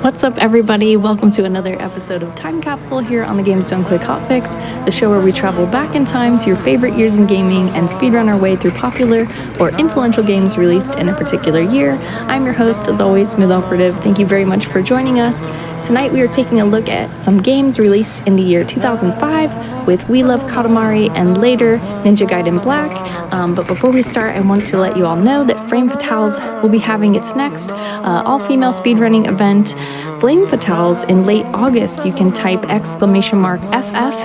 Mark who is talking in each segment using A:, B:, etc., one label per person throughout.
A: What's up, everybody? Welcome to another episode of Time Capsule here on the Games Don't Click Hotfix, the show where we travel back in time to your favorite years in gaming and speedrun our way through popular or influential games released in a particular year. I'm your host, as always, Smooth Operative. Thank you very much for joining us. Tonight we are taking a look at some games released in the year 2005 with We Love Katamari and later Ninja Gaiden Black. But before we start, I want to let you all know that Flame Fatales will be having its next all-female speedrunning event, Flame Fatales, in late August. You can type !FF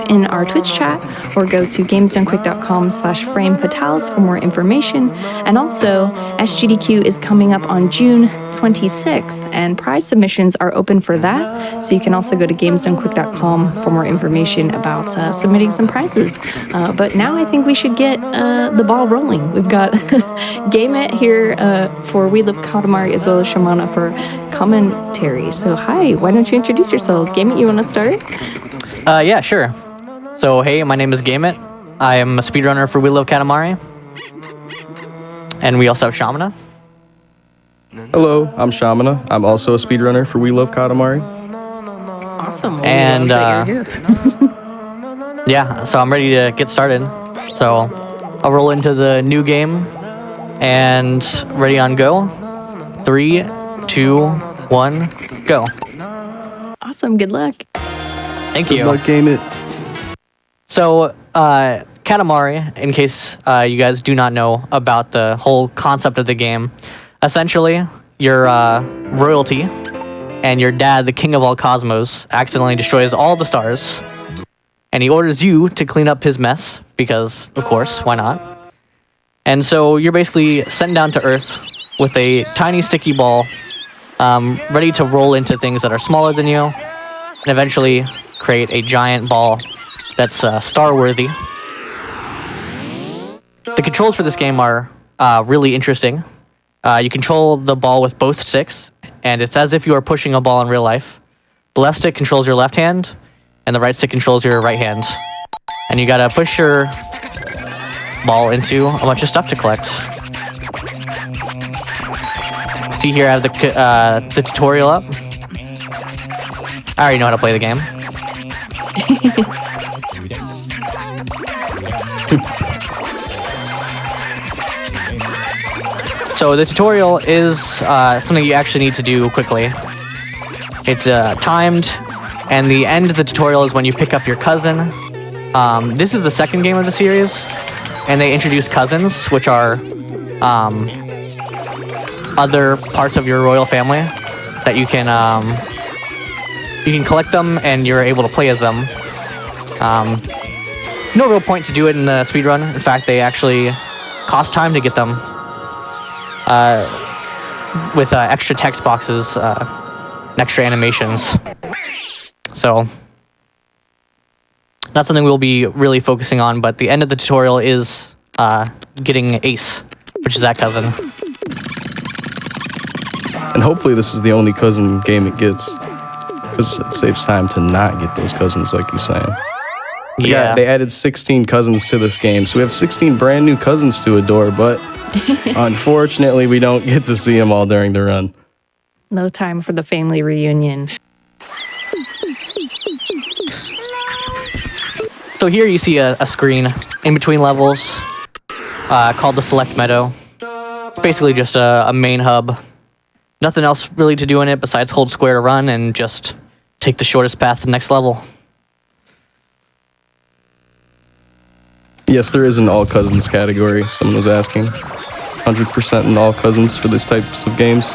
A: in our Twitch chat or go to gamesdonequick.com/framefatales for more information. And also, SGDQ is coming up on June 26th, and prize submissions are open for that. So you can also go to gamesdonequick.com for more information about submitting some prizes. But now I think we should get the ball rolling. We've got Game It here for We Love Katamari, as well as Shamana for commentary. So hi, why don't you introduce yourselves? Game It, you want to start?
B: Yeah, sure. So hey, my name is Game It. I am a speedrunner for We Love Katamari. And we also have Shamana.
C: Hello, I'm Shamana. I'm also a speedrunner for We Love Katamari.
A: Awesome.
B: And
A: that you're here.
B: yeah, so I'm ready to get started. So I'll roll into the new game and ready on go. 3, 2, 1, go.
A: Awesome. Good luck.
B: Thank you.
C: Good luck, Game It.
B: So, Katamari, in case you guys do not know about the whole concept of the game, essentially, you're royalty, and your dad, the king of all cosmos, accidentally destroys all the stars, and he orders you to clean up his mess, because, of course, why not? And so you're basically sent down to Earth with a tiny sticky ball, ready to roll into things that are smaller than you, and eventually create a giant ball that's star-worthy. The controls for this game are really interesting. You control the ball with both sticks, and it's as if you are pushing a ball in real life. The left stick controls your left hand, and the right stick controls your right hand. And you gotta push your ball into a bunch of stuff to collect. See here, I have the tutorial up. I already know how to play the game. So the tutorial is something you actually need to do quickly. It's timed, and the end of the tutorial is when you pick up your cousin. This is the second game of the series, and they introduce cousins, which are other parts of your royal family that you can collect them, and you're able to play as them. No real point to do it in the speedrun. In fact, they actually cost time to get them. With extra text boxes and extra animations. So that's something we'll be really focusing on, but the end of the tutorial is getting Ace, which is that cousin.
C: And hopefully this is the only cousin Game It gets, because it saves time to not get those cousins, like you're saying.
B: Yeah.
C: They added 16 cousins to this game, so we have 16 brand new cousins to adore, but unfortunately we don't get to see them all during the run.
A: No time for the family reunion.
B: So here you see a screen in between levels called the Select Meadow. It's basically just a main hub. Nothing else really to do in it besides hold square to run and just take the shortest path to the next level.
C: Yes, there is an all cousins category, someone was asking. 100% in all cousins for this types of games.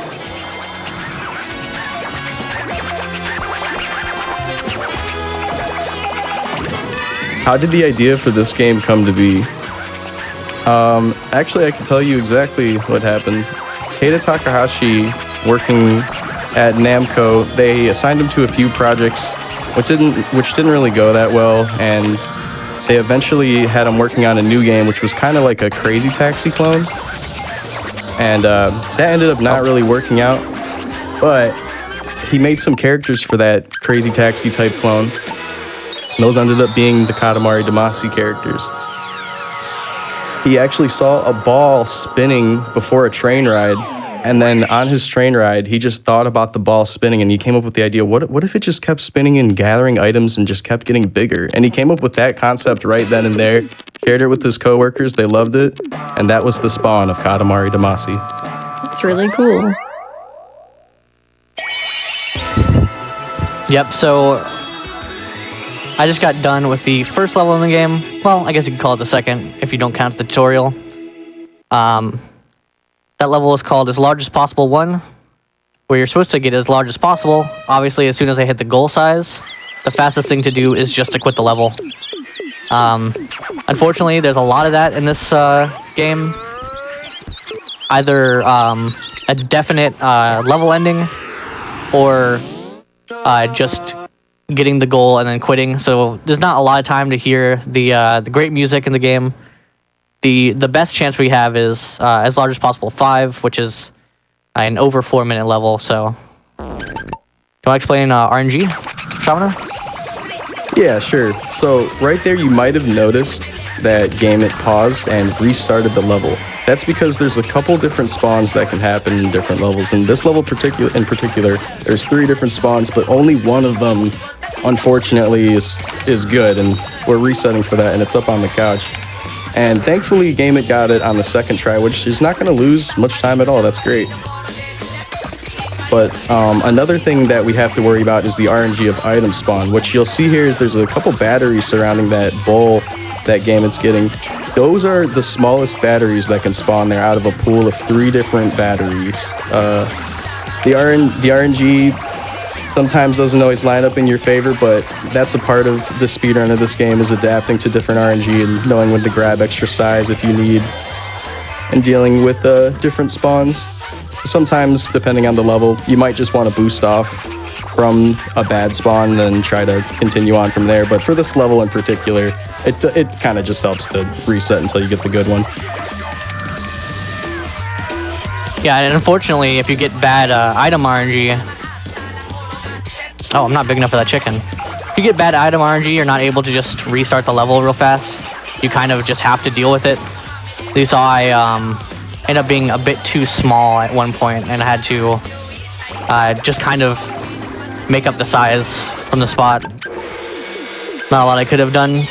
C: How did the idea for this game come to be? Actually, I can tell you exactly what happened. Keita Takahashi, working at Namco, they assigned him to a few projects, which didn't really go that well, and they eventually had him working on a new game, which was kind of like a Crazy Taxi clone. And that ended up not really working out, but he made some characters for that Crazy Taxi type clone. And those ended up being the Katamari Damacy characters. He actually saw a ball spinning before a train ride, And then on his train ride, he just thought about the ball spinning, and he came up with the idea, what if it just kept spinning and gathering items and just kept getting bigger? And he came up with that concept right then and there, shared it with his coworkers, they loved it, and that was the spawn of Katamari Damacy.
A: That's really cool.
B: Yep, so I just got done with the first level in the game. Well, I guess you could call it the second if you don't count the tutorial. That level is called As Large as Possible 1, where you're supposed to get as large as possible. Obviously, as soon as I hit the goal size, the fastest thing to do is just to quit the level. Unfortunately, there's a lot of that in this game. Either a definite level ending, or just getting the goal and then quitting. So there's not a lot of time to hear the great music in the game. The best chance we have is As Large as Possible 5, which is an over 4-minute level. So, do I explain RNG, Shamana?
C: Yeah, sure. So right there, you might have noticed that game it paused and restarted the level. That's because there's a couple different spawns that can happen in different levels. In this level in particular, there's 3 different spawns, but only one of them, unfortunately, is good. And we're resetting for that, and it's up on the couch. And thankfully, Game It got it on the second try, which is not going to lose much time at all. That's great. But another thing that we have to worry about is the RNG of item spawn. What you'll see here is there's a couple batteries surrounding that bowl that Game It's getting. Those are the smallest batteries that can spawn there out of a pool of 3 different batteries. The RNG sometimes doesn't always line up in your favor, but that's a part of the speedrun of this game, is adapting to different RNG and knowing when to grab extra size if you need, and dealing with different spawns. Sometimes, depending on the level, you might just want to boost off from a bad spawn and then try to continue on from there. But for this level in particular, it kind of just helps to reset until you get the good one.
B: Yeah, and unfortunately, if you get bad item RNG... Oh, I'm not big enough for that chicken. If you get bad item RNG, you're not able to just restart the level real fast. You kind of just have to deal with it. You saw I ended up being a bit too small at one point, and I had to just kind of make up the size from the spot. Not a lot I could have done.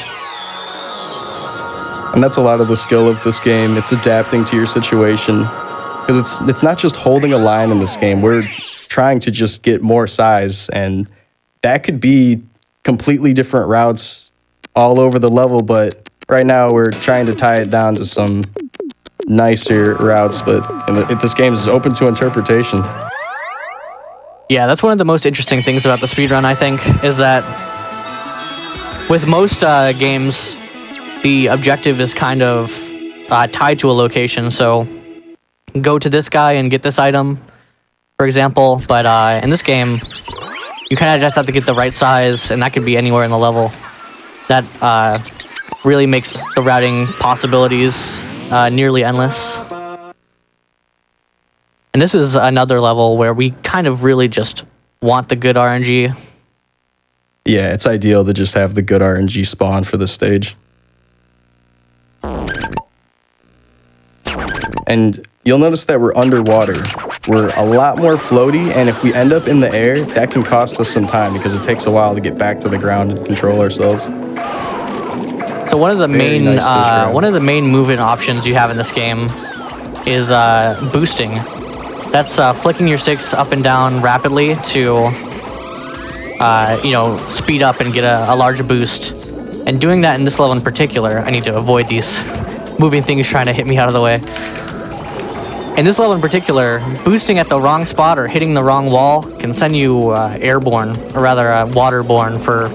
C: And that's a lot of the skill of this game. It's adapting to your situation. Because it's not just holding a line in this game. We're trying to just get more size, and that could be completely different routes all over the level, but right now we're trying to tie it down to some nicer routes, but this game is open to interpretation.
B: Yeah, that's one of the most interesting things about the speedrun, I think, is that with most games, the objective is kind of tied to a location, so go to this guy and get this item, for example, but in this game, you kind of just have to get the right size, and that could be anywhere in the level. That really makes the routing possibilities nearly endless. And this is another level where we kind of really just want the good RNG.
C: Yeah, it's ideal to just have the good RNG spawn for this stage. And you'll notice that we're underwater. We're a lot more floaty, and if we end up in the air, that can cost us some time because it takes a while to get back to the ground and control ourselves.
B: So one of the main movement options you have in this game is boosting. That's flicking your sticks up and down rapidly to speed up and get a larger boost. And doing that in this level in particular, I need to avoid these moving things trying to hit me out of the way. In this level in particular, boosting at the wrong spot or hitting the wrong wall can send you airborne, or rather waterborne, for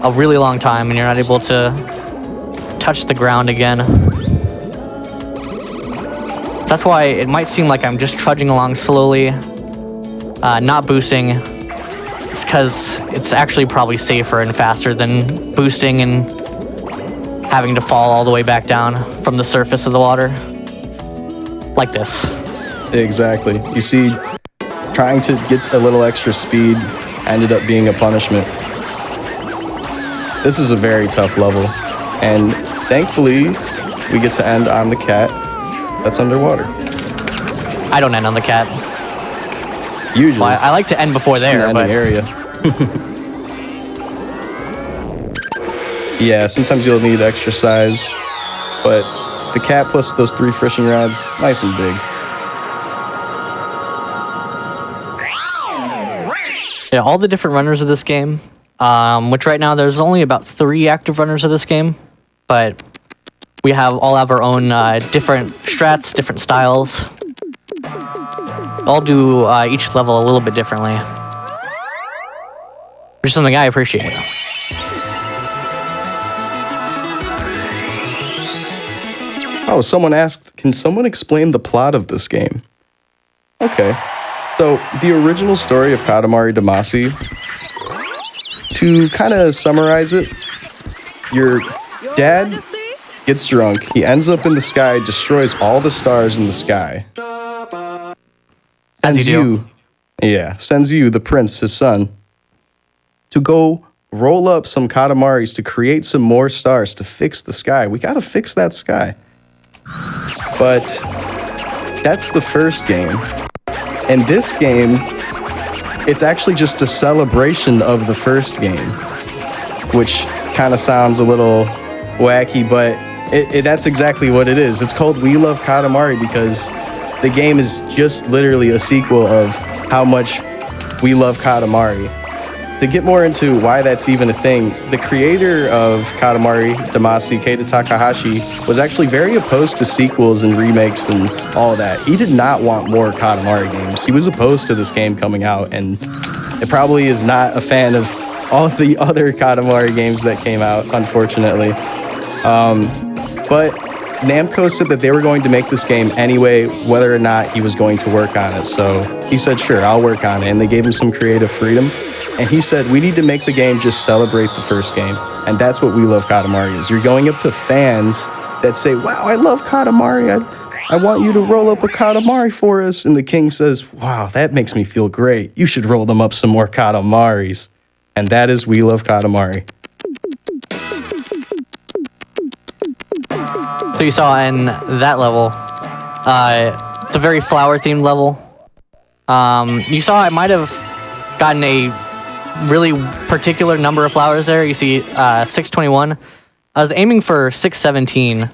B: a really long time, and you're not able to touch the ground again. That's why it might seem like I'm just trudging along slowly, not boosting. It's because it's actually probably safer and faster than boosting and having to fall all the way back down from the surface of the water. Like this.
C: Exactly. You see, trying to get a little extra speed ended up being a punishment. This is a very tough level, and thankfully we get to end on the cat that's underwater.
B: I don't end on the cat.
C: Usually.
B: Well, I like to end before there,
C: in the
B: but
C: area. Yeah, sometimes you'll need exercise, but the cat plus those 3 fishing rods, nice and big.
B: yeah, all the different runners of this game, which right now there's only about 3 active runners of this game, but we all have our own different strats, different styles. All do each level a little bit differently, which is something I appreciate.
C: Oh, someone asked, can someone explain the plot of this game? Okay. So, the original story of Katamari Damacy, to kind of summarize it, your dad gets drunk, he ends up in the sky, destroys all the stars in the sky.
B: As you do.
C: Sends you, the prince, his son, to go roll up some Katamaris to create some more stars to fix the sky. We gotta fix that sky. But that's the first game. And this game, it's actually just a celebration of the first game, which kind of sounds a little wacky, but that's exactly what it is. It's called We Love Katamari because the game is just literally a sequel of how much we love Katamari. To get more into why that's even a thing, the creator of Katamari Damacy, Keita Takahashi, was actually very opposed to sequels and remakes and all of that. He did not want more Katamari games. He was opposed to this game coming out, and it probably is not a fan of all of the other Katamari games that came out, unfortunately. But Namco said that they were going to make this game anyway, whether or not he was going to work on it. So he said, sure, I'll work on it. And they gave him some creative freedom. And he said, we need to make the game just celebrate the first game. And that's what We Love Katamari is. You're going up to fans that say, wow, I love Katamari. I want you to roll up a Katamari for us. And the king says, wow, that makes me feel great. You should roll them up some more Katamaris. And that is We Love Katamari.
B: So you saw in that level, it's a very flower-themed level. You saw I might have gotten a really particular number of flowers there. You see 621. I was aiming for 617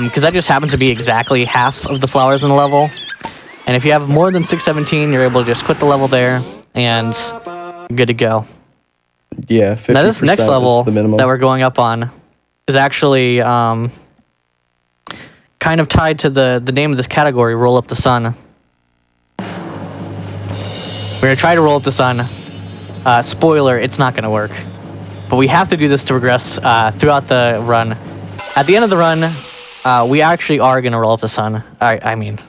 B: because that just happens to be exactly half of the flowers in the level. And if you have more than 617, you're able to just quit the level there and you're good to go.
C: Yeah, 50%
B: now this next level
C: the minimum
B: that we're going up on is actually kind of tied to the name of this category, Roll Up the Sun. We're going to try to roll up the sun. Spoiler, it's not going to work. But we have to do this to progress throughout the run. At the end of the run, we actually are going to roll up the sun. I mean,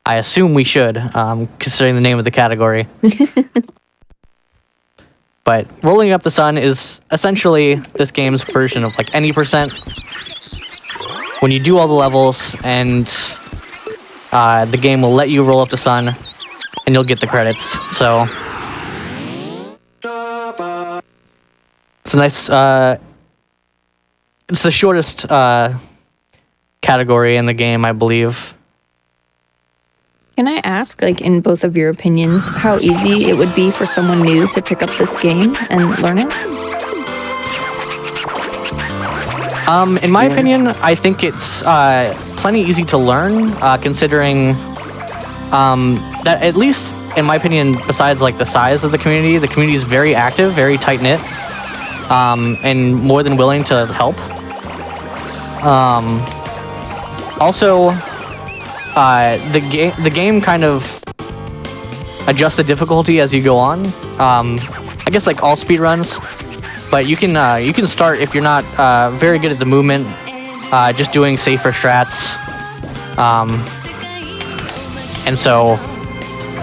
B: I assume we should, considering the name of the category. But rolling up the sun is essentially this game's version of like any percent. When you do all the levels, and the game will let you roll up the sun, and you'll get the credits. So it's a nice. It's the shortest category in the game, I believe.
A: Can I ask, like, in both of your opinions, how easy it would be for someone new to pick up this game and learn it?
B: In my opinion, I think it's plenty easy to learn, considering that, at least in my opinion, besides like the size of the community is very active, very tight-knit, and more than willing to help. Also, the game kind of adjusts the difficulty as you go on. I guess like all speedruns, but you can start if you're not very good at the movement, just doing safer strats. And so,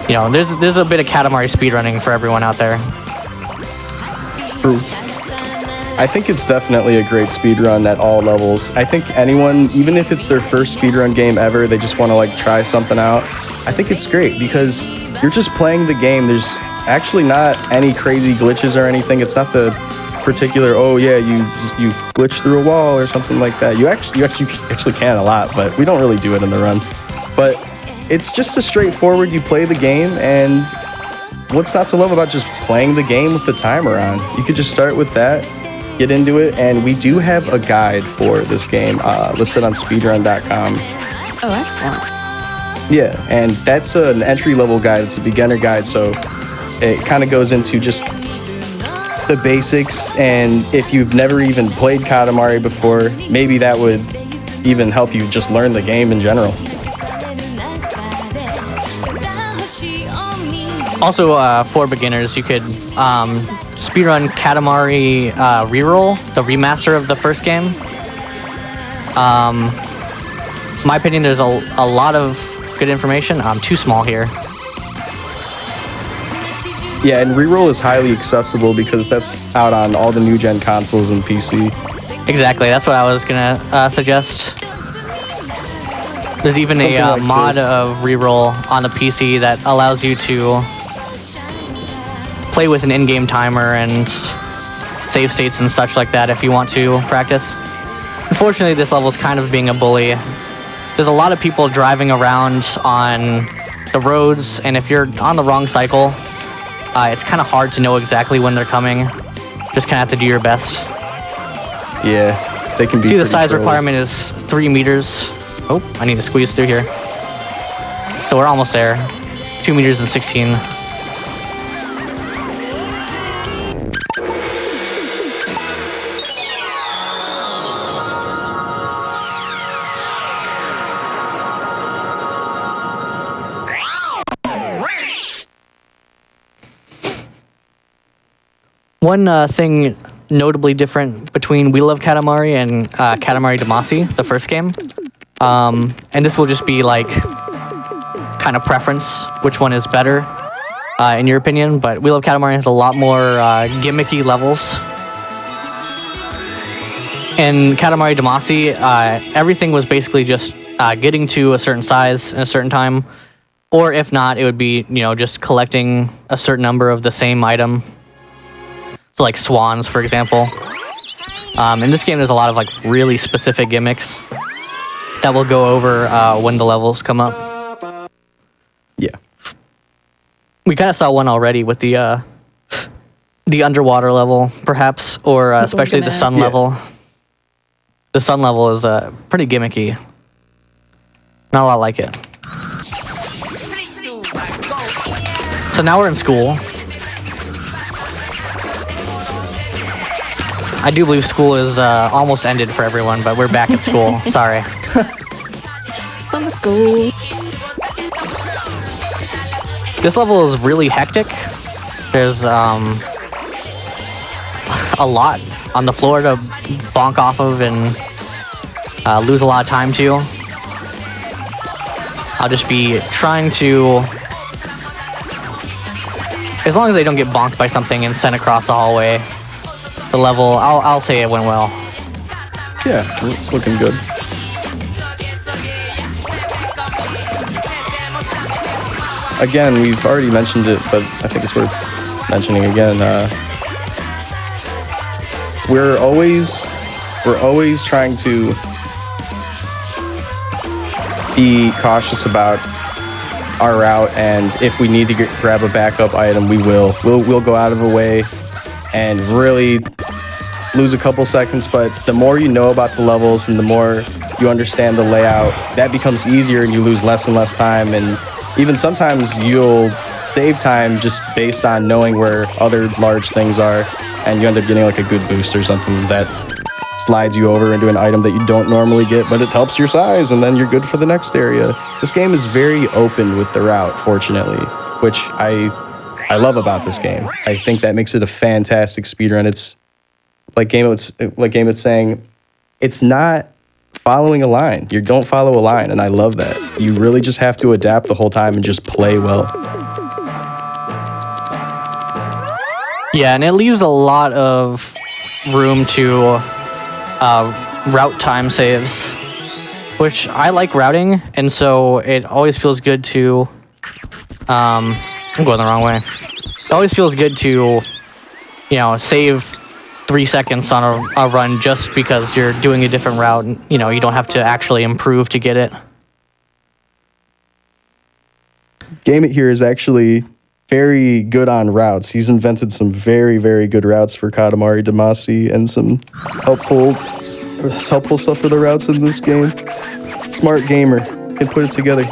B: you know, there's a bit of Katamari speedrunning for everyone out there.
C: True. I think it's definitely a great speedrun at all levels. I think anyone, even if it's their first speedrun game ever, they just want to like try something out, I think it's great because you're just playing the game. There's actually not any crazy glitches or anything. It's not the particular, oh yeah, you glitch through a wall or something like that. You actually can a lot, but we don't really do it in the run. But it's just a straightforward, you play the game, and what's not to love about just playing the game with the timer on? You could just start with that, get into it, and we do have a guide for this game listed on speedrun.com.
A: Oh, excellent.
C: Yeah, and that's an entry-level guide. It's a beginner guide, so it kind of goes into just the basics, and if you've never even played Katamari before, maybe that would even help you just learn the game in general.
B: Also, for beginners, you could speedrun Katamari Reroll, the remaster of the first game. In my opinion, there's a lot of good information. I'm too small here.
C: Yeah, and Reroll is highly accessible because that's out on all the new gen consoles and PC.
B: Exactly, that's what I was gonna suggest. There's even a
C: Something like
B: mod
C: this.
B: of Reroll on the PC that allows you to play with an in-game timer and save states and such like that if you want to practice. Unfortunately, this level is kind of being a bully. There's a lot of people driving around on the roads, and if you're on the wrong cycle, it's kind of hard to know exactly when they're coming. Just kind of have to do your best.
C: Yeah, they can be.
B: See, the
C: pretty
B: size
C: trolly.
B: requirement is 3 meters. Oh, I need to squeeze through here. So we're almost there. 2 meters and 16. One thing notably different between We Love Katamari and Katamari Damacy, the first game, and this will just be like kind of preference, which one is better in your opinion, but We Love Katamari has a lot more gimmicky levels. In Katamari Damacy, everything was basically just getting to a certain size in a certain time, or if not, it would be, you know, just collecting a certain number of the same item. So like swans, for example. In this game, there's a lot of like really specific gimmicks that will go over when the levels come up.
C: Yeah.
B: We kind of saw one already with the underwater level, perhaps, or especially the sun level. The sun level is pretty gimmicky. Not a lot like it. So now we're in school. I do believe school is almost ended for everyone, but we're back at school. Sorry.
A: Summer school.
B: This level is really hectic. There's a lot on the floor to bonk off of and lose a lot of time to. I'll just be trying to, as long as they don't get bonked by something and sent across the hallway, the level, I'll say it went well.
C: Yeah, it's looking good. Again, we've already mentioned it, but I think it's worth mentioning again. We're always trying to be cautious about our route, and if we need to grab a backup item, we will. We'll go out of a way and really lose a couple seconds, but the more you know about the levels and the more you understand the layout, that becomes easier and you lose less and less time, and even sometimes you'll save time just based on knowing where other large things are, and you end up getting like a good boost or something that slides you over into an item that you don't normally get, but it helps your size, and then you're good for the next area. This game is very open with the route, fortunately, which I love about this game. I think that makes it a fantastic speedrun. It's like Game it's saying, it's not following a line. You don't follow a line, and I love that. You really just have to adapt the whole time and just play well.
B: Yeah, and it leaves a lot of room to route time saves, which I like routing, and so it always feels good to I'm going the wrong way. It always feels good to, you know, save 3 seconds on a run just because you're doing a different route, and you know, you don't have to actually improve to get it.
C: Game It here is actually very good on routes. He's invented some very, very good routes for Katamari Damacy and some helpful stuff for the routes in this game. Smart gamer can put it together.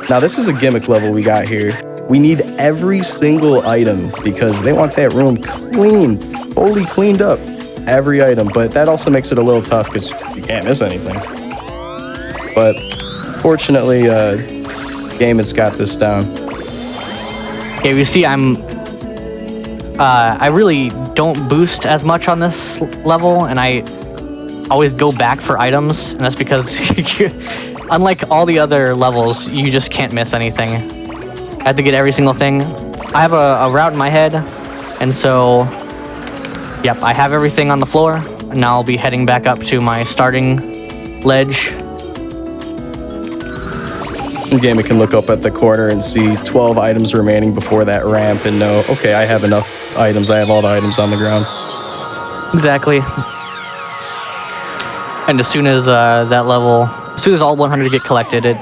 C: Now this is a gimmick level we got here. We need every single item because they want that room clean, fully cleaned up. Every item, but that also makes it a little tough because you can't miss anything. But fortunately, Game It's got this down.
B: Yeah, you see, I really don't boost as much on this level, and I always go back for items, and that's because unlike all the other levels, you just can't miss anything. I have to get every single thing. I have a route in my head, and so, yep, I have everything on the floor, and now I'll be heading back up to my starting ledge.
C: Gamer can look up at the corner and see 12 items remaining before that ramp and know, okay, I have enough items. I have all the items on the ground.
B: Exactly. And as soon as as soon as all 100 get collected, it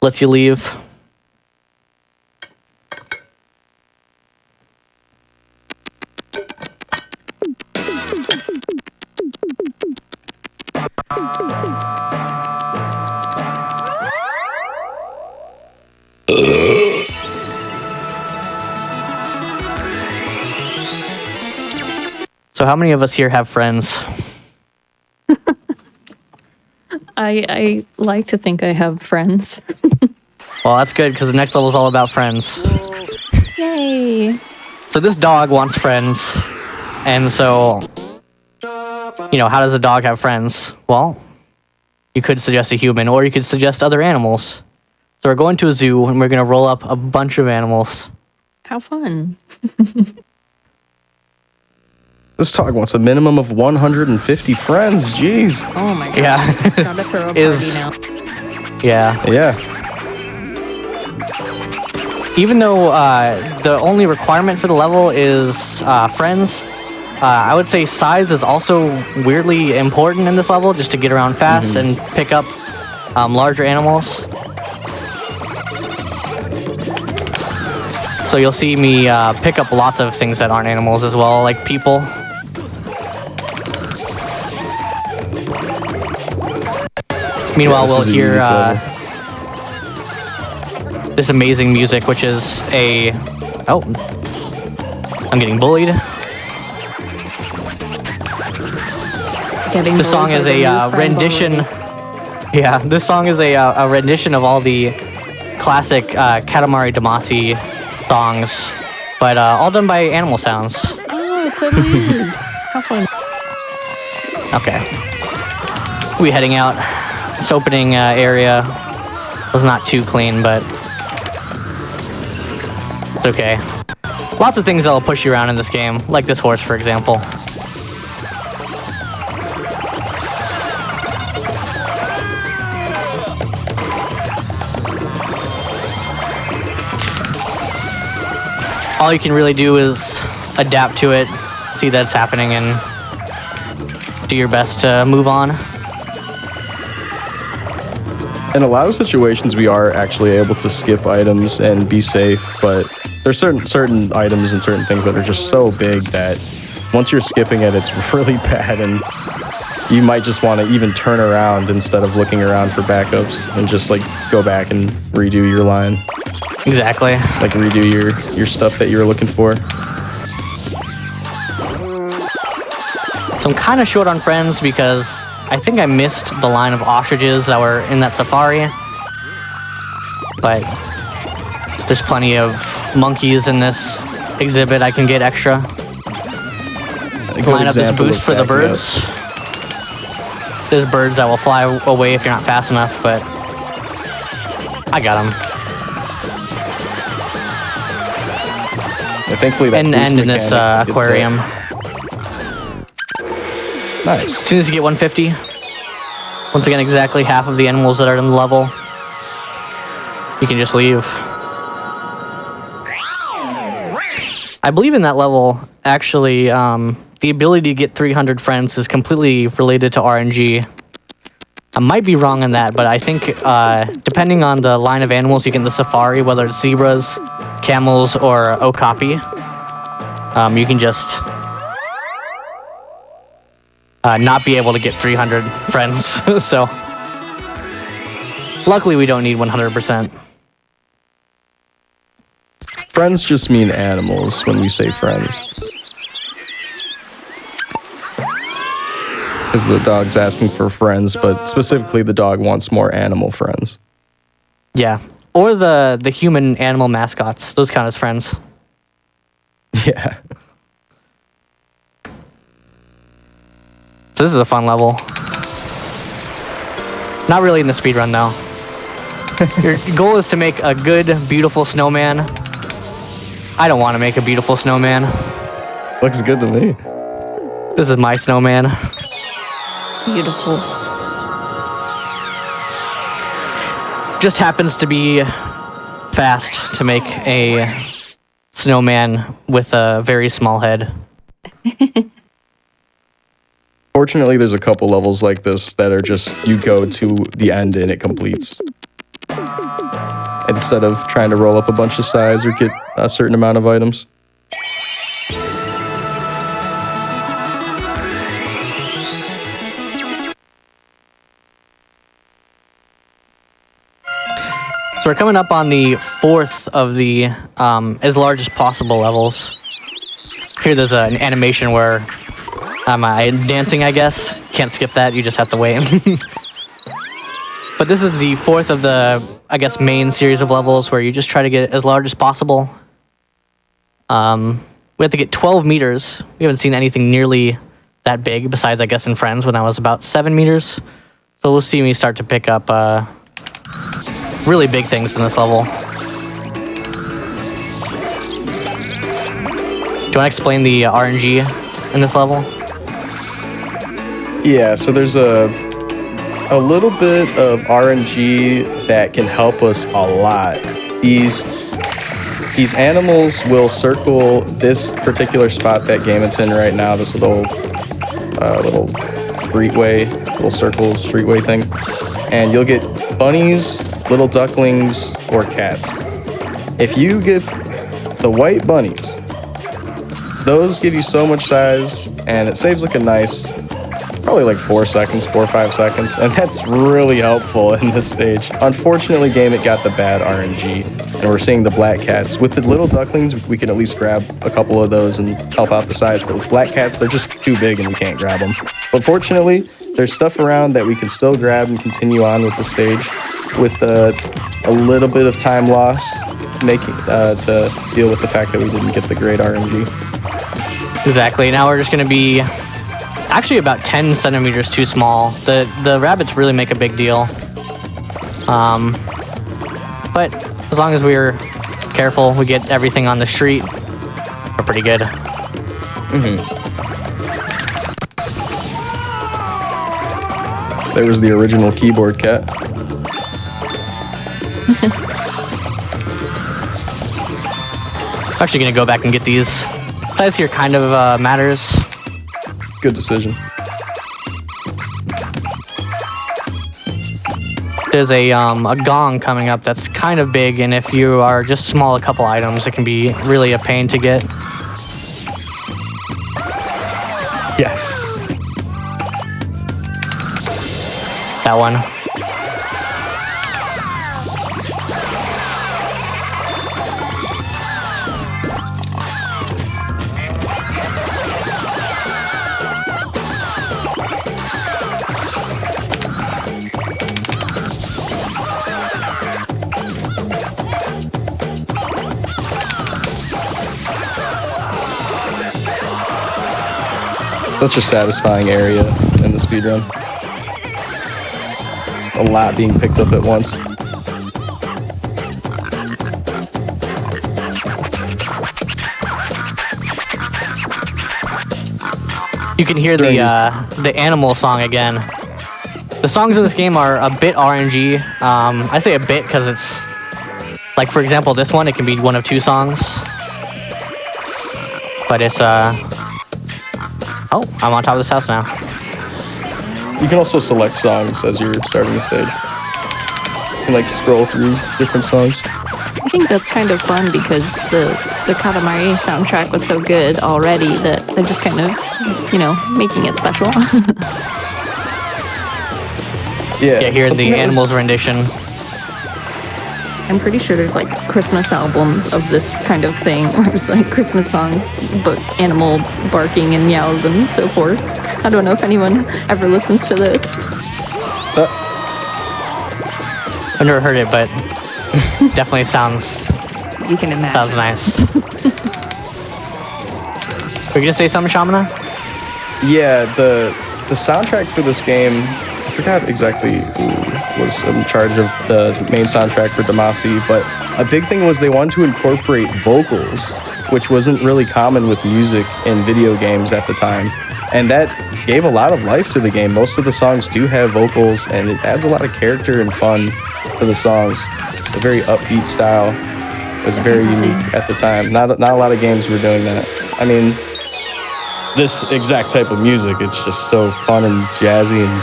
B: lets you leave. So how many of us here have friends?
A: I like to think I have friends.
B: Well, that's good because the next level is all about friends.
A: Yay!
B: So this dog wants friends, and so, you know, how does a dog have friends? Well, you could suggest a human, or you could suggest other animals. So we're going to a zoo, and we're going to roll up a bunch of animals.
A: How fun.
C: This dog wants a minimum of 150 friends. Jeez.
A: Oh my god.
B: Yeah.
A: Gotta throw a party now.
B: Yeah.
C: Yeah.
B: Even though the only requirement for the level is friends, I would say size is also weirdly important in this level, just to get around fast and pick up larger animals. So you'll see me pick up lots of things that aren't animals as well, like people. Meanwhile, we'll hear this amazing music, which is a... Oh. I'm getting bullied. This song is a rendition... Yeah, this song is a rendition of all the classic Katamari Damacy songs, but all done by animal sounds.
A: Oh, it totally is. How fun.
B: Okay. We heading out. This opening area was not too clean, but it's okay. Lots of things that'll push you around in this game, like this horse, for example. All you can really do is adapt to it, see that it's happening, and do your best to move on.
C: In a lot of situations, we are actually able to skip items and be safe, but there's certain items and certain things that are just so big that once you're skipping it, it's really bad, and you might just want to even turn around instead of looking around for backups and just like go back and redo your line.
B: Exactly.
C: Like redo your stuff that you were looking for.
B: So I'm kind of short on friends because I think I missed the line of ostriches that were in that safari. But there's plenty of monkeys in this exhibit I can get extra. Line up this boost for the birds. There's birds that will fly away if you're not fast enough, but I got them.
C: Yeah, thankfully that
B: and in this aquarium.
C: Nice.
B: As soon as you get 150, once again, exactly half of the animals that are in the level, you can just leave. I believe in that level, actually, the ability to get 300 friends is completely related to RNG. I might be wrong on that, but I think depending on the line of animals you get in the safari, whether it's zebras, camels, or okapi, you can just not be able to get 300 friends. So luckily we don't need 100%.
C: Friends just mean animals when we say friends. Because the dog's asking for friends, but specifically the dog wants more animal friends.
B: Yeah, or the human animal mascots. Those count as friends.
C: Yeah.
B: So this is a fun level. Not really in the speedrun though. Your goal is to make a good, beautiful snowman. I don't want to make a beautiful snowman.
C: Looks good to me.
B: This is my snowman.
A: Beautiful.
B: Just happens to be fast to make a snowman with a very small head.
C: Fortunately, there's a couple levels like this that are just you go to the end and it completes. Instead of trying to roll up a bunch of size or get a certain amount of items.
B: So we're coming up on the fourth of the as large as possible levels. Here there's an animation where I'm dancing, I guess. Can't skip that, you just have to wait. But this is the fourth of the, I guess, main series of levels where you just try to get as large as possible. We have to get 12 meters. We haven't seen anything nearly that big, besides, I guess, in Friends when I was about 7 meters. So we'll see me start to pick up really big things in this level. Do you want to explain the RNG in this level?
C: Yeah, so there's a little bit of RNG that can help us a lot. These animals will circle this particular spot that Gaiman's in right now, this little streetway, little circle streetway thing. And you'll get bunnies, little ducklings, or cats. If you get the white bunnies, those give you so much size, and it saves like a nice, probably like 4 or 5 seconds, and that's really helpful in this stage. Unfortunately, Gaimon got the bad RNG, and we're seeing the black cats. With the little ducklings, we can at least grab a couple of those and help out the size, but with black cats, they're just too big and we can't grab them. But fortunately, there's stuff around that we can still grab and continue on with the stage with a little bit of time loss to deal with the fact that we didn't get the great RNG.
B: Exactly. Now we're just going to be actually about 10 centimeters too small. The rabbits really make a big deal. But as long as we're careful, we get everything on the street, we're pretty good.
C: There was the original keyboard cat.
B: I'm actually going to go back and get these. Size here kind of matters.
C: Good decision.
B: There's a gong coming up that's kind of big, and if you are just small a couple items, it can be really a pain to get.
C: Yes.
B: That one.
C: Such a satisfying area in the speedrun. A lot being picked up at once.
B: You can hear the animal song again. The songs in this game are a bit RNG. I say a bit because it's like, for example, this one, it can be one of 2 songs. But it's oh, I'm on top of this house now.
C: You can also select songs as you're starting the stage. You can like scroll through different songs.
A: I think that's kind of fun because the Katamari soundtrack was so good already that they're just kind of, making it special.
B: Yeah, hearing the animals rendition.
A: I'm pretty sure there's like Christmas albums of this kind of thing, where it's like Christmas songs, but animal barking and meows and so forth. I don't know if anyone ever listens to this.
B: I've never heard it, but definitely sounds.
A: You can imagine.
B: Sounds nice. Were you gonna say something, Shamana?
C: Yeah, the soundtrack for this game, I forgot exactly who was in charge of the main soundtrack for Damacy, but a big thing was they wanted to incorporate vocals, which wasn't really common with music in video games at the time. And that gave a lot of life to the game. Most of the songs do have vocals, and it adds a lot of character and fun to the songs. A very upbeat style. It was very unique at the time. Not a lot of games were doing that. I mean, this exact type of music, it's just so fun and jazzy and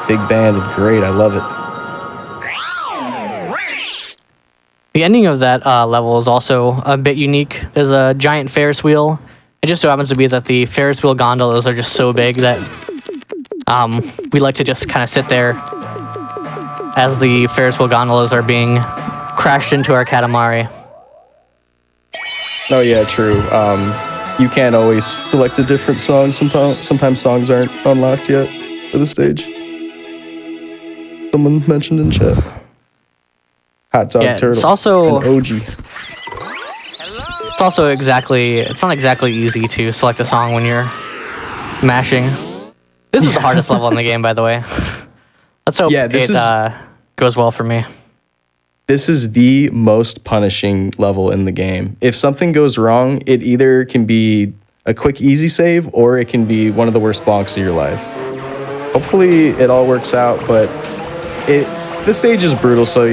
C: big band and great. I love it.
B: The ending of that level is also a bit unique. There's a giant Ferris wheel. It just so happens to be that the Ferris wheel gondolas are just so big that we like to just kind of sit there as the Ferris wheel gondolas are being crashed into our Katamari.
C: Oh yeah, true. You can't always select a different song. Sometimes songs aren't unlocked yet for the stage. Someone mentioned in chat. Hot Dog Turtle.
B: It's also
C: an OG.
B: It's also it's not exactly easy to select a song when you're mashing. This is the hardest level in the game, by the way. Let's hope it goes well for me.
C: This is the most punishing level in the game. If something goes wrong, it either can be a quick, easy save, or it can be one of the worst bonks of your life. Hopefully, it all works out, but this stage is brutal, so,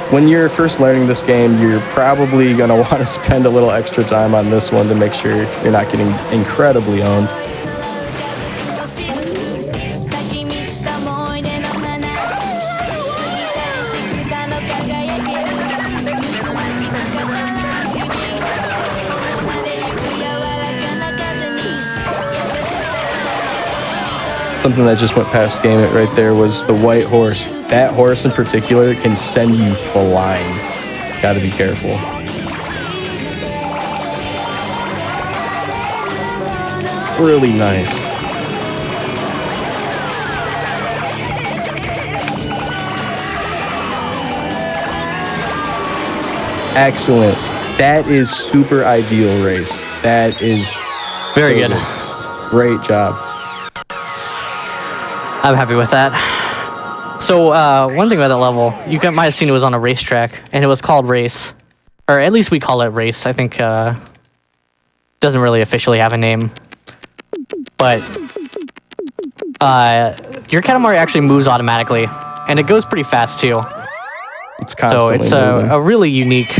C: when you're first learning this game, you're probably going to want to spend a little extra time on this one to make sure you're not getting incredibly owned. Something that just went past Game It right there was the white horse. That horse in particular can send you flying. Gotta be careful. Really nice. Excellent. That is super ideal race. That is
B: very good.
C: Great job.
B: I'm happy with that. So one thing about that level, you might have seen it was on a racetrack, and it was called Race, or at least we call it Race. I think doesn't really officially have a name, but your Katamari actually moves automatically, and it goes pretty fast too.
C: It's constantly
B: so it's a really unique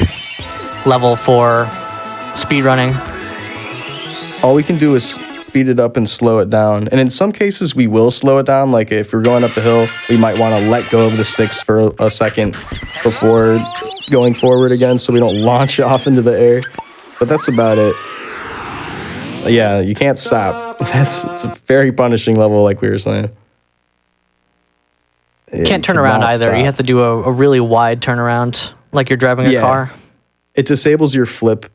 B: level for speedrunning.
C: All we can do is speed it up and slow it down. And in some cases, we will slow it down. Like if we're going up the hill, we might want to let go of the sticks for a second before going forward again so we don't launch off into the air. But that's about it. Yeah, you can't stop. It's a very punishing level, like we were saying.
B: Can't turn around either. Stop. You have to do a really wide turnaround, like you're driving a car.
C: It disables your flip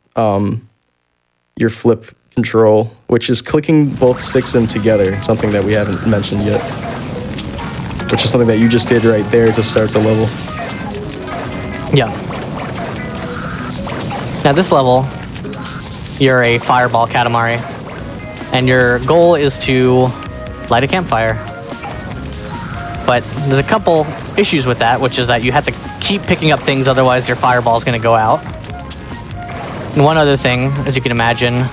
C: control, which is clicking both sticks in together, something that we haven't mentioned yet, which is something that you just did right there to start the level.
B: Yeah. Now this level, you're a fireball Katamari, and your goal is to light a campfire. But there's a couple issues with that, which is that you have to keep picking up things, otherwise your fireball is going to go out. And one other thing, as you can imagine,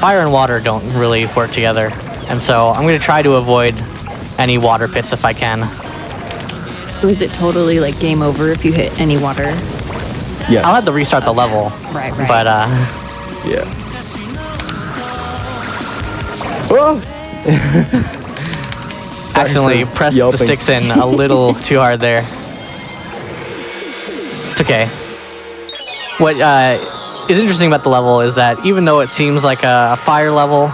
B: fire and water don't really work together, and so I'm going to try to avoid any water pits if I can.
A: Was it totally like game over if you hit any water?
C: Yes.
B: I'll have to restart the level.
A: Right.
B: But
C: yeah. Oh,
B: Accidentally pressed the sticks in a little too hard there. It's okay. What is interesting about the level is that even though it seems like a fire level,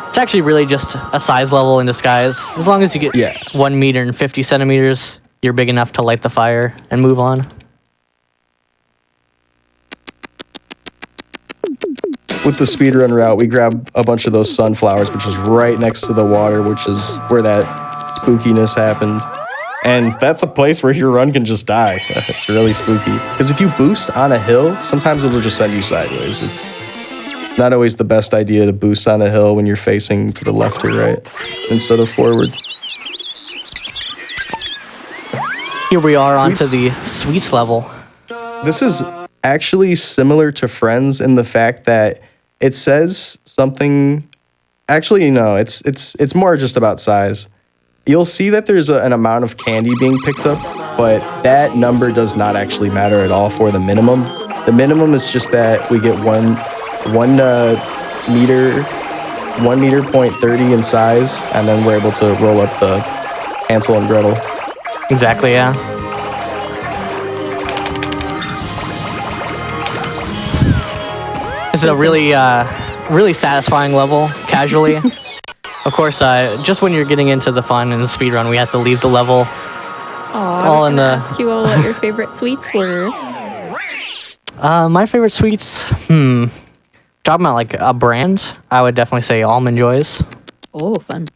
B: it's actually really just a size level in disguise. As long as you get 1 meter and 50 centimeters, you're big enough to light the fire and move on.
C: With the speedrun route, we grab a bunch of those sunflowers, which is right next to the water, which is where that spookiness happened. And that's a place where your run can just die. It's really spooky. Because if you boost on a hill, sometimes it'll just send you sideways. It's not always the best idea to boost on a hill when you're facing to the left or right instead of forward.
B: Here we are onto the sweets level.
C: This is actually similar to Friends in the fact that it says something. Actually, no, it's more just about size. You'll see that there's an amount of candy being picked up, but that number does not actually matter at all for the minimum. The minimum is just that we get one meter point 30 in size, and then we're able to roll up the Hansel and Gretel.
B: Exactly, yeah. This is a really satisfying level, casually. Of course, just when you're getting into the fun and the speedrun, we have to leave the level.
A: I was going to ask you all what your favorite sweets were.
B: My favorite sweets, talking about like a brand, I would definitely say Almond Joys.
A: Oh, fun.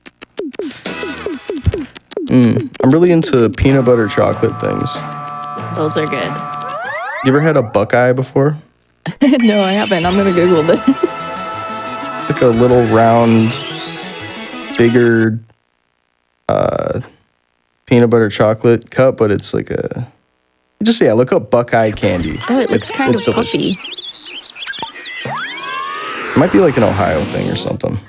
C: I'm really into peanut butter chocolate things.
A: Those are good.
C: You ever had a Buckeye before?
A: No, I haven't. I'm going to Google this.
C: Like a little round, bigger peanut butter chocolate cup, but it's like a... Just, look up Buckeye candy.
A: Oh, it looks kind of puffy.
C: It might be like an Ohio thing or something.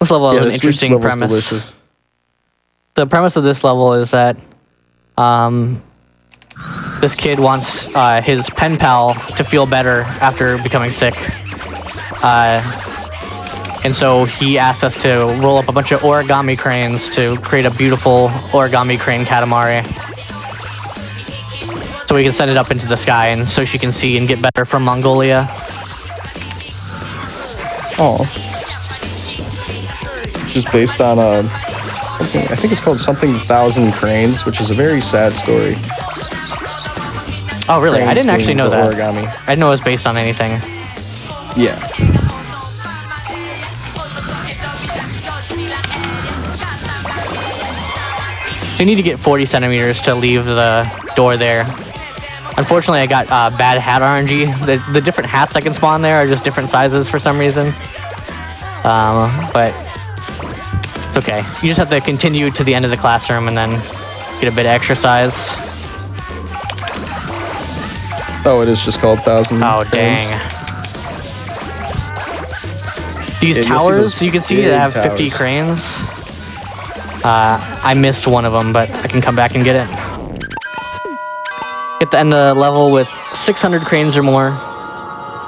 B: This level has an interesting premise.
C: Delicious.
B: The premise of this level is that this kid wants his pen pal to feel better after becoming sick. And so he asks us to roll up a bunch of origami cranes to create a beautiful origami crane Katamari. So we can send it up into the sky and so she can see and get better from Mongolia.
C: Oh. Which is based on I think it's called Something 1,000 Cranes, which is a very sad story.
B: Oh, really?
C: Cranes
B: I didn't actually know that.
C: Origami.
B: I didn't know it was based on anything.
C: Yeah.
B: So you need to get 40 centimeters to leave the door there. Unfortunately, I got bad hat RNG. The different hats I can spawn there are just different sizes for some reason. But it's okay. You just have to continue to the end of the classroom and then get a bit of exercise.
C: Oh, it is just called 1,000.
B: Oh, dang. These towers, you can see that have 50 cranes. I missed one of them, but I can come back and get it. Get the end of the level with 600 cranes or more.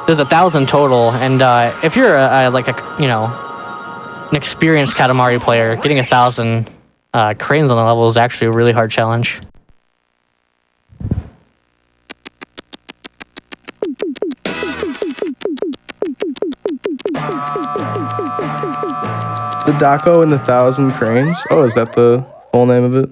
B: There's 1,000 total, and if you're an experienced Katamari player, getting 1,000 cranes on the level is actually a really hard challenge.
C: The Daco and the 1,000 Cranes? Oh, is that the full name of it?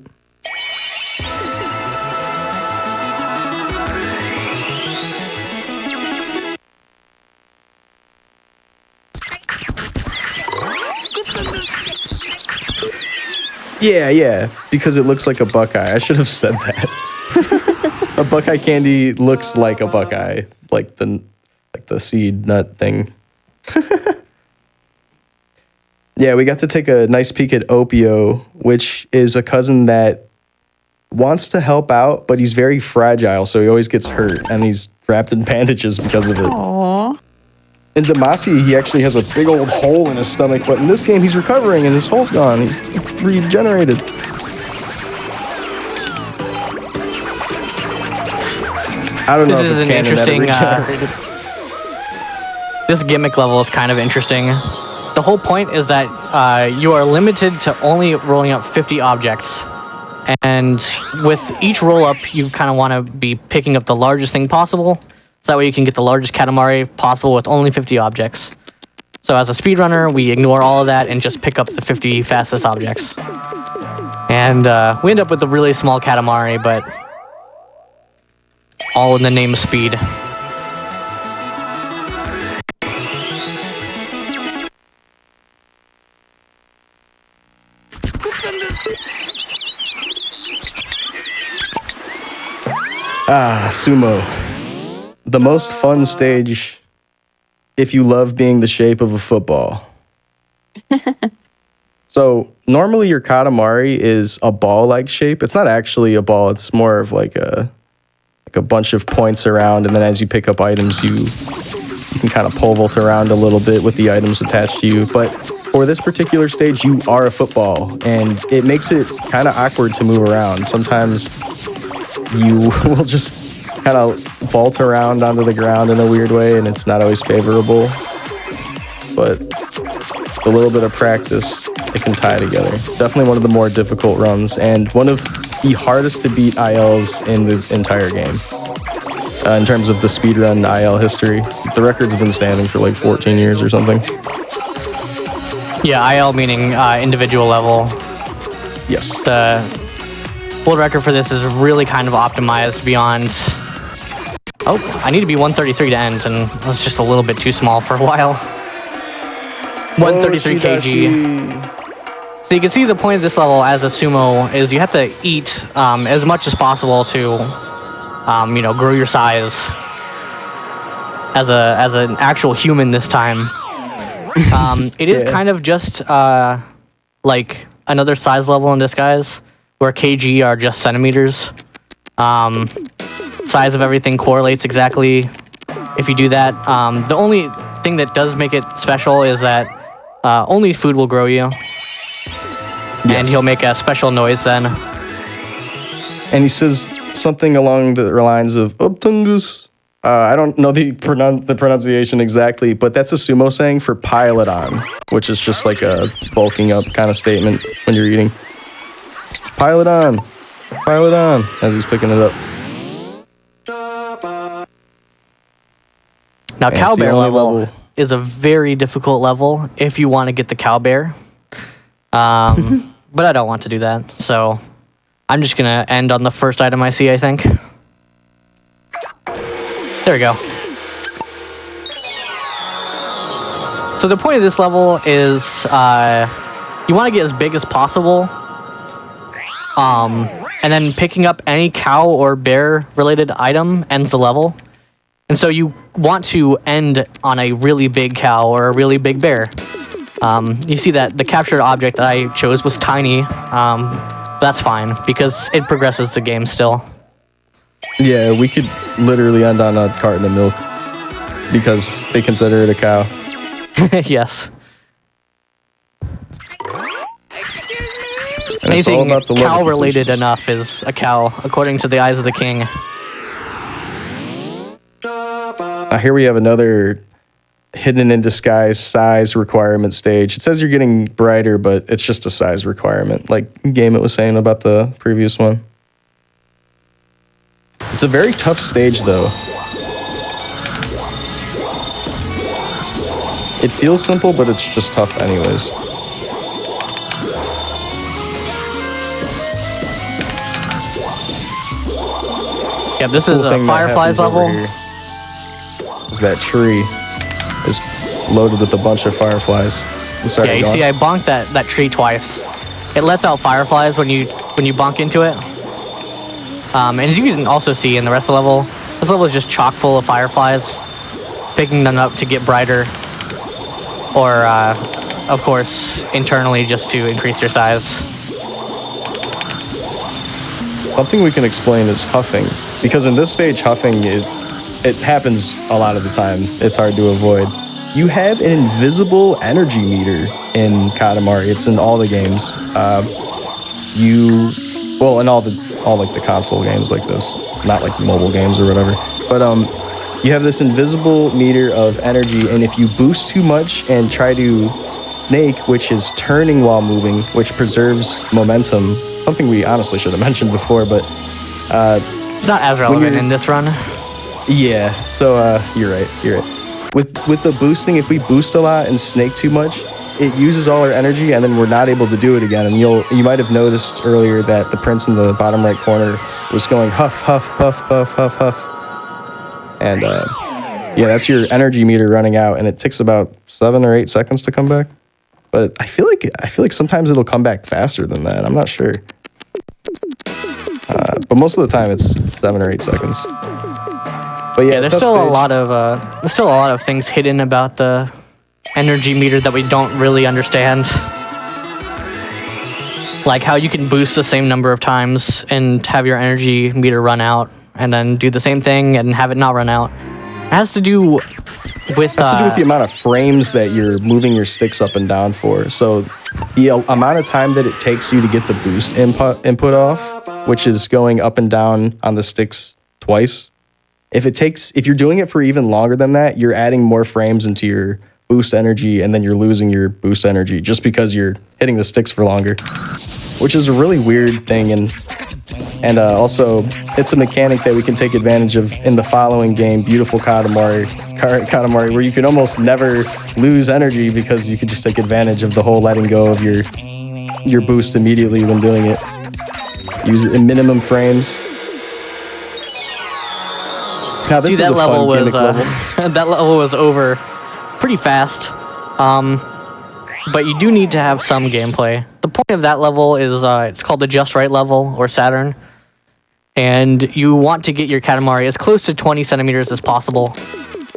C: Yeah, because it looks like a Buckeye. I should have said that. A Buckeye candy looks like a Buckeye, like the seed nut thing. Yeah, we got to take a nice peek at Opio, which is a cousin that wants to help out, but he's very fragile, so he always gets hurt, and he's wrapped in bandages because of it.
A: Aww.
C: In Damacy, he actually has a big old hole in his stomach, but in this game, he's recovering, and his hole's gone. He's regenerated. I don't know if it's canon that it regenerated.
B: this gimmick level is kind of interesting. The whole point is that you are limited to only rolling up 50 objects. And with each roll up, you kind of want to be picking up the largest thing possible. So that way you can get the largest Katamari possible with only 50 objects. So as a speedrunner, we ignore all of that and just pick up the 50 fastest objects. And we end up with a really small Katamari, but all in the name of speed.
C: Sumo. The most fun stage if you love being the shape of a football. So normally your Katamari is a ball-like shape. It's not actually a ball. It's more of like a bunch of points around, and then as you pick up items, you can kind of pole vault around a little bit with the items attached to you. But for this particular stage, you are a football, and it makes it kind of awkward to move around. Sometimes you will just kind of vault around onto the ground in a weird way, and it's not always favorable. But a little bit of practice, it can tie together. Definitely one of the more difficult runs, and one of the hardest to beat ILs in the entire game. In terms of the speedrun IL history, the records have been standing for like 14 years or something.
B: Yeah, IL meaning individual level.
C: Yes.
B: The world record for this is really kind of optimized beyond... Oh, I need to be 133 to end, and it was just a little bit too small for a while. 133 kg. So you can see the point of this level as a sumo is you have to eat as much as possible to, grow your size as an actual human this time. It is kind of just like another size level in disguise, where kg are just centimeters. Size of everything correlates exactly if you do that. The only thing that does make it special is that only food will grow you. Yes. And he'll make a special noise then.
C: And he says something along the lines of Uptungus. I don't know the pronunciation exactly, but that's a sumo saying for pile it on, which is just like a bulking up kind of statement when you're eating. Pile it on, as he's picking it up.
B: Now, cow bear level is a very difficult level if you want to get the cow bear. But I don't want to do that, so I'm just going to end on the first item I see, I think. There we go. So the point of this level is you want to get as big as possible, and then picking up any cow or bear related item ends the level. And so you want to end on a really big cow or a really big bear. You see that the captured object that I chose was tiny. That's fine, because it progresses the game still.
C: Yeah, we could literally end on a carton of milk, because they consider it a cow.
B: Yes.
C: And
B: anything cow-related enough is a cow, according to the eyes of the king.
C: Here we have another hidden in disguise size requirement stage. It says you're getting brighter, but it's just a size requirement, like Game It was saying about the previous one. It's a very tough stage, though. It feels simple, but it's just tough anyways.
B: Yeah, this is a Fireflies level.
C: Is that tree is loaded with a bunch of fireflies. I'm sorry,
B: yeah, you see, I bonked that tree twice. It lets out fireflies when you bonk into it. And as you can also see in the rest of the level, this level is just chock full of fireflies, picking them up to get brighter, or of course internally just to increase your size.
C: Something we can explain is huffing, because in this stage huffing it happens a lot of the time. It's hard to avoid. You have an invisible energy meter in Katamari. It's in all the games. In all like the console games like this, not like mobile games or whatever. But you have this invisible meter of energy, and if you boost too much and try to snake, which is turning while moving, which preserves momentum, something we honestly should have mentioned before, but
B: it's not as relevant in this run.
C: Yeah, so you're right. With the boosting, if we boost a lot and snake too much, it uses all our energy, and then we're not able to do it again. And you might have noticed earlier that the prince in the bottom right corner was going huff, huff, puff, puff, huff, huff. And yeah, that's your energy meter running out, and it takes about 7 or 8 seconds to come back. But I feel like sometimes it'll come back faster than that. I'm not sure. But most of the time it's 7 or 8 seconds. But yeah,
B: there's still a lot of things hidden about the energy meter that we don't really understand. Like how you can boost the same number of times and have your energy meter run out, and then do the same thing and have it not run out. It has to do with
C: the amount of frames that you're moving your sticks up and down for. So the amount of time that it takes you to get the boost input off, which is going up and down on the sticks twice. If you're doing it for even longer than that, you're adding more frames into your boost energy, and then you're losing your boost energy just because you're hitting the sticks for longer, which is a really weird thing. And also, it's a mechanic that we can take advantage of in the following game, Beautiful Katamari, where you can almost never lose energy because you can just take advantage of the whole letting go of your boost immediately when doing it. Use it in minimum frames. Now, this
B: that
C: is a
B: level
C: fun
B: was
C: level.
B: that level was over pretty fast. But you do need to have some gameplay. The point of that level is it's called the Just Right level, or Saturn. And you want to get your Katamari as close to 20 centimeters as possible.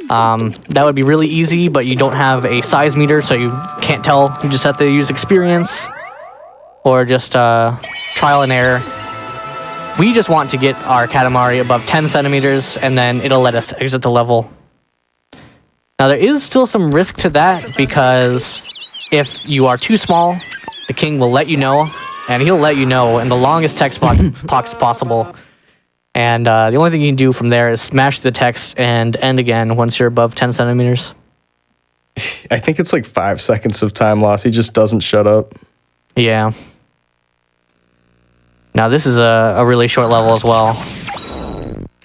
B: That would be really easy, but you don't have a size meter, so you can't tell. You just have to use experience or just trial and error. We just want to get our Katamari above 10 centimeters, and then it'll let us exit the level. Now, there is still some risk to that, because if you are too small, the king will let you know, and he'll let you know in the longest text box possible. And the only thing you can do from there is smash the text and end again once you're above 10 centimeters.
C: I think it's like 5 seconds of time loss. He just doesn't shut up.
B: Yeah. Now, this is a really short level as well.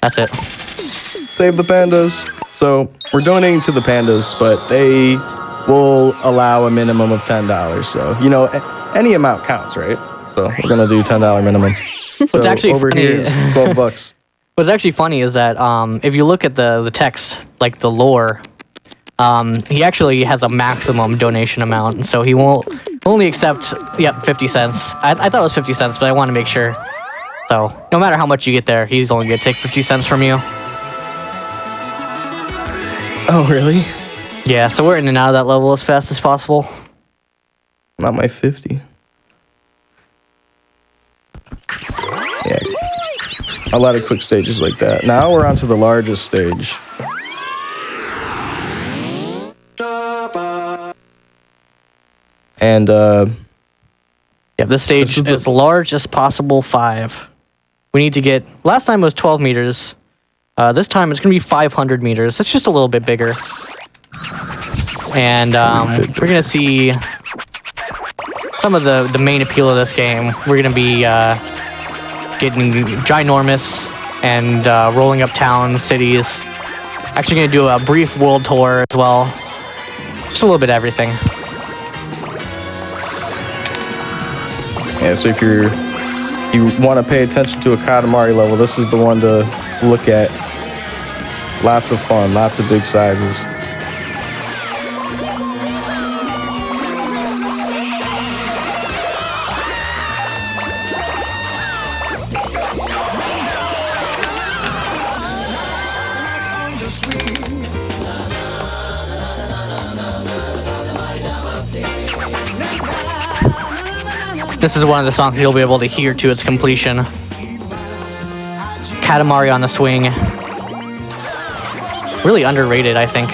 B: That's it.
C: Save the pandas. So, we're donating to the pandas, but they will allow a minimum of $10. So, any amount counts, right? So, we're going to do $10 minimum.
B: What's actually
C: over
B: funny
C: here is $12.
B: What's actually funny is that if you look at the text, like the lore, he actually has a maximum donation amount, and so he won't only accept 50 cents. I thought it was 50 cents, but I want to make sure. So no matter how much you get there, he's only going to take 50 cents from you.
C: Oh, really?
B: Yeah, so we're in and out of that level as fast as possible.
C: Not my 50. Yeah. A lot of quick stages like that. Now we're on to the largest stage. And
B: this stage is as large as possible 5. We need to get, last time it was 12 meters. This time it's going to be 500 meters. It's just a little bit bigger. And we're going to see some of the main appeal of this game. We're going to be getting ginormous and rolling up towns, cities. Actually going to do a brief world tour as well. Just a little bit of everything.
C: Yeah, so if you want to pay attention to a Katamari level, this is the one to look at. Lots of fun, lots of big sizes.
B: This is one of the songs you'll be able to hear to its completion. Katamari on the Swing. Really underrated, I think.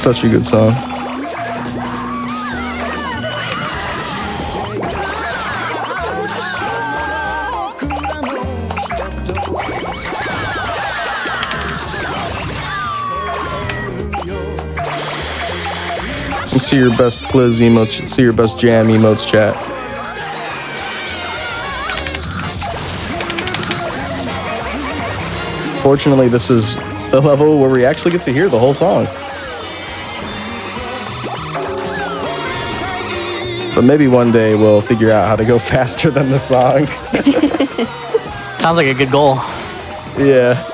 C: Such a good song. Let's see your best Pliz emotes. Let's see your best jam emotes, chat. Fortunately, this is the level where we actually get to hear the whole song. But maybe one day we'll figure out how to go faster than the song.
B: Sounds like a good goal.
C: Yeah.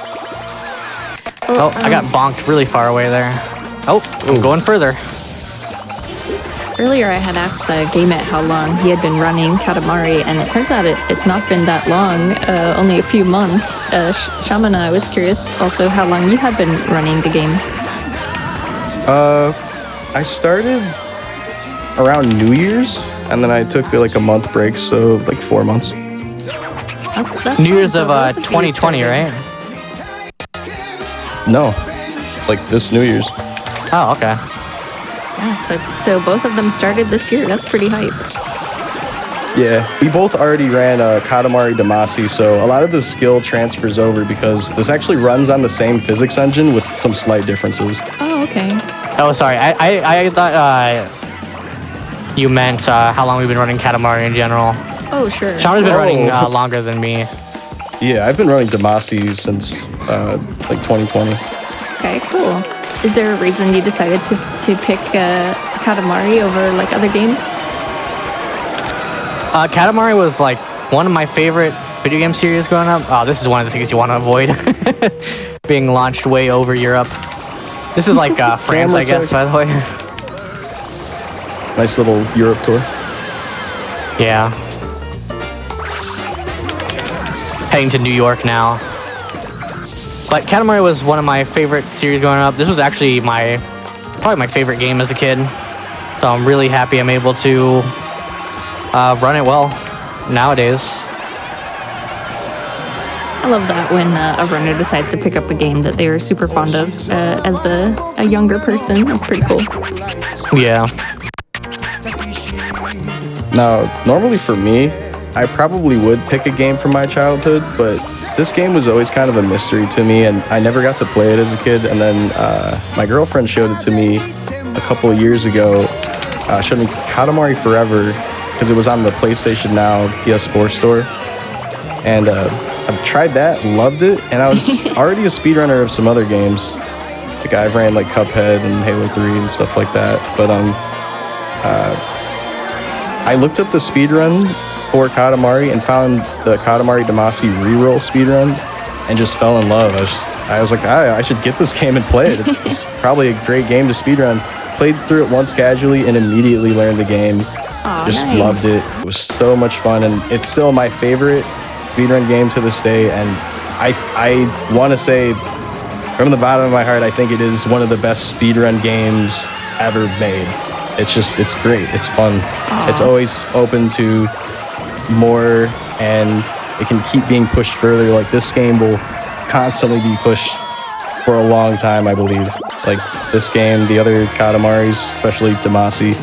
B: Oh, I got bonked really far away there. Oh, I'm going further.
A: Earlier I had asked Gameit how long he had been running Katamari, and it turns out it's not been that long, only a few months. Shamana, I was curious also how long you had been running the game.
C: I started around New Year's, and then I took like a month break, so like 4 months.
A: That's
B: New Year's of
A: both you
B: 2020,
A: started.
B: right?
C: No, like this New Year's.
B: Oh, okay.
A: Yeah, so both of them started this year. That's pretty hype.
C: Yeah, we both already ran Katamari Damacy, so a lot of the skill transfers over because this actually runs on the same physics engine with some slight differences.
A: Oh, okay.
B: Oh, sorry. I thought you meant how long we've been running Katamari in general.
A: Oh, sure.
B: Shauna's been running longer than me.
C: Yeah, I've been running Damacy since like 2020.
A: Okay, cool. Is there a reason you decided to pick Katamari over like other games?
B: Katamari was like one of my favorite video game series growing up. Oh, this is one of the things you want to avoid. Being launched way over Europe. This is like France, I guess, by the way.
C: Nice little Europe tour.
B: Yeah. Heading to New York now. But Katamari was one of my favorite series growing up. This was actually probably my favorite game as a kid. So I'm really happy I'm able to run it well nowadays.
A: I love that when a runner decides to pick up a game that they are super fond of as a younger person. That's pretty cool.
B: Yeah.
C: Now, normally for me, I probably would pick a game from my childhood, but this game was always kind of a mystery to me, and I never got to play it as a kid. And then my girlfriend showed it to me a couple of years ago. Showed me Katamari Forever because it was on the PlayStation Now PS4 store. And I've tried that, loved it, and I was already a speedrunner of some other games. Like I've ran like Cuphead and Halo 3 and stuff like that. But I looked up the speedrun for Katamari and found the Katamari Damacy reroll speedrun and just fell in love. I was like, I should get this game and play it. It's probably a great game to speedrun. Played through it once casually and immediately learned the game.
A: Aw,
C: Just
A: nice.
C: loved it. It was so much fun, and it's still my favorite speedrun game to this day. And I want to say, from the bottom of my heart, I think it is one of the best speedrun games ever made. It's great. It's fun. It's always open to more, and it can keep being pushed further. Like this game will constantly be pushed for a long time, I believe. Like this game, the other Katamaris, especially Damacy.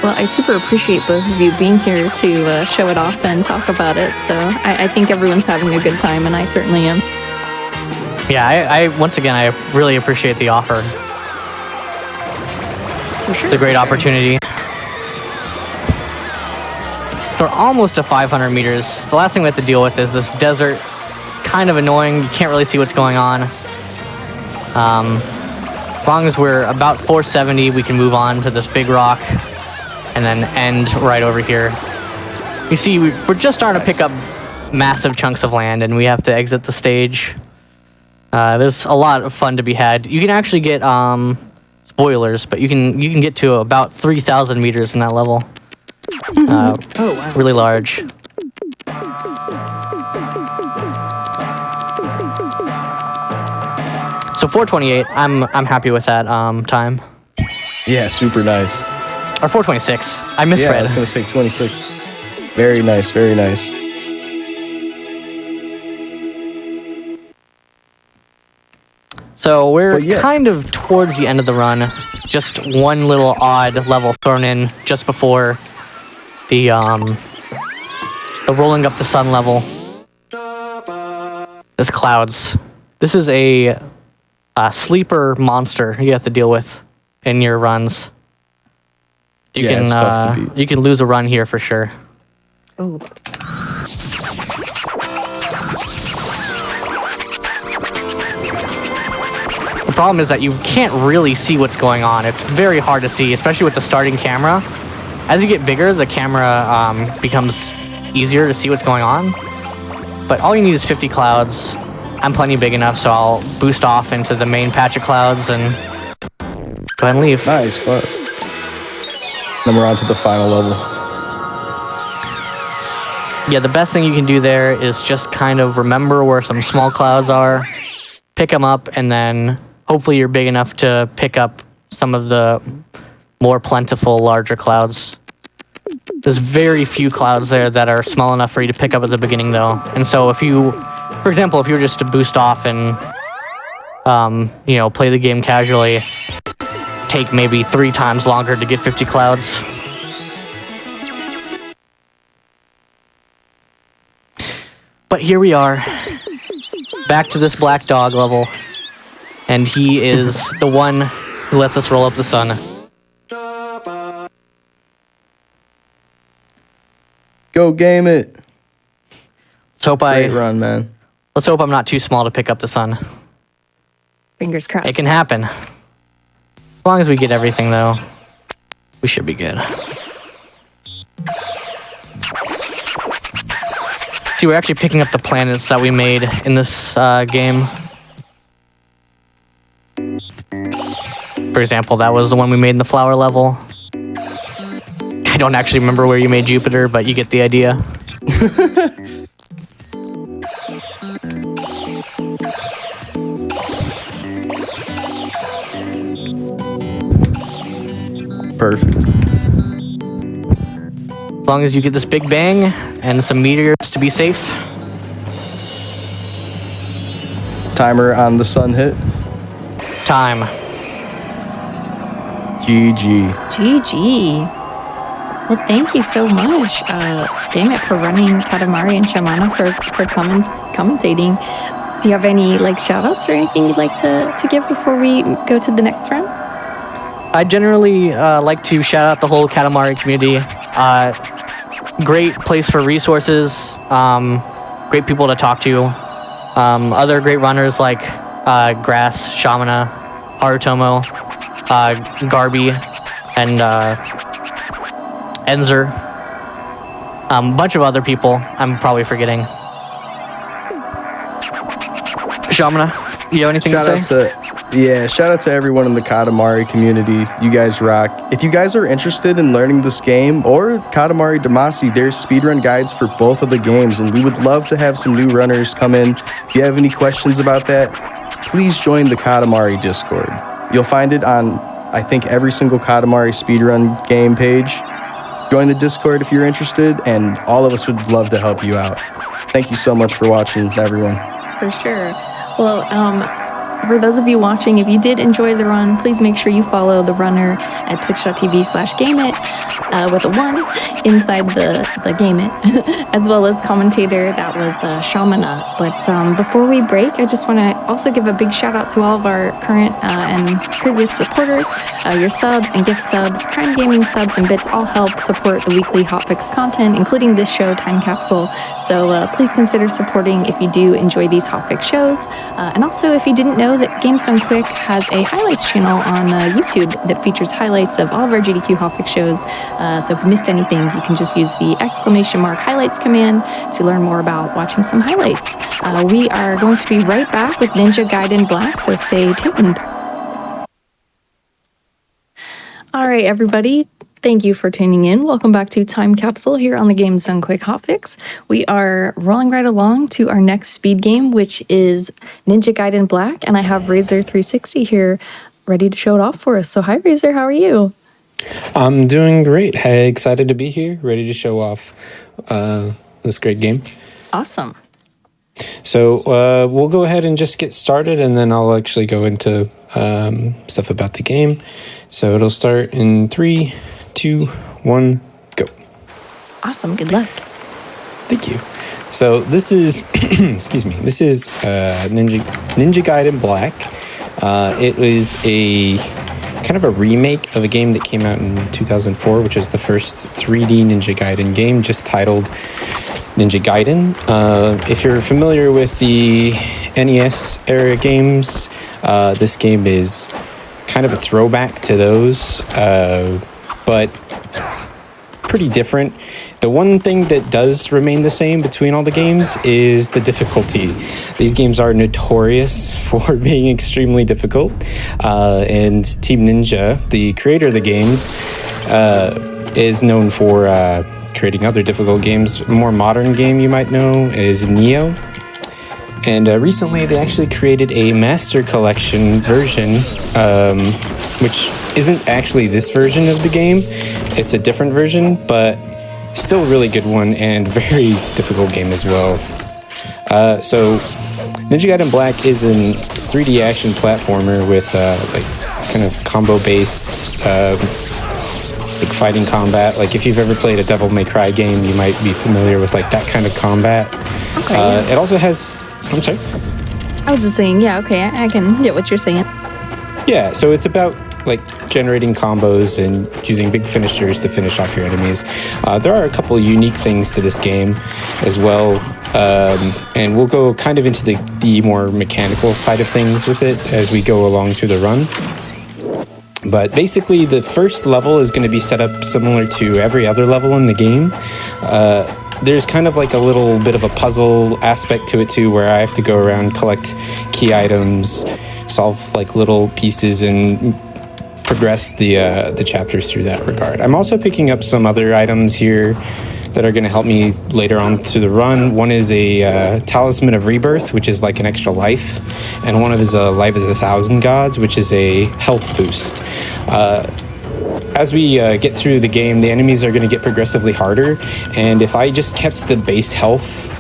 A: Well, I super appreciate both of you being here to show it off and talk about it. So I think everyone's having a good time, and I certainly am.
B: Yeah, I once again, I really appreciate the offer.
A: For sure.
B: It's a great opportunity. So we're almost to 500 meters. The last thing we have to deal with is this desert. Kind of annoying. You can't really see what's going on. As long as we're about 470, we can move on to this big rock and then end right over here. You see, we're just starting to pick up massive chunks of land, and we have to exit the stage. There's a lot of fun to be had. You can actually get spoilers, but you can get to about 3,000 meters in that level.
A: Oh, wow.
B: Really large. So 428, I'm happy with that time.
C: Yeah, super nice.
B: Or 426. I
C: Yeah, I
B: misread.
C: was gonna say 26. Very nice, very nice.
B: So we're
C: Well, yeah.
B: kind of towards the end of the run. Just one little odd level thrown in just before the rolling up the sun level. There's clouds. This is a sleeper monster you have to deal with in your runs.
C: It's tough to beat.
B: You can lose a run here for sure.
A: Oh.
B: The problem is that you can't really see what's going on. It's very hard to see, especially with the starting camera. As you get bigger, the camera becomes easier to see what's going on. But all you need is 50 clouds. I'm plenty big enough, so I'll boost off into the main patch of clouds and go ahead and leave.
C: Nice clouds. Then we're on to the final level.
B: Yeah, the best thing you can do there is just kind of remember where some small clouds are, pick them up, and then hopefully you're big enough to pick up some of the more plentiful, larger clouds. There's very few clouds there that are small enough for you to pick up at the beginning, though. And so if you, for example, if you were just to boost off and, play the game casually, take maybe 3 times longer to get 50 clouds. But here we are, back to this black dog level, and he is the one who lets us roll up the sun.
C: Go game it.
B: Great
C: run, man.
B: Let's hope I'm not too small to pick up the sun.
A: Fingers crossed.
B: It can happen. As long as we get everything, though, we should be good. See, we're actually picking up the planets that we made in this game. For example, that was the one we made in the flower level. I don't actually remember where you made Jupiter, but you get the idea.
C: Perfect.
B: As long as you get this big bang and some meteors to be safe.
C: Timer on the sun hit.
B: Time.
C: GG.
A: GG. Well, thank you so much, damn it, for running Katamari and Shamana for commentating. Do you have any shout outs or anything you'd like to give before we go to the next round?
B: I generally like to shout out the whole Katamari community. Great place for resources, great people to talk to. Other great runners like Grass, Shamana, Harutomo, Garby, and Enzer. A bunch of other people I'm probably forgetting. Shamana, you have anything to say?
C: Shout out to everyone in the Katamari community. You guys rock. If you guys are interested in learning this game or Katamari Damacy, there's speedrun guides for both of the games, and we would love to have some new runners come in. If you have any questions about that, please join the Katamari Discord. You'll find it on, I think, every single Katamari speedrun game page. Join the Discord if you're interested, and all of us would love to help you out. Thank you so much for watching, everyone.
A: For sure. Well, for those of you watching, if you did enjoy the run, please make sure you follow the runner at twitch.tv/GameIt with a 1 inside the GameIt, as well as commentator, that was Shamana. But before we break, I just want to also give a big shout out to all of our current and previous supporters. Your subs and gift subs, Prime Gaming subs and bits all help support the weekly hotfix content, including this show, Time Capsule. So please consider supporting if you do enjoy these hotfix shows. And also, if you didn't know that Games Done Quick has a highlights channel on YouTube that features highlights of all of our GDQ hotfix shows. So if you missed anything, you can just use the !highlights command to learn more about watching some highlights. We are going to be right back with Ninja Gaiden Black, so stay tuned. All right, everybody. Thank you for tuning in. Welcome back to Time Capsule here on the Games Done Quick Hotfix. We are rolling right along to our next speed game, which is Ninja Gaiden Black, and I have Razor360 here ready to show it off for us. So hi, Razor, how are you?
D: I'm doing great. Hey, excited to be here, ready to show off this great game.
A: Awesome.
D: So we'll go ahead and just get started, and then I'll actually go into stuff about the game. So it'll start in 3, 2, 1, go.
A: Awesome. Good luck.
D: Thank you. So this is, excuse me, this is Ninja Gaiden Black. It is a kind of a remake of a game that came out in 2004, which is the first 3D Ninja Gaiden game, just titled Ninja Gaiden. If you're familiar with the NES era games, this game is kind of a throwback to those, but pretty different. The one thing that does remain the same between all the games is the difficulty. These games are notorious for being extremely difficult, and Team Ninja, the creator of the games, is known for creating other difficult games. A more modern game you might know is Neo. And recently they actually created a Master Collection version, which isn't actually this version of the game. It's a different version, but still a really good one and very difficult game as well. So Ninja Gaiden Black is a 3D action platformer with like kind of combo-based like fighting combat. Like if you've ever played a Devil May Cry game, you might be familiar with like that kind of combat.
A: Okay, yeah.
D: It also has... I'm sorry?
A: I was just saying, yeah, okay, I can get what you're saying.
D: Yeah, so it's about like generating combos and using big finishers to finish off your enemies. There are a couple of unique things to this game as well, and we'll go kind of into the more mechanical side of things with it as we go along through the run. But basically, the first level is going to be set up similar to every other level in the game. There's kind of like a little bit of a puzzle aspect to it too, where I have to go around, collect key items, solve like little pieces, and progress the chapters through that regard. I'm also picking up some other items here that are going to help me later on through the run. One is a Talisman of Rebirth, which is like an extra life, and one of is a Life of the Thousand Gods, which is a health boost. As we get through the game, the enemies are going to get progressively harder, and if I just kept the base health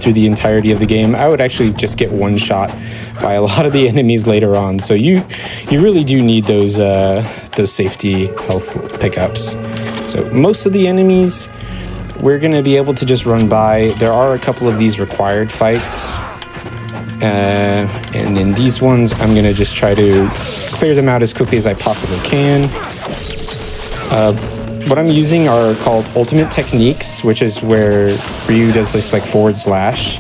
D: through the entirety of the game, I would actually just get one shot by a lot of the enemies later on. So you really do need those safety health pickups. So most of the enemies we're going to be able to just run by. There are a couple of these required fights, and in these ones I'm going to just try to clear them out as quickly as I possibly can. What I'm using are called ultimate techniques, which is where Ryu does this like forward slash.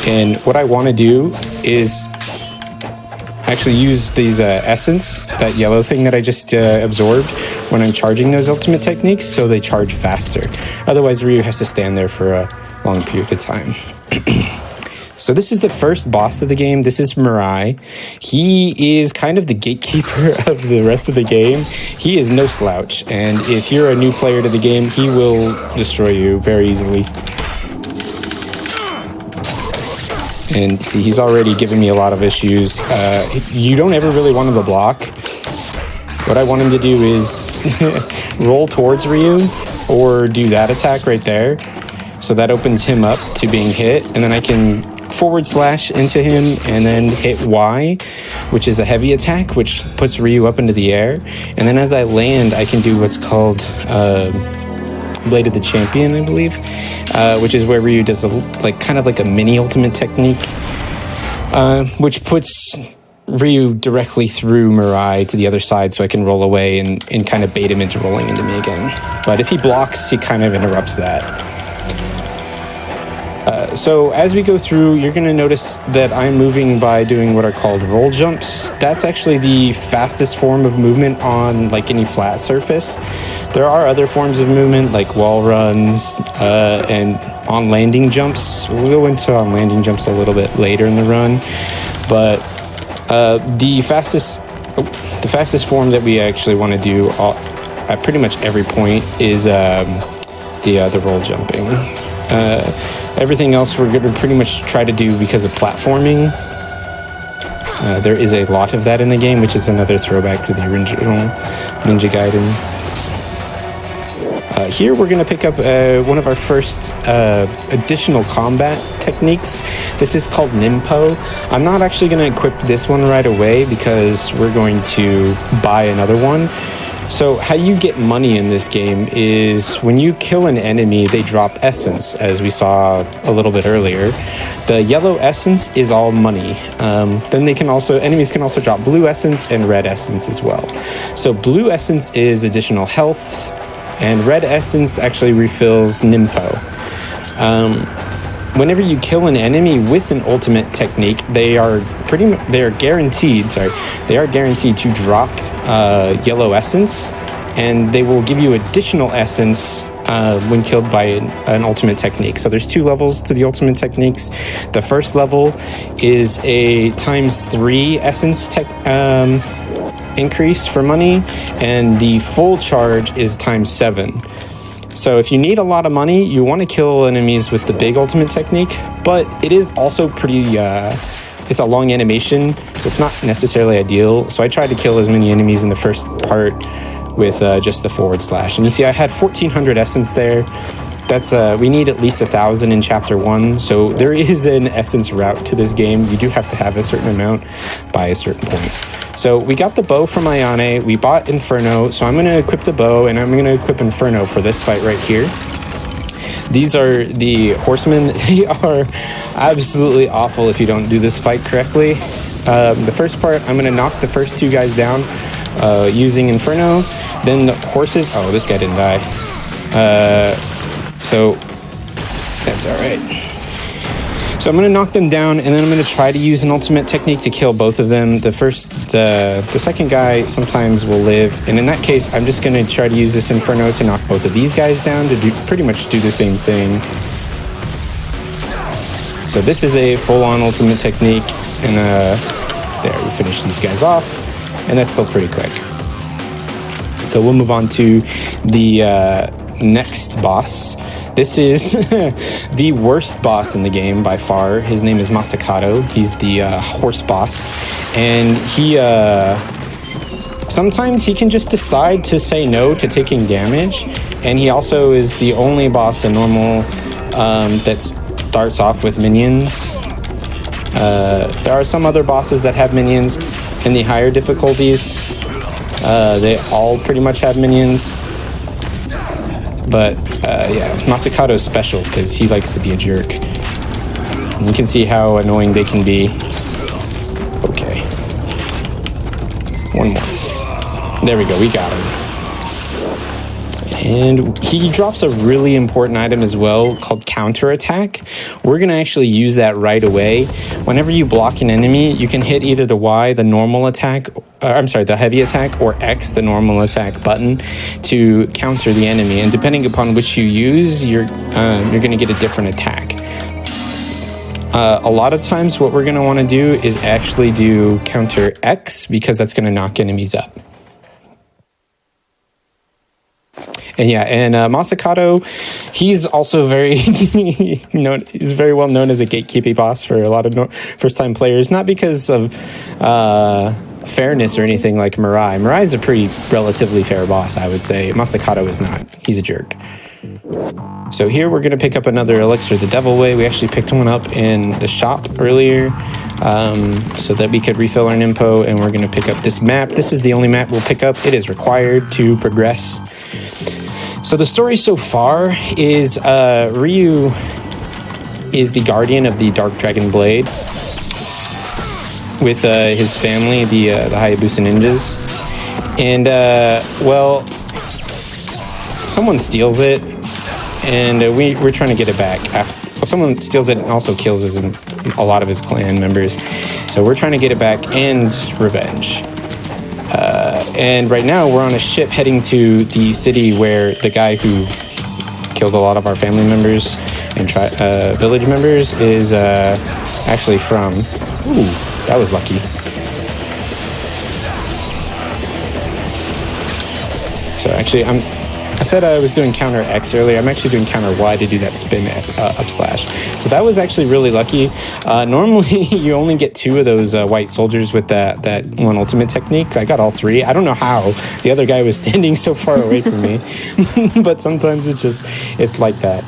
D: And what I want to do is actually use these essence, that yellow thing that I just absorbed when I'm charging those ultimate techniques, so they charge faster. Otherwise, Ryu has to stand there for a long period of time. So this is the first boss of the game. This is Mirai. He is kind of the gatekeeper of the rest of the game. He is no slouch, and if you're a new player to the game, he will destroy you very easily. And see, he's already given me a lot of issues. You don't ever really want him to block. What I want him to do is roll towards Ryu or do that attack right there. So that opens him up to being hit, and then I can forward slash into him and then hit Y, which is a heavy attack, which puts Ryu up into the air. And then as I land, I can do what's called Blade of the Champion, I believe, which is where Ryu does kind of like a mini ultimate technique, which puts Ryu directly through Mirai to the other side, so I can roll away and kind of bait him into rolling into me again. But if he blocks, he kind of interrupts that. So as we go through, you're going to notice that I'm moving by doing what are called roll jumps. That's actually the fastest form of movement on like any flat surface. There are other forms of movement like wall runs and on landing jumps. We'll go into on landing jumps a little bit later in the run, but the fastest form that we actually want to do at pretty much every point is the roll jumping. Everything else we're going to pretty much try to do because of platforming. There is a lot of that in the game, which is another throwback to the original Ninja Gaiden. Here we're going to pick up one of our first additional combat techniques. This is called Nimpo. I'm not actually going to equip this one right away because we're going to buy another one. So how you get money in this game is when you kill an enemy, they drop essence, as we saw a little bit earlier. The yellow essence is all money. Then enemies can also drop blue essence and red essence as well. So blue essence is additional health, and red essence actually refills Nimpo. Whenever you kill an enemy with an ultimate technique, they are guaranteed to drop yellow essence, and they will give you additional essence when killed by an ultimate technique. So there's 2 levels to the ultimate techniques. The first level is a ×3 essence increase for money, and the full charge is ×7. So if you need a lot of money, you want to kill enemies with the big ultimate technique, but it is also pretty, it's a long animation, so it's not necessarily ideal. So I tried to kill as many enemies in the first part with just the /. And you see I had 1400 essence there. That's we need at least 1,000 in chapter 1, so there is an essence route to this game. You do have to have a certain amount by a certain point. So we got the bow from Ayane, we bought Inferno, so I'm going to equip the bow, and I'm going to equip Inferno for this fight right here. These are the horsemen. They are absolutely awful if you don't do this fight correctly. The first part, I'm going to knock the first 2 guys down using Inferno. Then the horses... Oh, this guy didn't die. So that's all right. So I'm going to knock them down, and then I'm going to try to use an ultimate technique to kill both of them. The second guy sometimes will live, and in that case, I'm just going to try to use this Inferno to knock both of these guys down to pretty much do the same thing. So this is a full-on ultimate technique, and there, we finish these guys off, and that's still pretty quick. So we'll move on to the next boss. This is the worst boss in the game by far. His name is Masakato. He's the horse boss, and he sometimes he can just decide to say no to taking damage, and he also is the only boss in normal that starts off with minions. There are some other bosses that have minions in the higher difficulties. They all pretty much have minions. But yeah, Masakato's special because he likes to be a jerk. And you can see how annoying they can be. Okay. One more. There we go, we got him. And he drops a really important item as well called counterattack. We're going to actually use that right away. Whenever you block an enemy, you can hit either the Y, the normal attack, the heavy attack, or X, the normal attack button to counter the enemy. And depending upon which you use, you're going to get a different attack. A lot of times what we're going to want to do is actually do counter X because that's going to knock enemies up. And yeah, and Masakato, he's also he's very well known as a gatekeeping boss for a lot of first-time players, not because of fairness or anything like Mirai. Mirai is a pretty relatively fair boss, I would say. Masakato is not. He's a jerk. So here we're going to pick up another elixir the devil way. We actually picked one up in the shop earlier so that we could refill our Nimpo, and we're going to pick up this map. This is the only map we'll pick up. It is required to progress. So the story so far is Ryu is the guardian of the Dark Dragon Blade with his family, the Hayabusa ninjas. And, well, someone steals it, and we're trying to get it back. Someone steals it and also kills a lot of his clan members. So we're trying to get it back and revenge. And right now we're on a ship heading to the city where the guy who killed a lot of our family members and village members is actually from. Ooh, that was lucky. So actually, I said I was doing counter X earlier. I'm actually doing counter Y to do that spin up slash. So that was actually really lucky. Normally, you only get 2 of those white soldiers with that one ultimate technique. I got all 3. I don't know how. The other guy was standing so far away from me. But sometimes it's like that.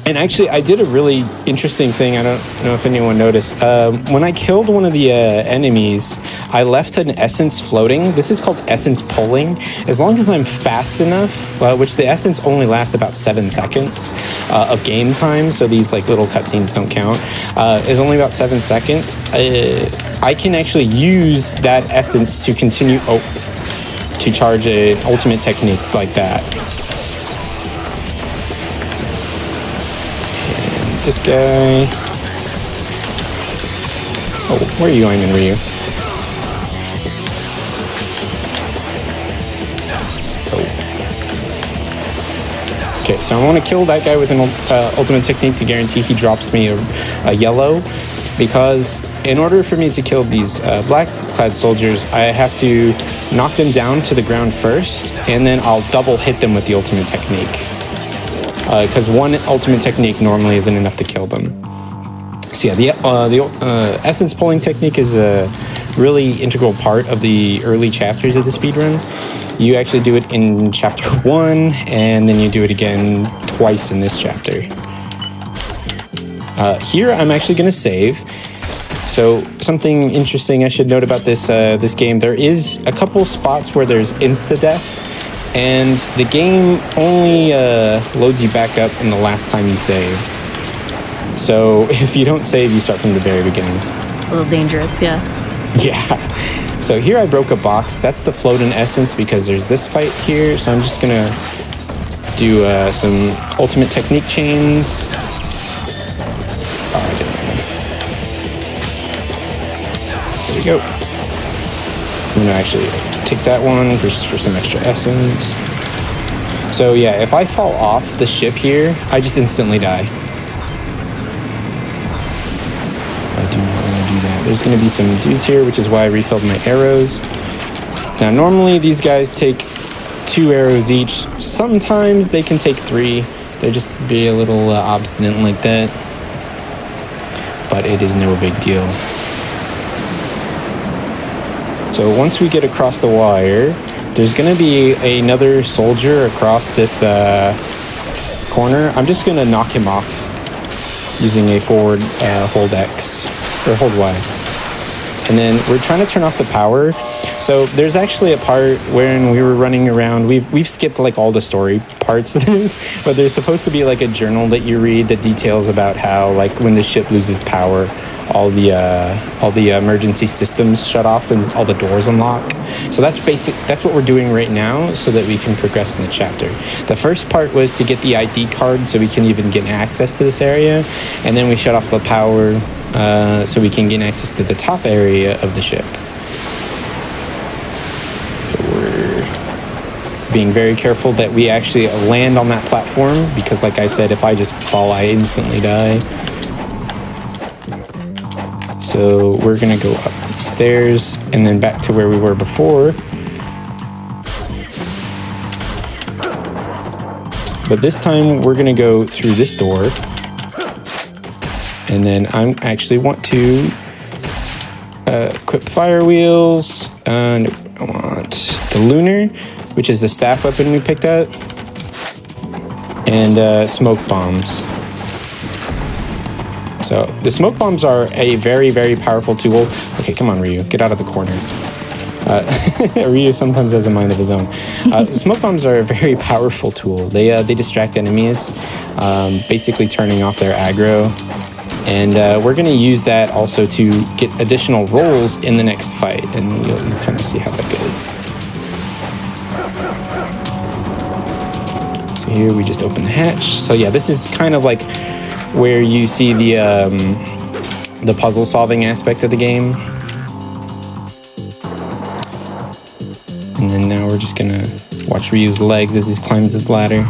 D: And actually, I did a really interesting thing. I don't know if anyone noticed. When I killed one of the enemies, I left an essence floating. This is called essence pulling. As long as I'm fast enough, which the essence only lasts about 7 seconds of game time, so these like little cutscenes don't count, is only about 7 seconds. I can actually use that essence to continue to charge an ultimate technique like that. This guy. Oh, where are you going, Ryu? Oh. Okay, so I want to kill that guy with an ultimate technique to guarantee he drops me a yellow, because in order for me to kill these black-clad soldiers, I have to knock them down to the ground first, and then I'll double hit them with the ultimate technique. Because one ultimate technique normally isn't enough to kill them. So yeah, the essence pulling technique is a really integral part of the early chapters of the speedrun. You actually do it in chapter 1, and then you do it again twice in this chapter. Here I'm actually going to save. So something interesting I should note about this game, there is a couple spots where there's insta-death, and the game only loads you back up in the last time you saved. So if you don't save, you start from the very beginning.
A: A little dangerous, yeah.
D: Yeah. So here I broke a box. That's the float in essence, because there's this fight here. So I'm just going to do some ultimate technique chains. There we go. I'm going to actually take that one for some extra essence. So yeah, if I fall off the ship here, I just instantly die. I do not want to do that. There's going to be some dudes here, which is why I refilled my arrows. Now normally these guys take 2 arrows each. Sometimes they can take 3. They just be a little obstinate like that. But it is no big deal. So once we get across the wire, there's going to be another soldier across this corner. I'm just going to knock him off using a forward hold X, or hold Y. And then we're trying to turn off the power. So there's actually a part when we were running around, we've skipped like all the story parts of this, but there's supposed to be like a journal that you read that details about how like when the ship loses power, all the emergency systems shut off and all the doors unlock. So that's what we're doing right now so that we can progress in the chapter. The first part was to get the ID card so we can even get access to this area, and then we shut off the power so we can gain access to the top area of the ship. We're being very careful that we actually land on that platform, because like I said, if I just fall, I instantly die. So we're gonna go up these stairs and then back to where we were before. But this time we're gonna go through this door. And then I actually want to equip fire wheels. And I want the lunar, which is the staff weapon we picked up. And smoke bombs. So the smoke bombs are a very, very powerful tool. Okay, come on, Ryu, get out of the corner. Ryu sometimes has a mind of his own. Smoke bombs are a very powerful tool. They distract enemies, basically turning off their aggro. And we're going to use that also to get additional rolls in the next fight, and you'll kind of see how that goes. So here we just open the hatch. So yeah, this is kind of like where you see the puzzle solving aspect of the game. And then now we're just gonna watch Ryu's legs as he climbs this ladder.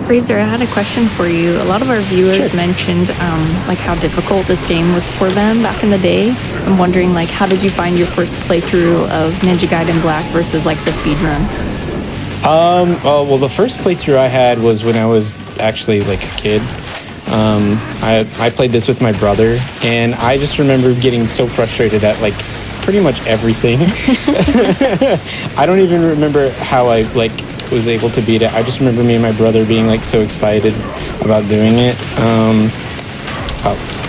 A: Razor, I had a question for you. A lot of our viewers mentioned like how difficult this game was for them back in the day. I'm wondering, like, how did you find your first playthrough of Ninja Gaiden Black versus like the speedrun?
D: Well, the first playthrough I had was when I was actually like a kid. I played this with my brother, and I just remember getting so frustrated at like pretty much everything. I don't even remember how I like was able to beat it. I just remember me and my brother being like so excited about doing it.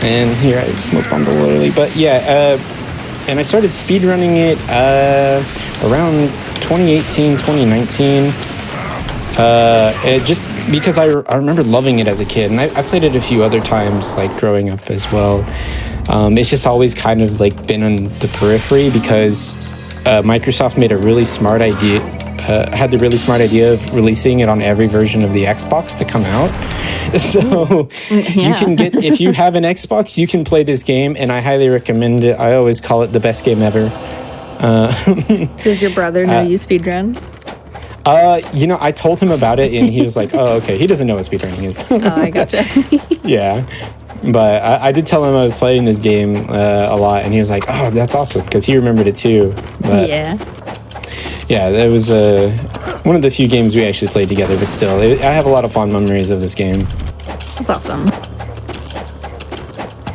D: And here I smoke bombed a little early, but yeah. And I started speedrunning it around 2018, 2019. Just because I remember loving it as a kid, and I played it a few other times, like growing up as well. It's just always kind of like been on the periphery because Microsoft made a really smart idea. Had the really smart idea of releasing it on every version of the Xbox to come out. So you can get, if you have an Xbox, you can play this game, and I highly recommend it. I always call it the best game ever.
A: Does your brother know you speedrun?
D: I told him about it, and he was like, "Oh, okay." He doesn't know what speedrunning is.
A: Oh, I gotcha.
D: Yeah, but I did tell him I was playing this game a lot, and he was like, "Oh, that's awesome," because he remembered it too. But, yeah, that was one of the few games we actually played together. But still, I have a lot of fond memories of this game.
A: That's awesome.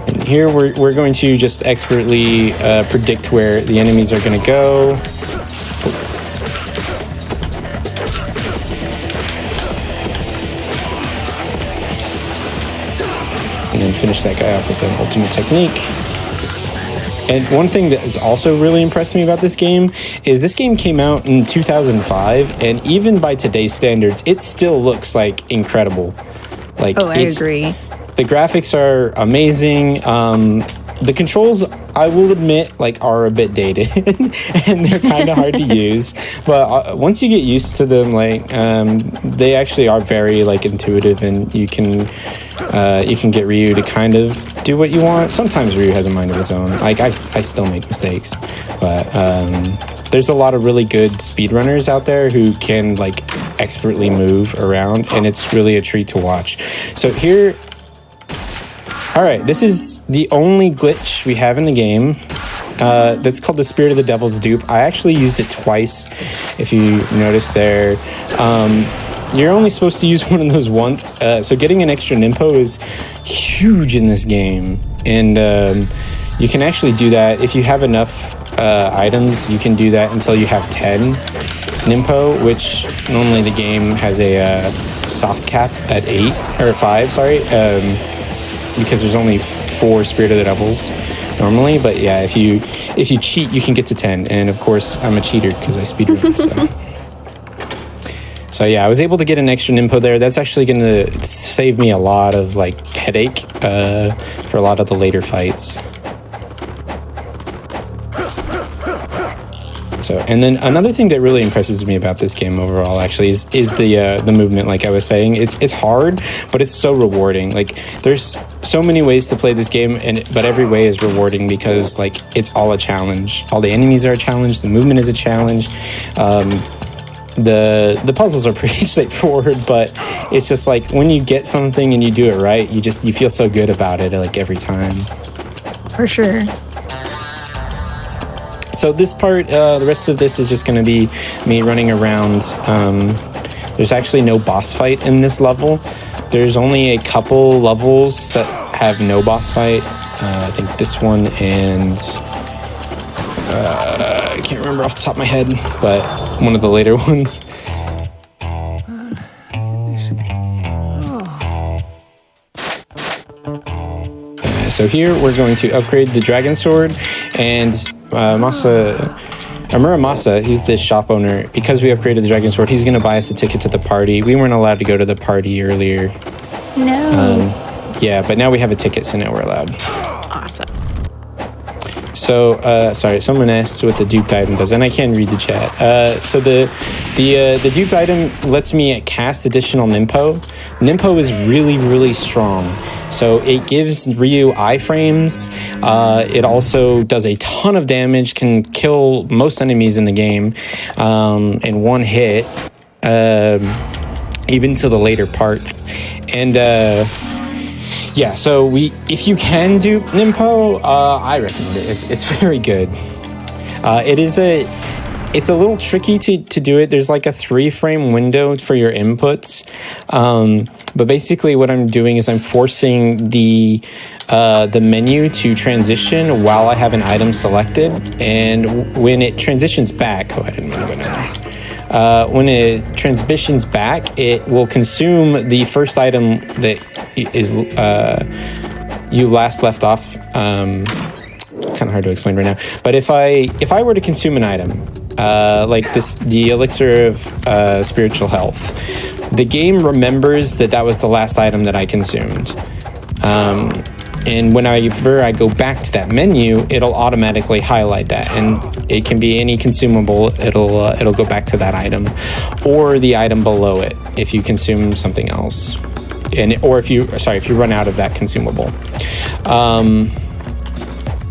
D: And here we're going to just expertly predict where the enemies are going to go. And then finish that guy off with an ultimate technique. And one thing that has also really impressed me about this game is this game came out in 2005, and even by today's standards, it still looks like incredible. Like,
A: I agree.
D: The graphics are amazing. The controls, I will admit, like, are a bit dated and they're kind of hard to use. But once you get used to them, like, they actually are very like intuitive, and you can get Ryu to kind of do what you want. Sometimes Ryu has a mind of its own. Like, I still make mistakes, but there's a lot of really good speedrunners out there who can like expertly move around, and it's really a treat to watch. So here. All right, this is the only glitch we have in the game. That's called the Spirit of the Devil's Dupe. I actually used it twice, if you notice there. You're only supposed to use one of those once, so getting an extra Nimpo is huge in this game. And you can actually do that. If you have enough items, you can do that until you have 10 Nimpo, which normally the game has a soft cap at 8, or 5, sorry. Because there's only 4 Spirit of the Devils normally, but yeah, if you cheat, you can get to 10. And of course, I'm a cheater because I speedrun. So yeah, I was able to get an extra Nimpo there. That's actually going to save me a lot of like headache for a lot of the later fights. So, and then another thing that really impresses me about this game overall actually is the movement. Like I was saying, it's hard, but it's so rewarding. Like there's so many ways to play this game, but every way is rewarding because like it's all a challenge. All the enemies are a challenge. The movement is a challenge. The puzzles are pretty straightforward, but it's just like when you get something and you do it right, you feel so good about it like every time.
A: For sure.
D: So this part, the rest of this is just going to be me running around. There's actually no boss fight in this level. There's only a couple levels that have no boss fight. I think this one and I can't remember off the top of my head, but one of the later ones. So here we're going to upgrade the Dragon Sword, and Muramasa, he's the shop owner. Because we upgraded the Dragon Sword, he's going to buy us a ticket to the party. We weren't allowed to go to the party earlier.
A: No.
D: Yeah, but now we have a ticket, so now we're allowed.
A: Awesome.
D: So, sorry, someone asked what the duped item does, and I can read the chat. So the duped item lets me cast additional Nimpo. Nimpo is really, really strong. So it gives Ryu iframes. It also does a ton of damage, can kill most enemies in the game in one hit, even to the later parts. And yeah, so if you can do Nimpo, I recommend it. It's very good. It's a little tricky to do it. There's like a 3-frame window for your inputs. But basically what I'm doing is I'm forcing the menu to transition while I have an item selected. And when it transitions back, I didn't want to go down when it transitions back, it will consume the first item that is you last left off. It's kind of hard to explain right now. But if I were to consume an item, like the elixir of spiritual health, the game remembers that was the last item that I consumed. And whenever I go back to that menu, it'll automatically highlight that, and it can be any consumable. It'll go back to that item, or the item below it if you consume something else, or if you run out of that consumable.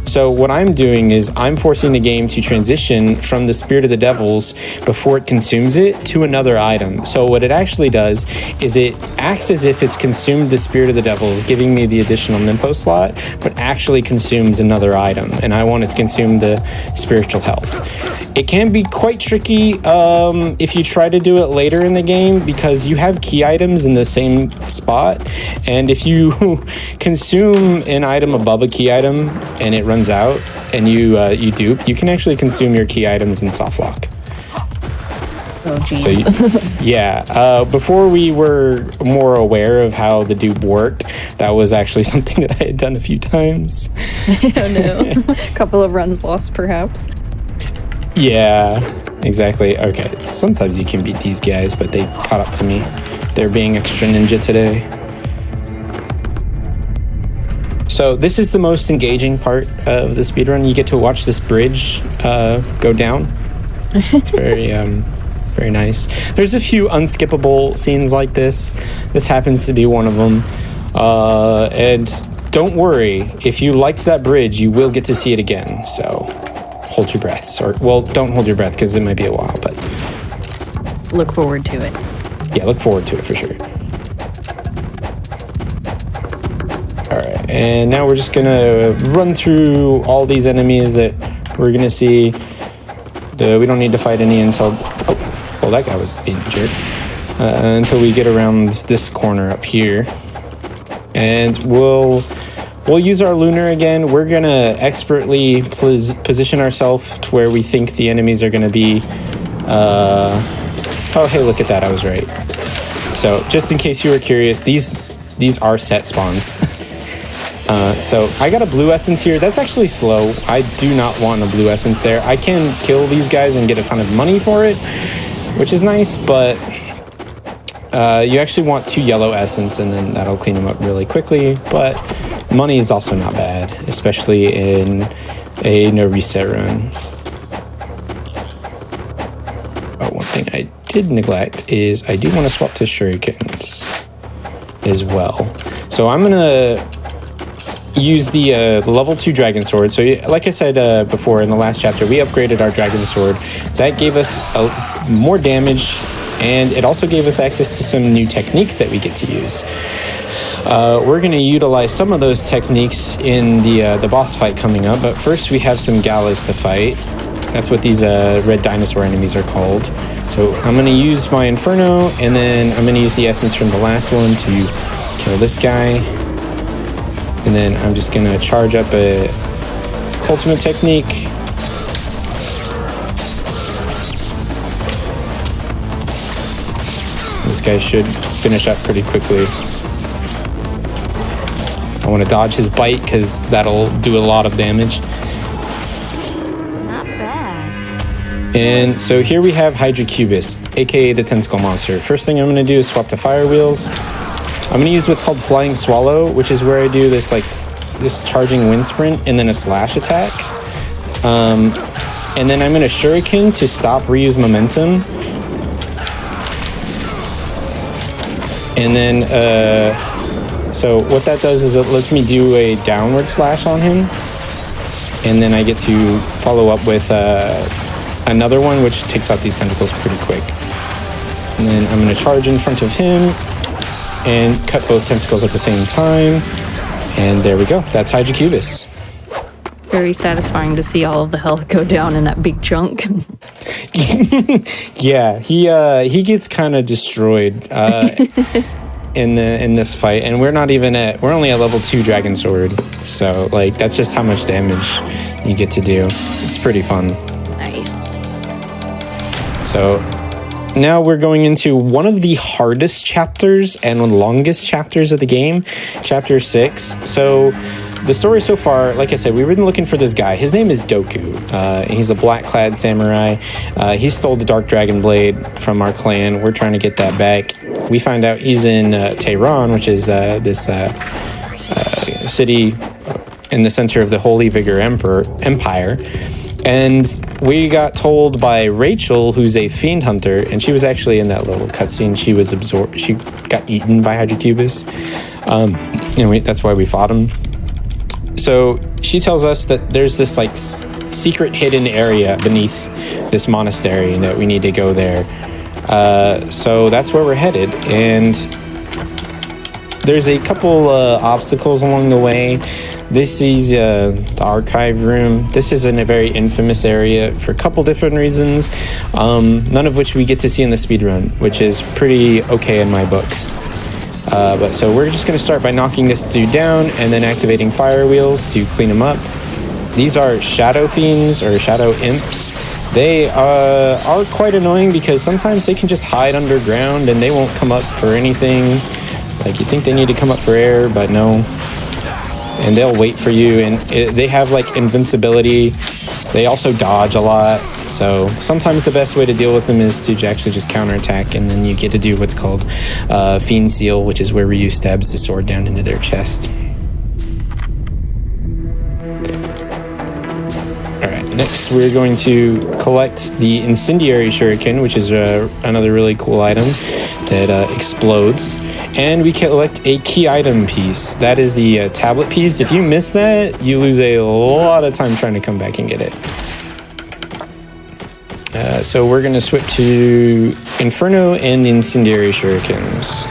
D: So what I'm doing is I'm forcing the game to transition from the Spirit of the Devils before it consumes it to another item. So what it actually does is it acts as if it's consumed the Spirit of the Devils, giving me the additional Nimpo slot, but actually consumes another item. And I want it to consume the spiritual health. It can be quite tricky if you try to do it later in the game, because you have key items in the same spot. And if you consume an item above a key item and it runs out and you dupe, you can actually consume your key items in softlock.
A: Oh, geez.
D: So before we were more aware of how the dupe worked, that was actually something that I had done a few times.
A: Oh no. Couple of runs lost, perhaps.
D: Yeah, exactly. Okay, sometimes you can beat these guys, but they caught up to me. They're being extra ninja today. So this is the most engaging part of the speedrun. You get to watch this bridge go down. It's very, very nice. There's a few unskippable scenes like this. This happens to be one of them. And don't worry, if you liked that bridge, you will get to see it again. So hold your breaths. Or, well, don't hold your breath because it might be a while, but
A: Look forward to it.
D: yeah, look forward to it for sure. Alright, and now we're just gonna run through all these enemies that we're gonna see. We don't need to fight any until... Oh, well, that guy was being a jerk. Until we get around this corner up here. And we'll use our lunar again. We're gonna expertly position ourselves to where we think the enemies are gonna be. Oh, hey, look at that, I was right. So, just in case you were curious, these are set spawns. So I got a blue essence here. That's actually slow. I do not want a blue essence there. I can kill these guys and get a ton of money for it, which is nice, but you actually want 2 yellow essence, and then that'll clean them up really quickly. But money is also not bad, especially in a no reset run. Oh, one thing I did neglect is I do want to swap to shurikens as well. So I'm gonna use the level 2 dragon sword. So like I said before in the last chapter, we upgraded our dragon sword. That gave us more damage, and it also gave us access to some new techniques that we get to use. We're going to utilize some of those techniques in the boss fight coming up, but first we have some galas to fight. That's what these red dinosaur enemies are called. So I'm going to use my Inferno, and then I'm going to use the essence from the last one to kill this guy. And then I'm just going to charge up a ultimate technique. This guy should finish up pretty quickly. I want to dodge his bite because that'll do a lot of damage.
A: Not bad.
D: And so here we have Hydrocubus, aka the tentacle monster. First thing I'm going to do is swap to fire wheels. I'm going to use what's called Flying Swallow, which is where I do this charging wind sprint and then a slash attack. And then I'm going to shuriken to stop reuse momentum. And then, so what that does is it lets me do a downward slash on him. And then I get to follow up with another one, which takes out these tentacles pretty quick. And then I'm going to charge in front of him and cut both tentacles at the same time. And there we go. That's Hydrocubus.
A: Very satisfying to see all of the health go down in that big chunk.
D: Yeah, he gets kind of destroyed in this fight, and we're only at level 2 dragon sword. So like that's just how much damage you get to do. It's pretty fun.
A: Nice.
D: So now we're going into one of the hardest chapters and longest chapters of the game, Chapter 6. So the story so far, like I said, we've been looking for this guy. His name is Doku. He's a black-clad samurai. He stole the Dark Dragon Blade from our clan. We're trying to get that back. We find out he's in Tehran, which is this city in the center of the Holy Vigor Empire. And we got told by Rachel, who's a fiend hunter, and she was actually in that little cutscene. She was absorbed. She got eaten by Hydrocubus. That's why we fought him. So she tells us that there's this like secret hidden area beneath this monastery and that we need to go there. So that's where we're headed. And there's a couple obstacles along the way. This is the archive room. This is in a very infamous area for a couple different reasons, none of which we get to see in the speedrun, which is pretty okay in my book. But so we're just going to start by knocking this dude down and then activating fire wheels to clean him up. These are shadow fiends or shadow imps. They are quite annoying because sometimes they can just hide underground and they won't come up for anything. Like you think they need to come up for air, but no. And they'll wait for you, and they have like invincibility. They also dodge a lot, so sometimes the best way to deal with them is to actually just counterattack, and then you get to do what's called Fiend Seal, which is where Ryu stabs the sword down into their chest. Alright, next we're going to collect the Incendiary Shuriken, which is another really cool item that explodes. And we collect a key item piece. That is the tablet piece. If you miss that, you lose a lot of time trying to come back and get it. So we're going to switch to Inferno and the Incendiary Shurikens.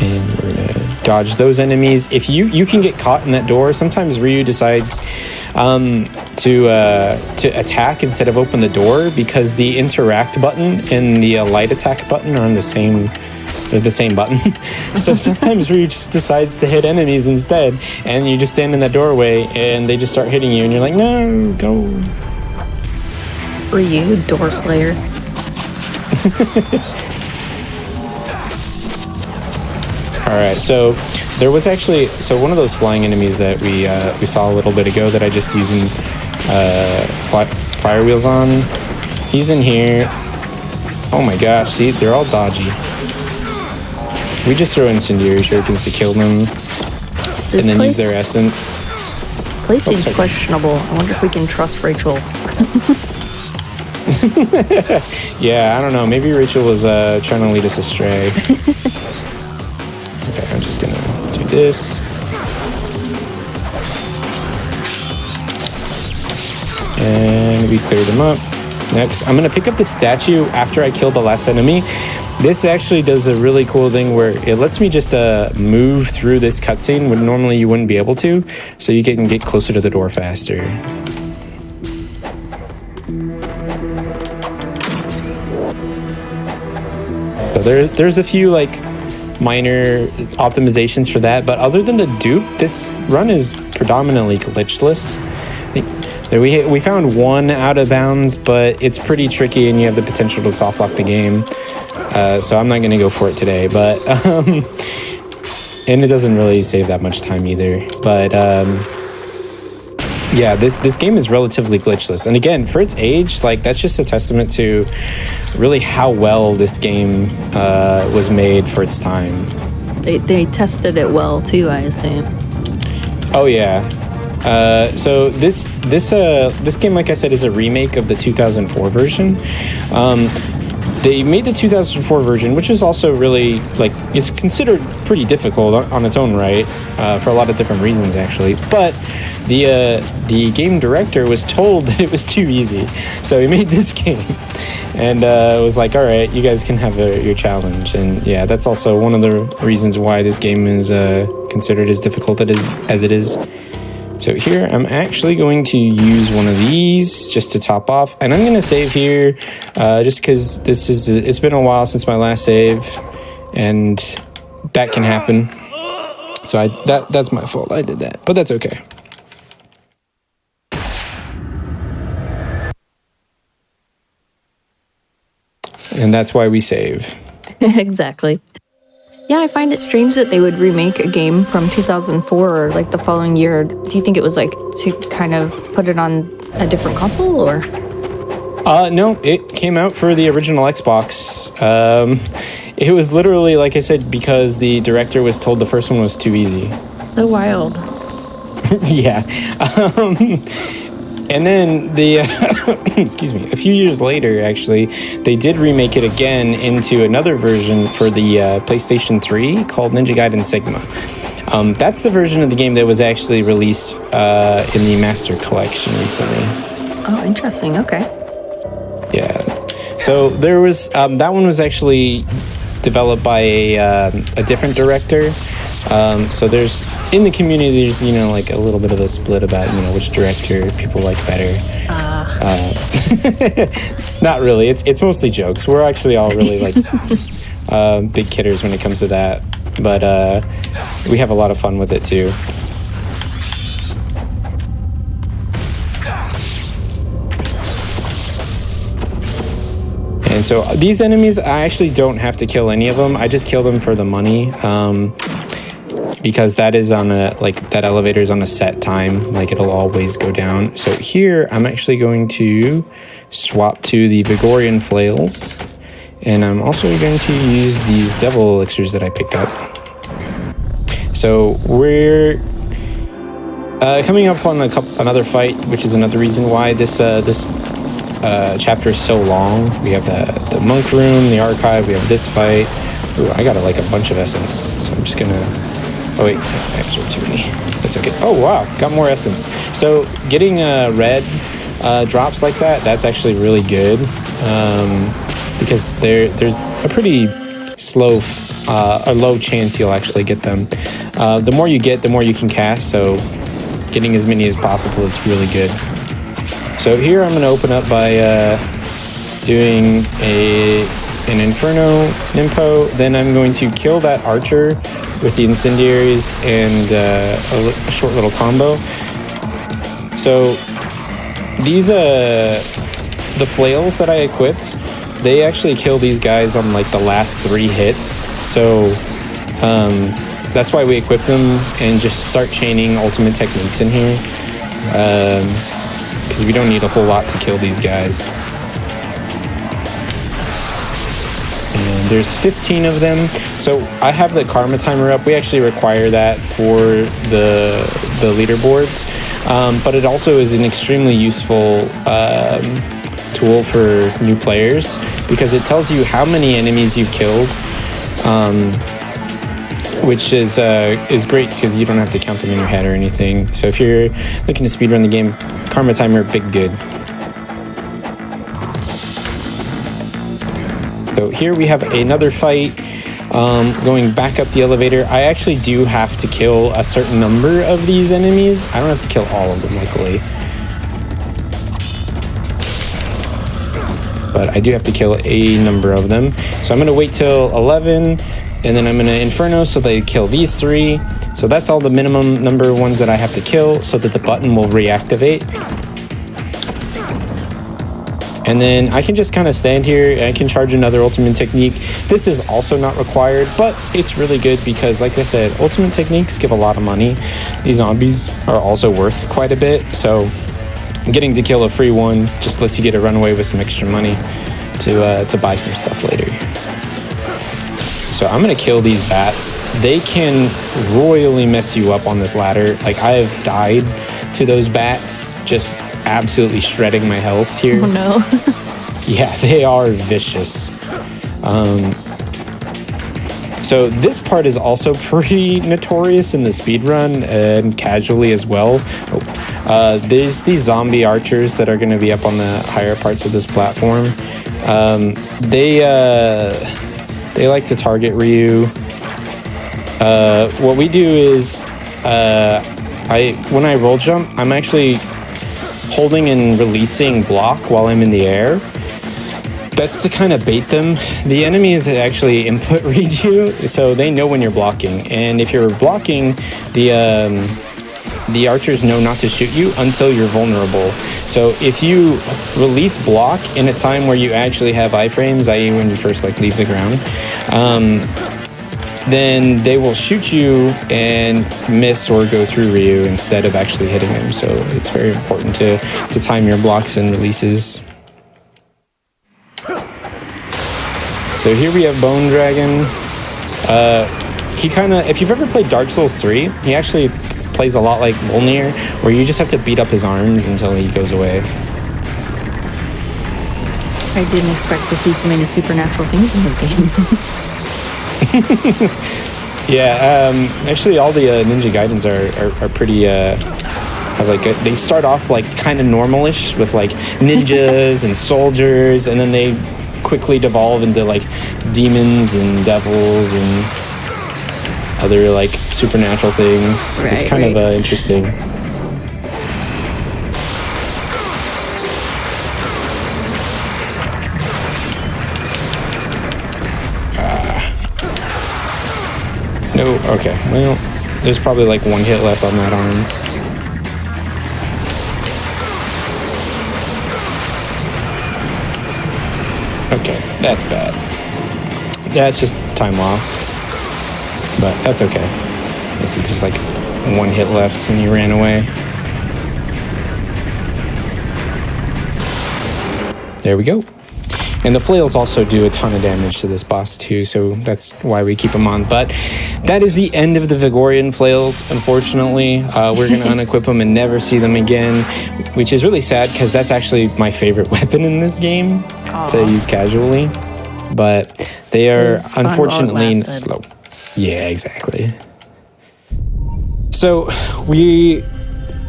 D: And we're going to dodge those enemies. If you can get caught in that door, sometimes Ryu decides to attack instead of open the door because the interact button and the light attack button are on the same button. So sometimes Ryu just decides to hit enemies instead, and you just stand in that doorway and they just start hitting you and you're like, no, go.
A: Ryu, door slayer.
D: Alright, so there was actually one of those flying enemies that we saw a little bit ago that I just using fire wheels on. He's in here. Oh my gosh, see, they're all dodgy. We just throw Incendiary Shurikens to kill them, and then use their essence.
A: This place seems questionable. I wonder if we can trust Rachel.
D: Yeah, I don't know. Maybe Rachel was trying to lead us astray. Okay, I'm just gonna do this. And we cleared them up. Next, I'm gonna pick up the statue after I kill the last enemy. This actually does a really cool thing where it lets me just move through this cutscene when normally you wouldn't be able to, so you can get closer to the door faster. So there's a few like minor optimizations for that, but other than the dupe, this run is predominantly glitchless. We found one out of bounds, but it's pretty tricky and you have the potential to soft lock the game. So I'm not going to go for it today, but and it doesn't really save that much time either. But yeah, this game is relatively glitchless. And again, for its age, like that's just a testament to really how well this game was made for its time.
A: They tested it well too, I assume.
D: Oh yeah. So this game, like I said, is a remake of the 2004 version. They made the 2004 version, which is also really like it's considered pretty difficult on its own right, for a lot of different reasons actually. But the game director was told that it was too easy, so he made this game, and was like, all right, you guys can have your challenge. And yeah, that's also one of the reasons why this game is considered as difficult as it is. So here, I'm actually going to use one of these just to top off. And I'm going to save here just because it's been a while since my last save. And that can happen. So that's my fault. I did that. But that's okay. And that's why we save.
A: Exactly. Yeah, I find it strange that they would remake a game from 2004 or like the following year. Do you think it was like to kind of put it on a different console or?
D: No, it came out for the original Xbox. It was literally, like I said, because the director was told the first one was too easy.
A: So wild.
D: Yeah. And then excuse me, a few years later, actually, they did remake it again into another version for the PlayStation 3 called Ninja Gaiden Sigma. That's the version of the game that was actually released in the Master Collection recently.
A: Oh, interesting. Okay.
D: Yeah. So there was, that one was actually developed by a different director. So there's, in the community, there's, like a little bit of a split about, which director people like better. Not really. It's mostly jokes. We're actually all really like big kidders when it comes to that. But we have a lot of fun with it too. And so these enemies, I actually don't have to kill any of them. I just kill them for the money. Because that is on that elevator is on a set time, like it'll always go down. So here I'm actually going to swap to the Vigorian flails, and I'm also going to use these devil elixirs that I picked up. So we're coming up on another fight, which is another reason why this chapter is so long. We have the monk room, the archive, we have this fight. Ooh, I got a bunch of essence, so I'm just gonna. Oh wait, I absorbed too many. That's okay. Oh wow, got more essence. So getting red drops like that's actually really good because there's a pretty slow, a low chance you'll actually get them. The more you get, the more you can cast. So getting as many as possible is really good. So here I'm going to open up by doing an Inferno Nimpo. Then I'm going to kill that archer with the incendiaries and a short little combo. So these the flails that I equipped, they actually kill these guys on like the last 3 hits. So that's why we equip them and just start chaining ultimate techniques in here, because we don't need a whole lot to kill these guys. There's 15 of them. So I have the karma timer up. We actually require that for the leaderboards. But it also is an extremely useful tool for new players because it tells you how many enemies you've killed, which is great because you don't have to count them in your head or anything. So if you're looking to speedrun the game, karma timer, big good. So here we have another fight, going back up the elevator. I actually do have to kill a certain number of these enemies. I don't have to kill all of them, luckily. But I do have to kill a number of them. So I'm going to wait till 11, and then I'm going to Inferno so they kill these 3. So that's all the minimum number of ones that I have to kill so that the button will reactivate. And then I can just kind of stand here. I can charge another ultimate technique. This is also not required, but it's really good because, like I said, ultimate techniques give a lot of money. These zombies are also worth quite a bit. So getting to kill a free one just lets you get a runaway with some extra money to buy some stuff later. So I'm going to kill these bats. They can royally mess you up on this ladder. Like, I have died to those bats, just absolutely shredding my health here.
A: Oh no.
D: Yeah, they are vicious. So this part is also pretty notorious in the speedrun and casually as well. There's these zombie archers that are going to be up on the higher parts of this platform. They like to target Ryu. What we do is when I roll jump, I'm actually holding and releasing block while I'm in the air. That's to kind of bait them. The enemies actually input read you, so they know when you're blocking. And if you're blocking, the the archers know not to shoot you until you're vulnerable. So if you release block in a time where you actually have iframes, i.e. when you first like leave the ground, then they will shoot you and miss or go through Ryu instead of actually hitting him. So it's very important to time your blocks and releases. So here we have Bone Dragon. He kind of, if you've ever played Dark Souls 3, he actually plays a lot like Volnir, where you just have to beat up his arms until he goes away.
A: I didn't expect to see so many supernatural things in this game.
D: Yeah, actually all the Ninja Gaidens are pretty, they start off like kind of normalish with like ninjas and soldiers, and then they quickly devolve into like demons and devils and other like supernatural things. It's kind of interesting. No, okay, well, there's probably like one hit left on that arm. Okay, that's bad. That's just time loss. But that's okay. I see there's like one hit left and he ran away. There we go. And the flails also do a ton of damage to this boss too, so that's why we keep them on. But that is the end of the Vigorian flails, unfortunately. We're going to unequip them and never see them again, which is really sad because that's actually my favorite weapon in this game to use casually. But they are unfortunately slow. Yeah, exactly. So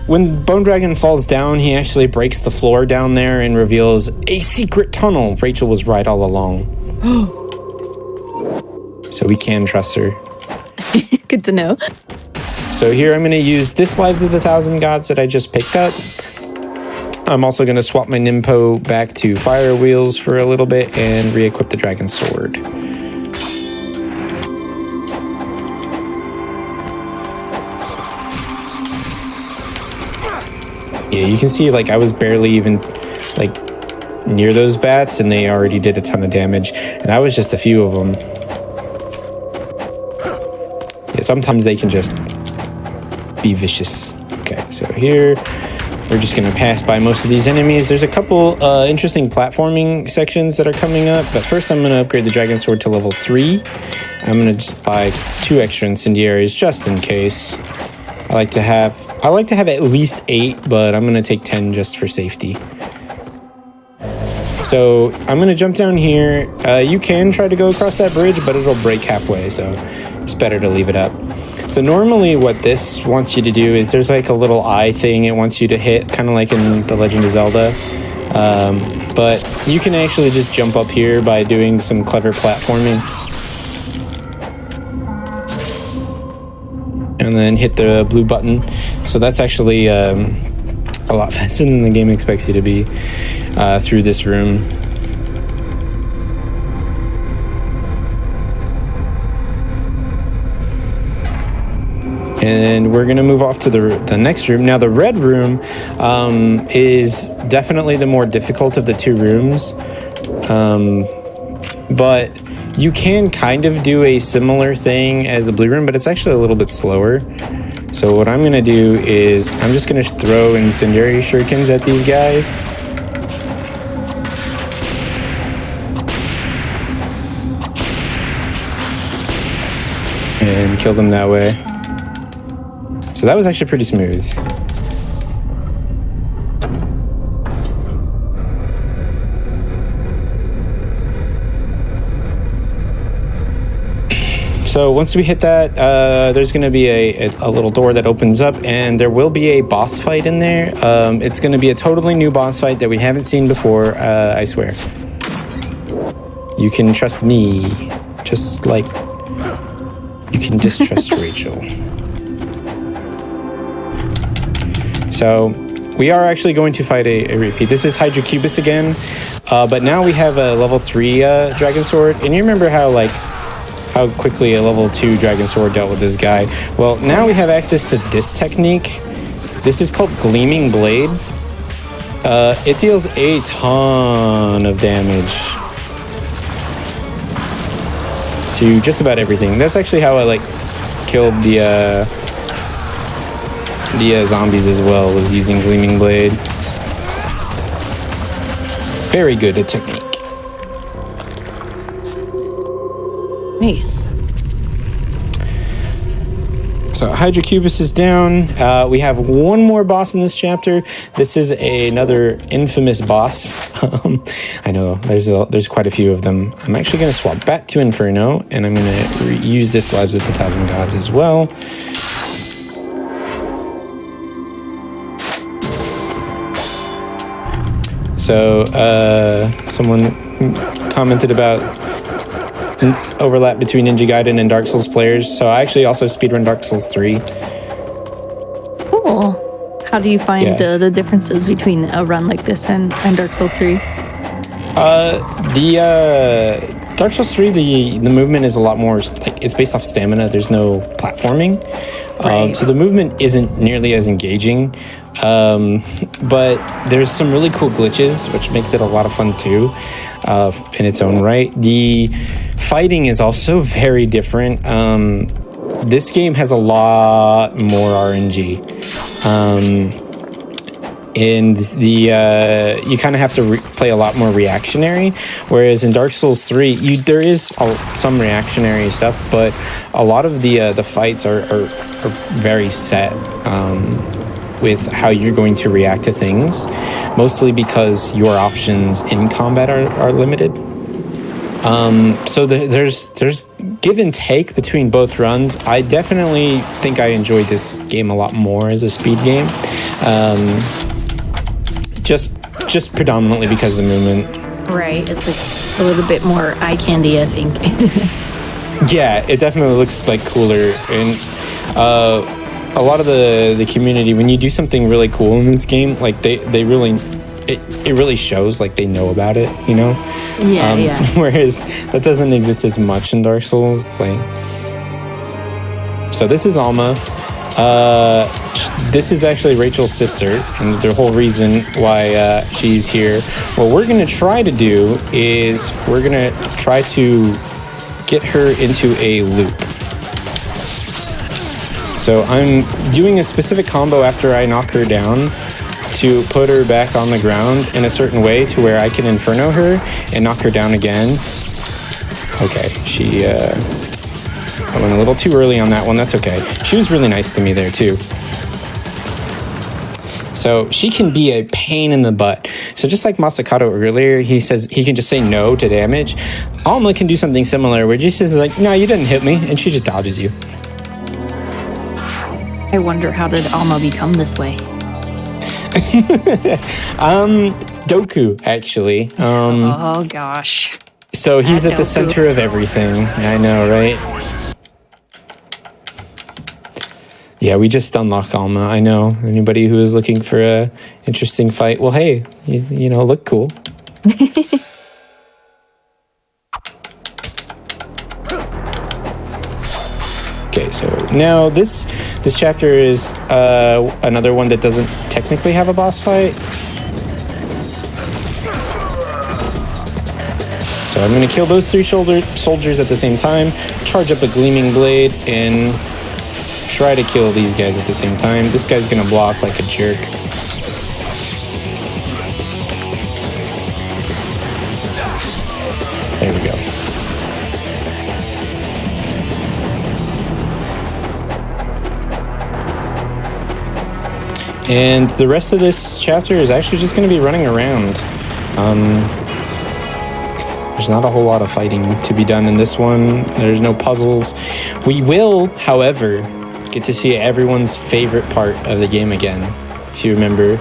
D: when Bone Dragon falls down, he actually breaks the floor down there and reveals a secret tunnel. Rachel was right all along. So we can trust her.
A: Good to know.
D: So here I'm going to use this Lives of the Thousand Gods that I just picked up. I'm also going to swap my Nimpo back to Fire Wheels for a little bit and re-equip the Dragon Sword. Yeah, you can see like I was barely even like near those bats and they already did a ton of damage, and that was just a few of them. Yeah, sometimes they can just be vicious. Okay, so here we're just gonna pass by most of these enemies. There's a couple interesting platforming sections that are coming up, but first I'm gonna upgrade the Dragon Sword to level 3. I'm gonna just buy 2 extra incendiaries just in case. I like to have at least 8, but I'm gonna take 10 just for safety. So I'm gonna jump down here. You can try to go across that bridge, but it'll break halfway, so it's better to leave it up. So normally what this wants you to do is there's like a little eye thing it wants you to hit, kind of like in The Legend of Zelda. But you can actually just jump up here by doing some clever platforming. And then hit the blue button. So that's actually a lot faster than the game expects you to be through this room. And we're gonna move off to the next room. Now the red room is definitely the more difficult of the 2 rooms. But you can kind of do a similar thing as the blue room, but it's actually a little bit slower. So what I'm gonna do is I'm just gonna throw incendiary shurikens at these guys. And kill them that way. So that was actually pretty smooth. So once we hit that, there's going to be a little door that opens up, and there will be a boss fight in there. It's going to be a totally new boss fight that we haven't seen before, I swear. You can trust me, just like you can distrust Rachel. So we are actually going to fight a repeat. This is Hydrocubus again, but now we have a level 3 Dragon Sword. And you remember how quickly a level 2 Dragon Sword dealt with this guy? Well, now we have access to this technique. This is called Gleaming Blade. It deals a ton of damage to just about everything. That's actually how I like killed the zombies as well, was using Gleaming Blade. Very good at technique.
A: Nice.
D: So Hydrocubus is down. We have one more boss in this chapter. This is another infamous boss. I know there's quite a few of them. I'm actually going to swap back to Inferno, and I'm going to use this Lives of the Thousand Gods as well. So someone commented about overlap between Ninja Gaiden and Dark Souls players. So I actually also speedrun Dark Souls 3.
A: Cool. How do you find the differences between a run like this and Dark Souls 3?
D: Dark Souls 3, the movement is a lot more, like, it's based off stamina. There's no platforming.
A: Right.
D: So the movement isn't nearly as engaging. But there's some really cool glitches, which makes it a lot of fun too, in its own right. The fighting is also very different. This game has a lot more RNG. And you kind of have to play a lot more reactionary, whereas in Dark Souls 3, there is some reactionary stuff, but a lot of the fights are very set with how you're going to react to things, mostly because your options in combat are limited. So there's give and take between both runs. I definitely think I enjoyed this game a lot more as a speed game. Just predominantly because of the movement.
A: Right. It's like a little bit more eye candy, I think.
D: Yeah, it definitely looks like cooler. And a lot of the community, when you do something really cool in this game, like they really, it really shows, like they know about it, you know?
A: Yeah.
D: Whereas that doesn't exist as much in Dark Souls. So this is Alma. This is actually Rachel's sister, and the whole reason why she's here. What we're going to try to do is we're going to try to get her into a loop. So I'm doing a specific combo after I knock her down to put her back on the ground in a certain way to where I can Inferno her and knock her down again. Okay, I went a little too early on that one. That's okay. She was really nice to me there too. So she can be a pain in the butt. So just like Masakato earlier, he says he can just say no to damage. Alma can do something similar where she says like, no, you didn't hit me, and she just dodges you.
A: I wonder, how did Alma become this way?
D: It's Doku, actually.
A: Oh gosh.
D: So he's at the
A: Doku.
D: center of everything. I know, right? Yeah, we just unlocked Alma. I know. Anybody who is looking for a interesting fight, well, hey, you know, look cool. Okay, so now this chapter is another one that doesn't technically have a boss fight. So I'm going to kill those three soldiers at the same time, charge up a Gleaming Blade, and try to kill these guys at the same time. This guy's going to block like a jerk. There we go. And the rest of this chapter is actually just going to be running around. There's not a whole lot of fighting to be done in this one. There's no puzzles. We will, however, get to see everyone's favorite part of the game again. If you remember,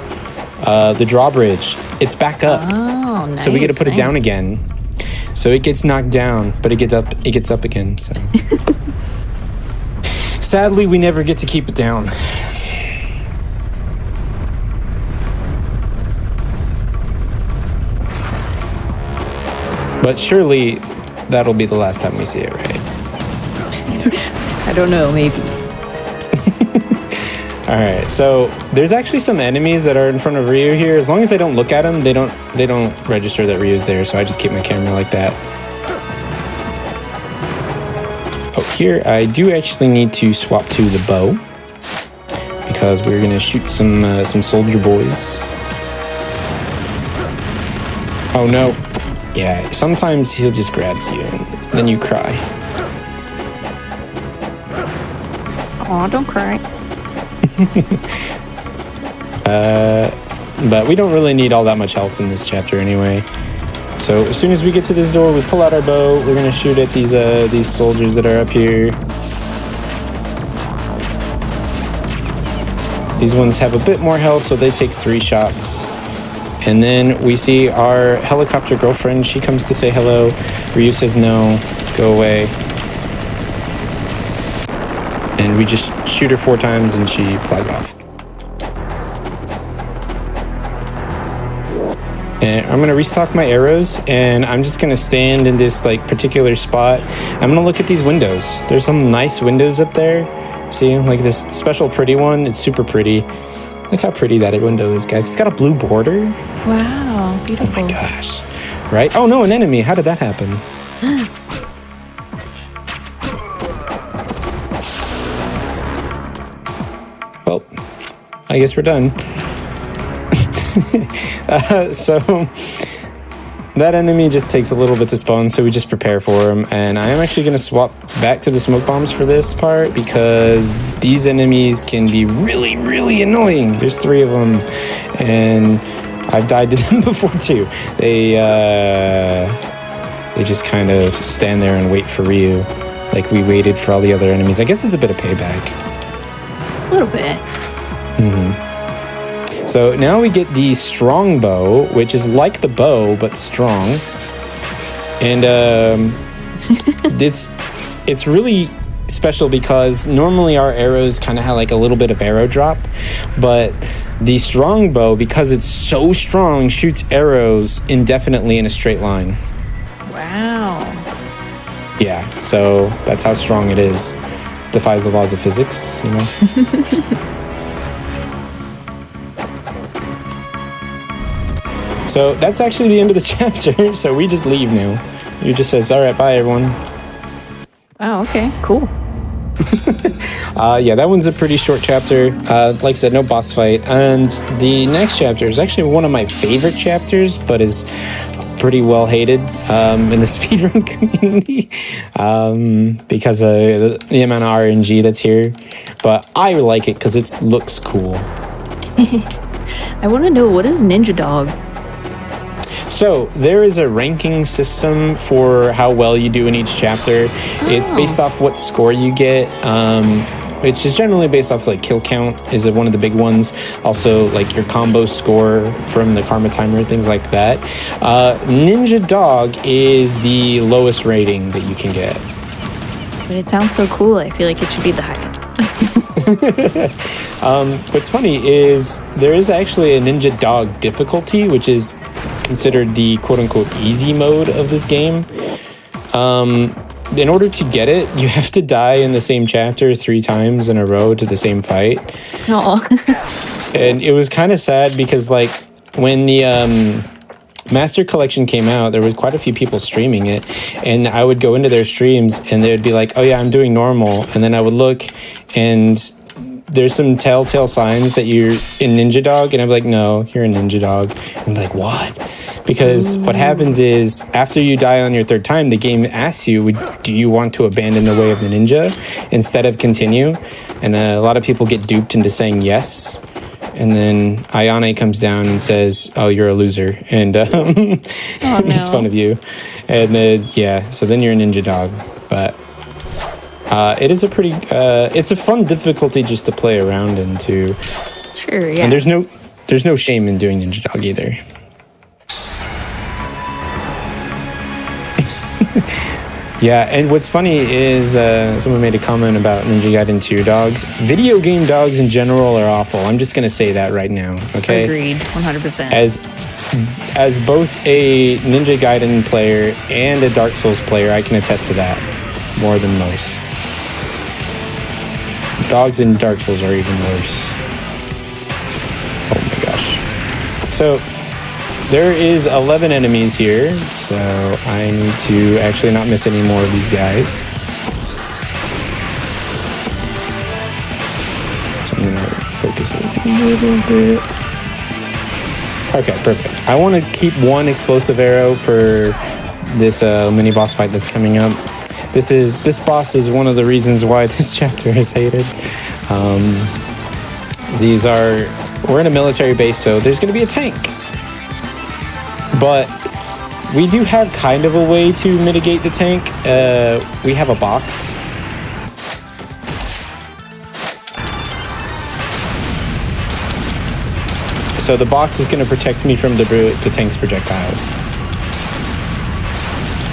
D: the drawbridge. It's back up.
A: Oh, nice.
D: So we get to put it down again. So it gets knocked down, but it gets up again. So sadly, we never get to keep it down. But surely that'll be the last time we see it, right?
A: I don't know, maybe.
D: All right, so there's actually some enemies that are in front of Ryu here. As long as I don't look at them, they don't register that Ryu's there. So I just keep my camera like that. Oh, here I do actually need to swap to the bow because we're gonna shoot some soldier boys. Oh no! Yeah, sometimes he'll just grabs you and then you cry.
A: Aw, don't cry.
D: But we don't really need all that much health in this chapter anyway. So as soon as we get to this door, we pull out our bow. We're gonna shoot at these soldiers that are up here. These ones have a bit more health, so they take 3 shots. And then we see our helicopter girlfriend. She comes to say hello. Ryu says no, go away. And we just shoot her 4 times and she flies off. And I'm gonna restock my arrows and I'm just gonna stand in this like particular spot. I'm gonna look at these windows. There's some nice windows up there. See, like this special pretty one. It's super pretty. Look how pretty that window is, guys. It's got a blue border.
A: Wow, beautiful.
D: Oh my gosh. Right? Oh no, an enemy. How did that happen? Well, I guess we're done. So that enemy just takes a little bit to spawn, so we just prepare for him. And I am actually going to swap back to the smoke bombs for this part because these enemies can be really, really annoying. There's 3 of them, and I've died to them before too. They just kind of stand there and wait for Ryu, like we waited for all the other enemies. I guess it's a bit of payback.
A: A little bit.
D: So now we get the strong bow, which is like the bow but strong, and it's really special because normally our arrows kind of have like a little bit of arrow drop, but the strong bow, because it's so strong, shoots arrows indefinitely in a straight line.
A: Wow.
D: Yeah, so that's how strong it is. Defies the laws of physics, you know. So that's actually the end of the chapter. So we just leave now. You just says, all right, bye everyone.
A: Oh, okay, cool.
D: Yeah, that one's a pretty short chapter. Like I said, no boss fight. And the next chapter is actually one of my favorite chapters, but is pretty well hated in the speedrun community because of the amount of RNG that's here. But I like it because it looks cool.
A: I want to know, what is Ninja Dog?
D: So there is a ranking system for how well you do in each chapter. It's based off what score you get. It's just generally based off like kill count is one of the big ones. Also like your combo score from the karma timer, things like that. Ninja Dog is the lowest rating that you can get.
A: But it sounds so cool. I feel like it should be the highest.
D: What's funny is there is actually a Ninja Dog difficulty, which is considered the quote-unquote easy mode of this game. In order to get it, you have to die in the same chapter 3 times in a row to the same fight.
A: Aw.
D: And it was kind of sad because like when the Master Collection came out, there was quite a few people streaming it, and I would go into their streams and they'd be like, oh yeah, I'm doing normal, and then I would look and there's some telltale signs that you're in Ninja Dog, and I'm like, no, you're in Ninja Dog. And I'm like, what? Because what happens is after you die on your 3rd time, the game asks you, do you want to abandon the way of the ninja instead of continue? And a lot of people get duped into saying yes. And then Ayane comes down and says, oh, you're a loser, and makes fun of you. And then, yeah, so then you're a Ninja Dog. But it is a pretty, it's a fun difficulty just to play around into.
A: Sure, yeah.
D: And there's no shame in doing Ninja Dog either. Yeah, and what's funny is someone made a comment about Ninja Gaiden 2 dogs. Video game dogs in general are awful. I'm just going to say that right now, okay?
A: Agreed, 100%.
D: As both a Ninja Gaiden player and a Dark Souls player, I can attest to that more than most. dogs in Dark Souls are even worse. Oh my gosh. So there is 11 enemies here, so I need to actually not miss any more of these guys. So I'm gonna focus a little bit. Okay, perfect. I want to keep one explosive arrow for this mini boss fight that's coming up. This boss is one of the reasons why this chapter is hated. We're in a military base, so there's going to be a tank. But we do have kind of a way to mitigate the tank. We have a box. So the box is going to protect me from the tank's projectiles.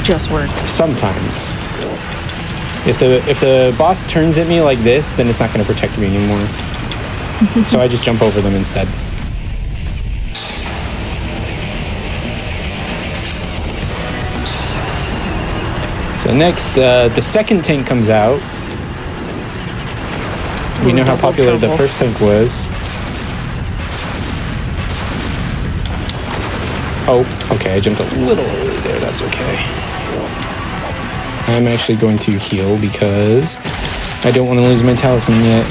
A: Just works.
D: Sometimes. If the boss turns at me like this, then it's not going to protect me anymore. So I just jump over them instead. So next, the second tank comes out. We know how popular the first tank was. Oh, okay, I jumped a little early there, that's okay. I'm actually going to heal because I don't want to lose my talisman yet.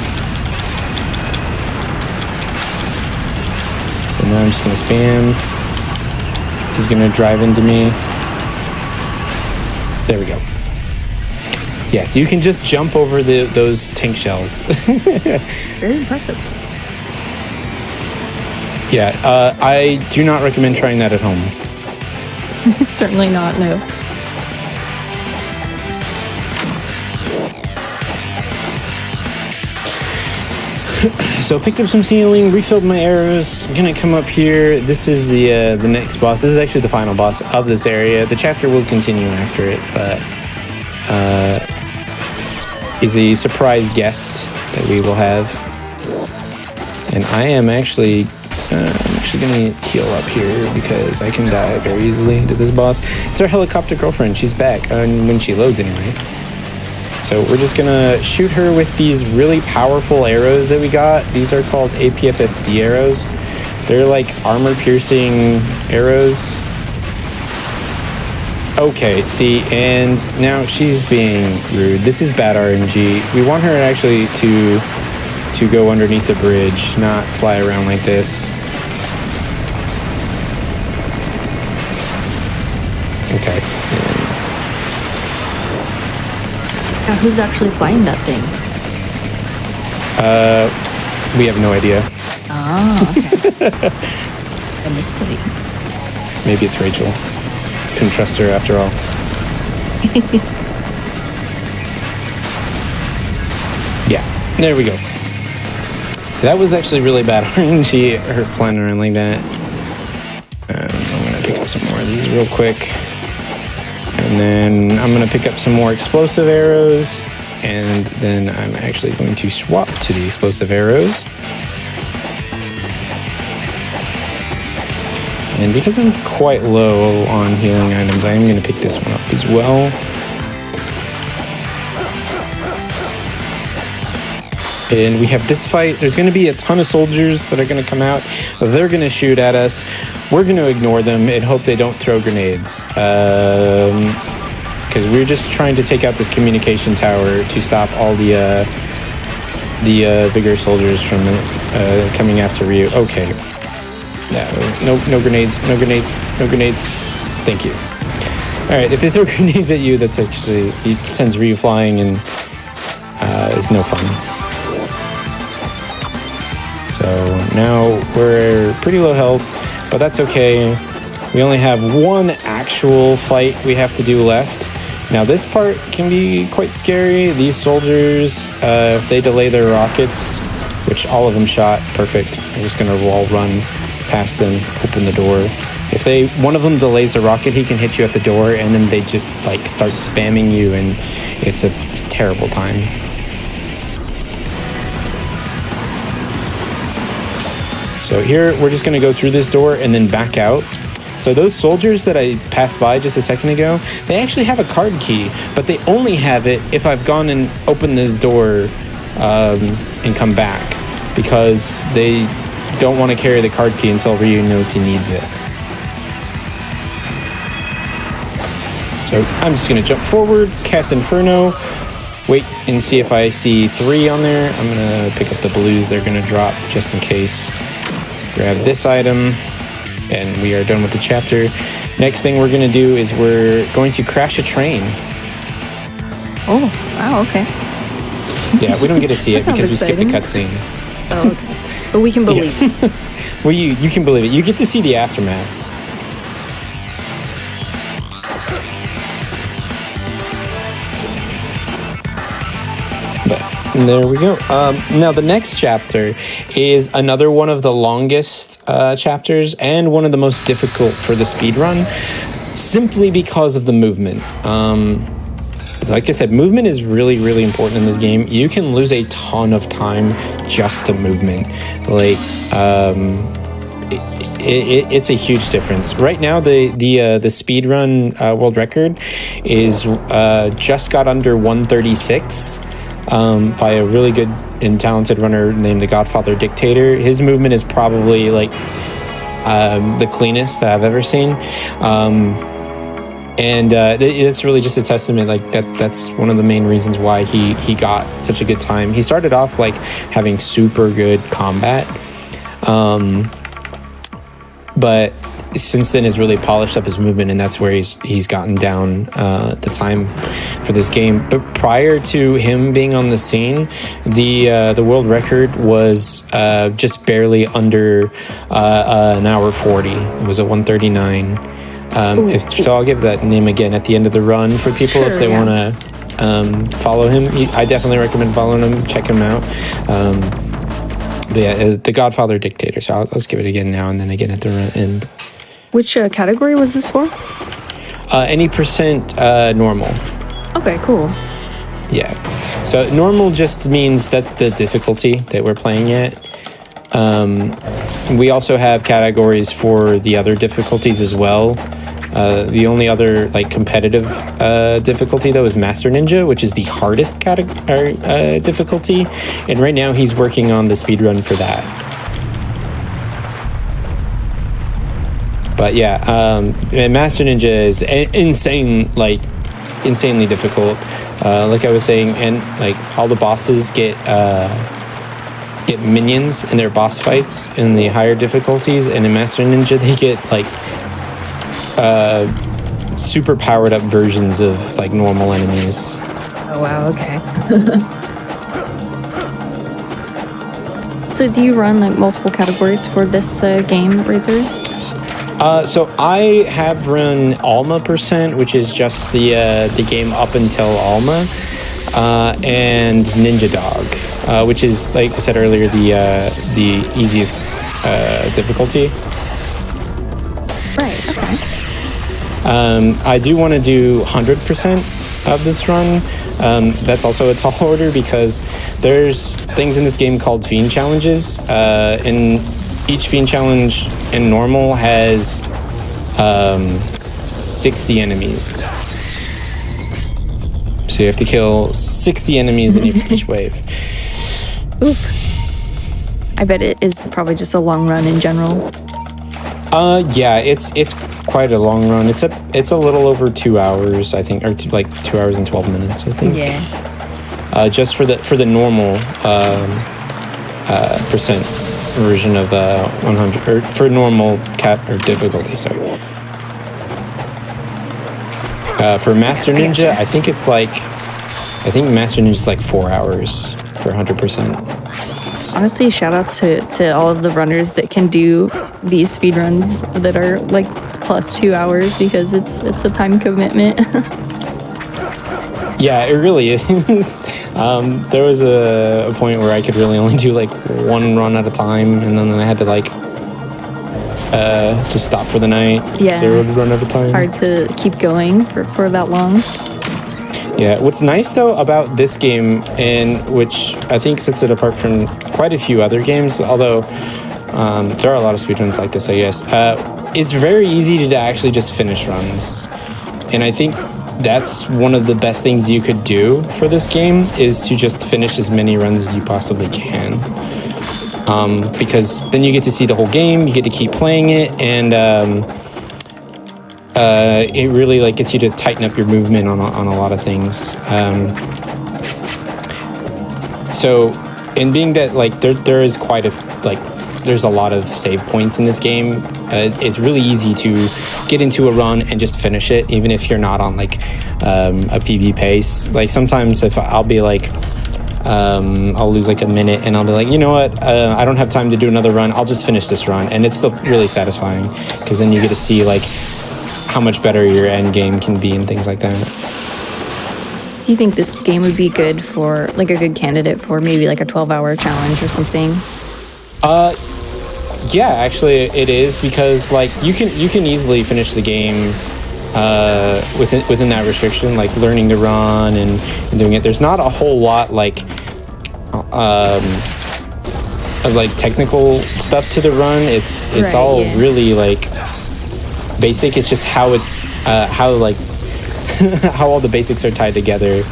D: So now I'm just going to spam. He's going to drive into me. There we go. Yes, you can just jump over those tank shells.
A: Very impressive.
D: Yeah, I do not recommend trying that at home.
A: Certainly not, no.
D: So picked up some healing, refilled my arrows. I'm gonna come up here. This is the next boss. This is actually the final boss of this area. The chapter will continue after it, but is a surprise guest that we will have. And I'm actually gonna heal up here because I can die very easily to this boss. It's our helicopter girlfriend. She's back when she loads anyway. So we're just gonna shoot her with these really powerful arrows that we got. These are called APFSD arrows. They're like armor-piercing arrows. Okay, see, and now she's being rude. This is bad RNG. We want her actually to go underneath the bridge, not fly around like this. Okay.
A: Now, who's actually flying that thing?
D: We have no idea.
A: Oh, okay. A mystery.
D: Maybe it's Rachel. Couldn't trust her after all. Yeah, there we go. That was actually really bad RNG, her flying around like that. I'm gonna pick up some more of these real quick. And then I'm gonna pick up some more explosive arrows. And then I'm actually going to swap to the explosive arrows. And because I'm quite low on healing items, I am going to pick this one up as well. And we have this fight. There's going to be a ton of soldiers that are going to come out. They're going to shoot at us. We're going to ignore them and hope they don't throw grenades. Because we're just trying to take out this communication tower to stop all the bigger soldiers from coming after Ryu. Okay. No grenades, no grenades, no grenades. Thank you. All right, if they throw grenades at you, that's actually, it sends Ryu flying and it's no fun. So now we're pretty low health, but that's okay. We only have one actual fight we have to do left. Now this part can be quite scary. These soldiers, if they delay their rockets, which all of them shot, perfect. I'm just gonna wall run past them, open the door. If one of them delays the rocket, he can hit you at the door, and then they just like start spamming you, and it's a terrible time. So here we're just gonna go through this door and then back out. So those soldiers that I passed by just a second ago, they actually have a card key, but they only have it if I've gone and opened this door and come back, because they don't want to carry the card key until Ryu knows he needs it. So I'm just going to jump forward, cast Inferno, wait and see if I see 3 on there. I'm going to pick up the blues they're going to drop just in case. Grab this item, and we are done with the chapter. Next thing we're going to do is we're going to crash a train.
A: Oh, wow, okay.
D: Yeah, we don't get to see it
A: That
D: because we
A: sounds
D: skipped the
A: exciting.
D: cutscene.
A: Oh, okay. But we can believe it.
D: Well, you can believe it. You get to see the aftermath. But there we go. Now the next chapter is another one of the longest chapters and one of the most difficult for the speedrun, simply because of the movement. Like I said, movement is really, really important in this game. You can lose a ton of time just to movement. Like, it's a huge difference. Right now, the speedrun world record is just got under 136 by a really good and talented runner named the Godfather Dictator. His movement is probably like the cleanest that I've ever seen. And it's really just a testament, like that's one of the main reasons why he got such a good time. He started off like having super good combat, but since then has really polished up his movement, and that's where he's gotten down the time for this game. But prior to him being on the scene, the world record was just barely under an hour 40. It was a 139. So I'll give that name again at the end of the run for people if they want to follow him. I definitely recommend following him. Check him out. But yeah, the Godfather Dictator. So let's give it again now and then again at the end.
A: Which category was this for?
D: Any percent normal.
A: Okay, cool.
D: Yeah. So normal just means that's the difficulty that we're playing at. We also have categories for the other difficulties as well. The only other like competitive difficulty though is Master Ninja, which is the hardest difficulty, and right now he's working on the speedrun for that. But yeah, Master Ninja is insanely difficult. Like I was saying, and like all the bosses get minions in their boss fights in the higher difficulties, and in Master Ninja they get like super powered up versions of like normal enemies.
A: Oh wow, okay. So do you run like multiple categories for this game, Razor?
D: So I have run Alma percent, which is just the game up until Alma, and Ninja Dog, which is, like I said earlier, the easiest difficulty.
A: Right. Okay.
D: I do want to do 100% of this run. That's also a tall order because there's things in this game called Fiend Challenges, and each Fiend Challenge in normal has 60 enemies. So you have to kill 60 enemies in each wave.
A: Oof. I bet it is probably just a long run in general.
D: Yeah, it's quite a long run. It's a little over 2 hours, I think, or like 2 hours and 12 minutes, I think.
A: Yeah.
D: Just for the normal percent version of 100, or for normal difficulty. Sorry. For Master Ninja, I think Master Ninja's like 4 hours for 100%.
A: Honestly, shout outs to all of the runners that can do these speedruns that are like plus 2 hours, because it's a time commitment.
D: Yeah, it really is. There was a point where I could really only do like one run at a time, and then I had to like just stop for the night.
A: Yeah.
D: 0 run at a time.
A: Hard to keep going for that long.
D: Yeah, what's nice though about this game, and which I think sets it apart from quite a few other games, although there are a lot of speedruns like this, I guess, it's very easy to actually just finish runs. And I think that's one of the best things you could do for this game, is to just finish as many runs as you possibly can. Because then you get to see the whole game, you get to keep playing it, and it really like gets you to tighten up your movement on a lot of things. So, and being that like there is quite a there's a lot of save points in this game, it's really easy to get into a run and just finish it, even if you're not on like a PB pace. Like sometimes if I'll be like, I'll lose like a minute and I'll be like, you know what, I don't have time to do another run, I'll just finish this run. And it's still really satisfying, because then you get to see like how much better your end game can be and things like that.
A: Do you think this game would be good for, like, a good candidate for maybe like a 12-hour challenge or something?
D: Yeah, actually it is, because like you can easily finish the game within that restriction, like learning to run and doing it. There's not a whole lot like of like technical stuff to the run. It's
A: Right,
D: all
A: yeah.
D: really like basic. It's just how it's how like how all the basics are tied together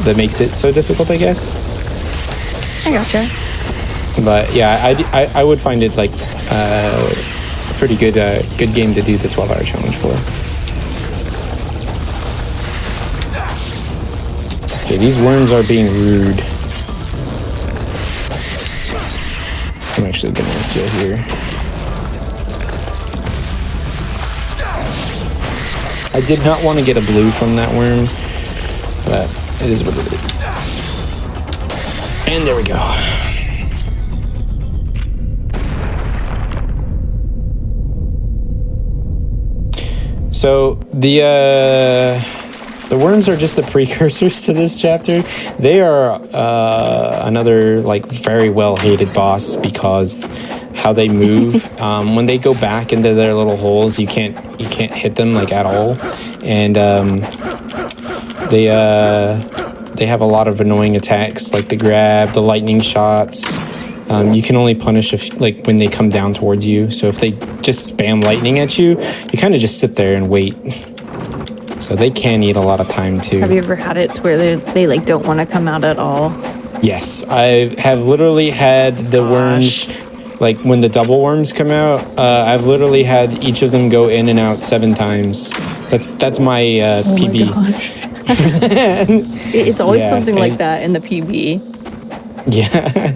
D: that makes it so difficult, I guess.
A: I gotcha.
D: But yeah, I would find it like a pretty good game to do the 12-hour challenge for. Okay, these worms are being rude. I'm actually gonna kill here. I did not want to get a blue from that worm, but it is what it is. And there we go. So the worms are just the precursors to this chapter. They are another like very well hated boss, because how they move. When they go back into their little holes, you can't hit them like at all, and they have a lot of annoying attacks, like the grab, the lightning shots. You can only punish if like when they come down towards you. So if they just spam lightning at you, you kind of just sit there and wait. So they can eat a lot of time too.
A: Have you ever had it to where they like don't want to come out at all?
D: Yes, I have literally had the worms, like when the double worms come out, I've literally had each of them go in and out 7 times. That's my PB.
A: Oh my gosh. It's always
D: Yeah,
A: something like
D: and-
A: that in the PB.
D: Yeah.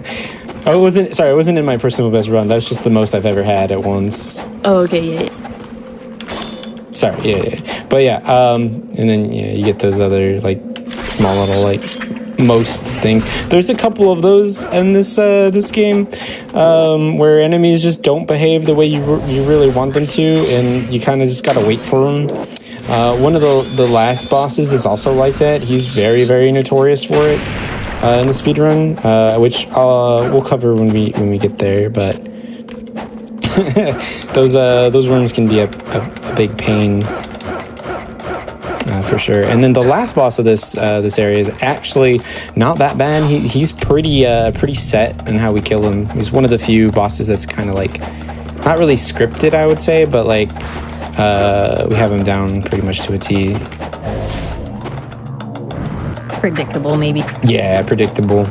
D: Oh, it wasn't in my personal best run. That's just the most I've ever had at once.
A: Oh, okay, yeah.
D: Sorry, yeah. But yeah, and then yeah, you get those other like small little like most things. There's a couple of those in this game where enemies just don't behave the way you really want them to, and you kind of just gotta wait for them. One of the last bosses is also like that. He's very, very notorious for it in the speedrun, which we'll cover when we get there. But those worms can be a big pain for sure. And then the last boss of this area is actually not that bad. He's pretty set in how we kill him. He's one of the few bosses that's kind of like not really scripted, I would say, but like we have him down pretty much to a T.
A: Predictable, maybe.
D: Yeah, predictable.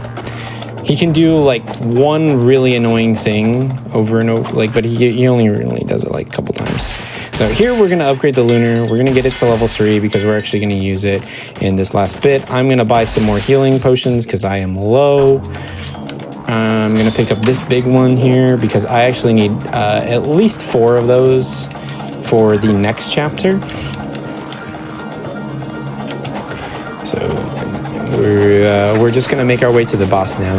D: He can do like one really annoying thing over and over, like, but he only really does it like a couple times. So here we're gonna upgrade the lunar. We're gonna get it to level 3 because we're actually gonna use it in this last bit. I'm gonna buy some more healing potions because I am low. I'm gonna pick up this big one here because I actually need at least 4 of those for the next chapter. So we're just gonna make our way to the boss now.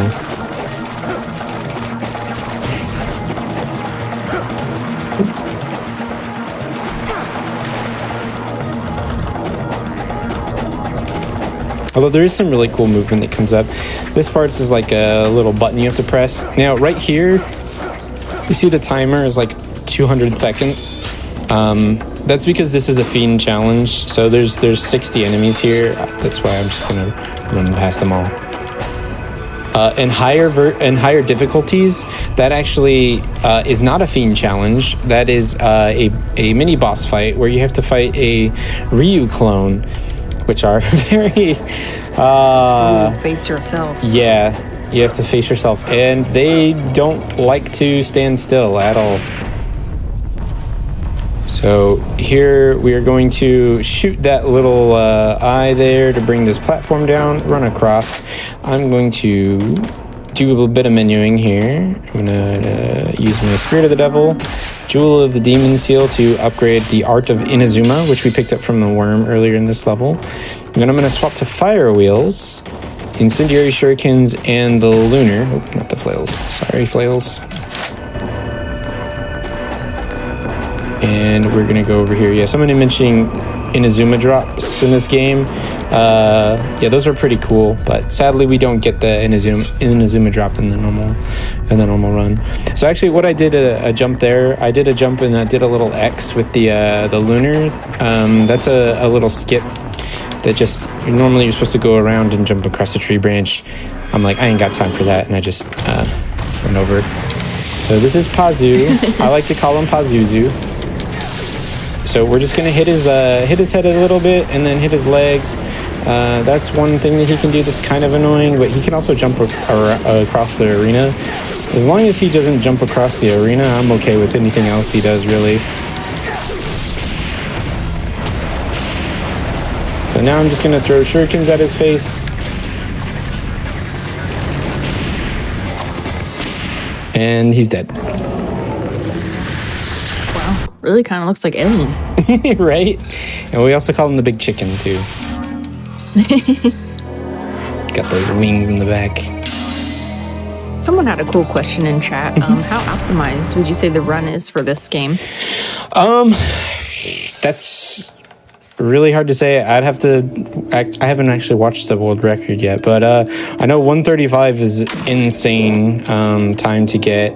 D: Although there is some really cool movement that comes up. This part is like a little button you have to press. Now right here, you see the timer is like 200 seconds. That's because this is a fiend challenge. So there's 60 enemies here. That's why I'm just gonna run past them all. In higher difficulties, that actually is not a fiend challenge. That is a mini boss fight where you have to fight a Ryu clone, which are very
A: face yourself.
D: Yeah, you have to face yourself, and they don't like to stand still at all. So here we are going to shoot that little eye there to bring this platform down, run across. I'm going to do a little bit of menuing here. I'm going to use my Spirit of the Devil, Jewel of the Demon Seal to upgrade the Art of Inazuma, which we picked up from the worm earlier in this level. And then I'm going to swap to Fire Wheels, Incendiary Shurikens, and the Lunar. Oh, not the Flails. Sorry, Flails. And we're gonna go over here. Yeah, somebody mentioning Inazuma drops in this game. Yeah, those are pretty cool, but sadly we don't get the Inazuma drop in the normal run. So actually, what I did a jump there. I did a jump and I did a little X with the Lunar. That's a little skip that just normally you're supposed to go around and jump across a tree branch. I'm like, I ain't got time for that, and I just went over it. So this is Pazu. I like to call him Pazuzu. So we're just gonna hit his head a little bit and then hit his legs. That's one thing that he can do that's kind of annoying, but he can also jump across the arena. As long as he doesn't jump across the arena, I'm okay with anything else he does, really. So now I'm just gonna throw shurikens at his face. And he's dead.
A: Really kind of looks like Alien.
D: Right? And we also call him the Big Chicken, too. Got those wings in the back.
A: Someone had a cool question in chat. How optimized would you say the run is for this game?
D: That's really hard to say. I haven't actually watched the world record yet, but I know 135 is insane time to get.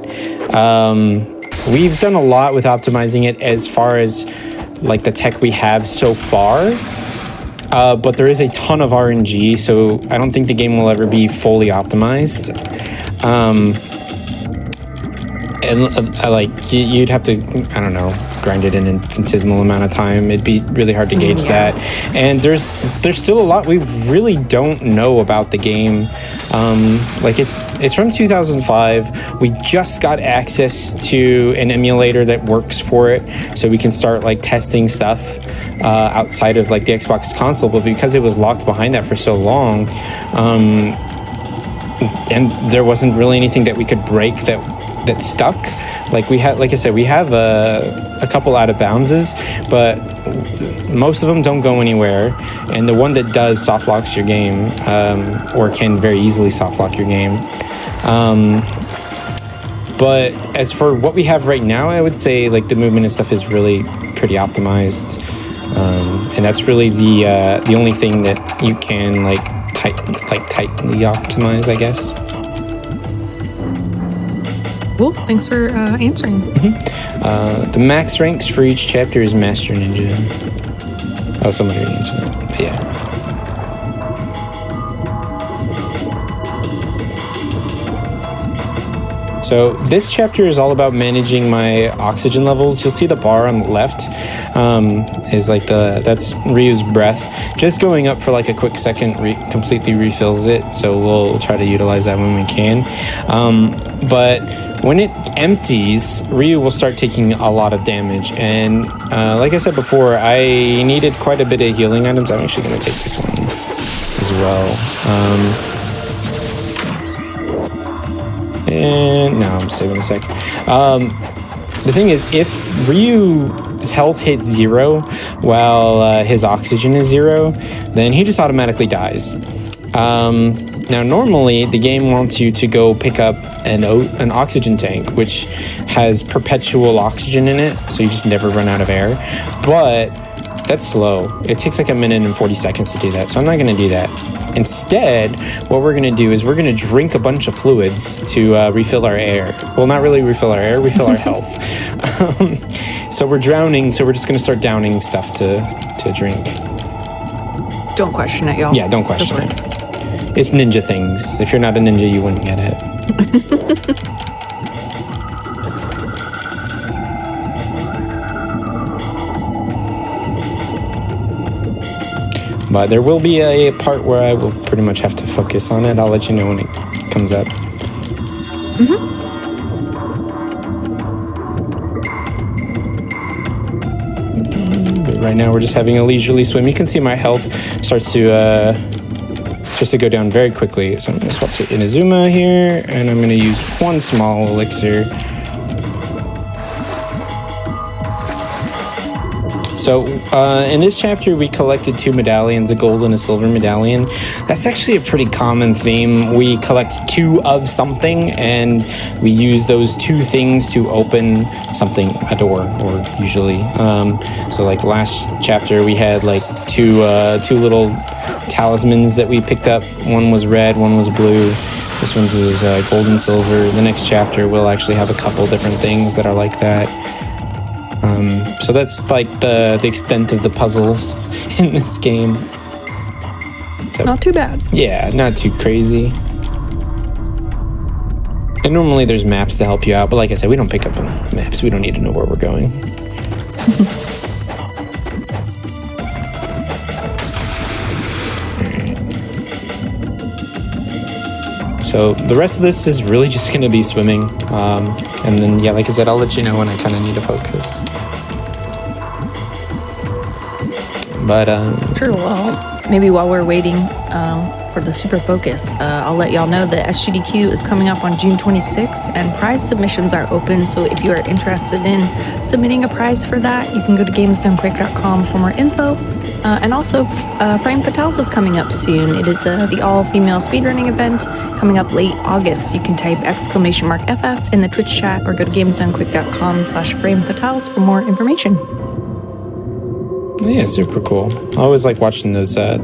D: We've done a lot with optimizing it as far as like the tech we have so far, but there is a ton of RNG, so I don't think the game will ever be fully optimized. And you'd have to, I don't know, grind it in an infinitesimal amount of time. It'd be really hard to gauge that. And there's still a lot we really don't know about the game. It's from 2005. We just got access to an emulator that works for it, so we can start like testing stuff outside of like the Xbox console. But because it was locked behind that for so long, and there wasn't really anything that we could break that stuck. Like I said, we have a couple out of boundses, but most of them don't go anywhere. And the one that does soft locks your game, or can very easily soft lock your game. But as for what we have right now, I would say like the movement and stuff is really pretty optimized, and that's really the only thing that you can tightly optimize, I guess.
A: Cool. Thanks for answering.
D: The max ranks for each chapter is Master Ninja. Oh, somebody already answered that. But yeah. So this chapter is all about managing my oxygen levels. You'll see the bar on the left is like that's Ryu's breath. Just going up for like a quick second completely refills it. So we'll try to utilize that when we can. But when it empties, Ryu will start taking a lot of damage. And like I said before, I needed quite a bit of healing items. I'm actually going to take this one as well. And no, I'm saving a sec. The thing is, if Ryu's health hits 0 while his oxygen is 0, then he just automatically dies. Now, normally, the game wants you to go pick up an oxygen tank, which has perpetual oxygen in it, so you just never run out of air. But that's slow. It takes like 1 minute and 40 seconds to do that, so I'm not going to do that. Instead, what we're going to do is we're going to drink a bunch of fluids to refill our air. Well, not really refill our air, refill our health. So we're drowning, so we're just going to start downing stuff to drink.
A: Don't question it, y'all.
D: Yeah, don't question it. It's ninja things. If you're not a ninja, you wouldn't get it. But there will be a part where I will pretty much have to focus on it. I'll let you know when it comes up. But right now we're just having a leisurely swim. You can see my health starts to go down very quickly. So I'm going to swap to Inazuma here, and I'm going to use one small elixir. So in this chapter, we collected 2 medallions, a gold and a silver medallion. That's actually a pretty common theme. We collect 2 of something, and we use those 2 things to open something, a door, or usually. So like last chapter, we had like two little talismans that we picked up. One was red, one was blue. This one's is gold and silver. The next chapter, we'll actually have a couple different things that are like that. So that's like the extent of the puzzles in this game. So,
A: Not too bad.
D: yeah, not too crazy. And normally there's maps to help you out, but like I said, we don't pick up on maps. We don't need to know where we're going. So the rest of this is really just going to be swimming. And then, yeah, like I said, I'll let you know when I kind of need to focus. But,
A: Sure, well, maybe while we're waiting for the super focus, I'll let y'all know that SGDQ is coming up on June 26th, and prize submissions are open. So if you are interested in submitting a prize for that, you can go to gamesdonequick.com for more info. And also, Frame Fatales is coming up soon. It is the all-female speedrunning event coming up late August. You can type !FF in the Twitch chat or go to gamesdonequick.com/framefatales for more information.
D: yeah, super cool. I always like watching those the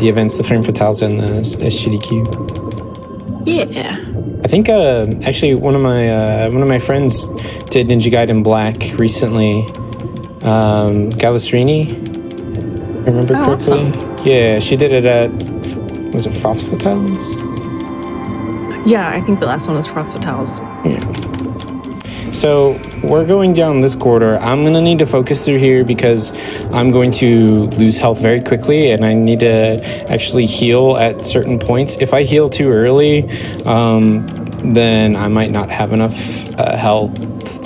D: events, the Frame Fatales and the SGDQ.
A: Yeah.
D: I think actually one of my friends did Ninja Gaiden Black recently. Galistrini, if I remember correctly.
A: Awesome.
D: Yeah, she did it at, was it Frost Fatales?
A: Yeah, I think the last one was Frost Fatales.
D: Yeah. So we're going down this corridor. I'm going to need to focus through here because I'm going to lose health very quickly, and I need to actually heal at certain points. If I heal too early, then I might not have enough health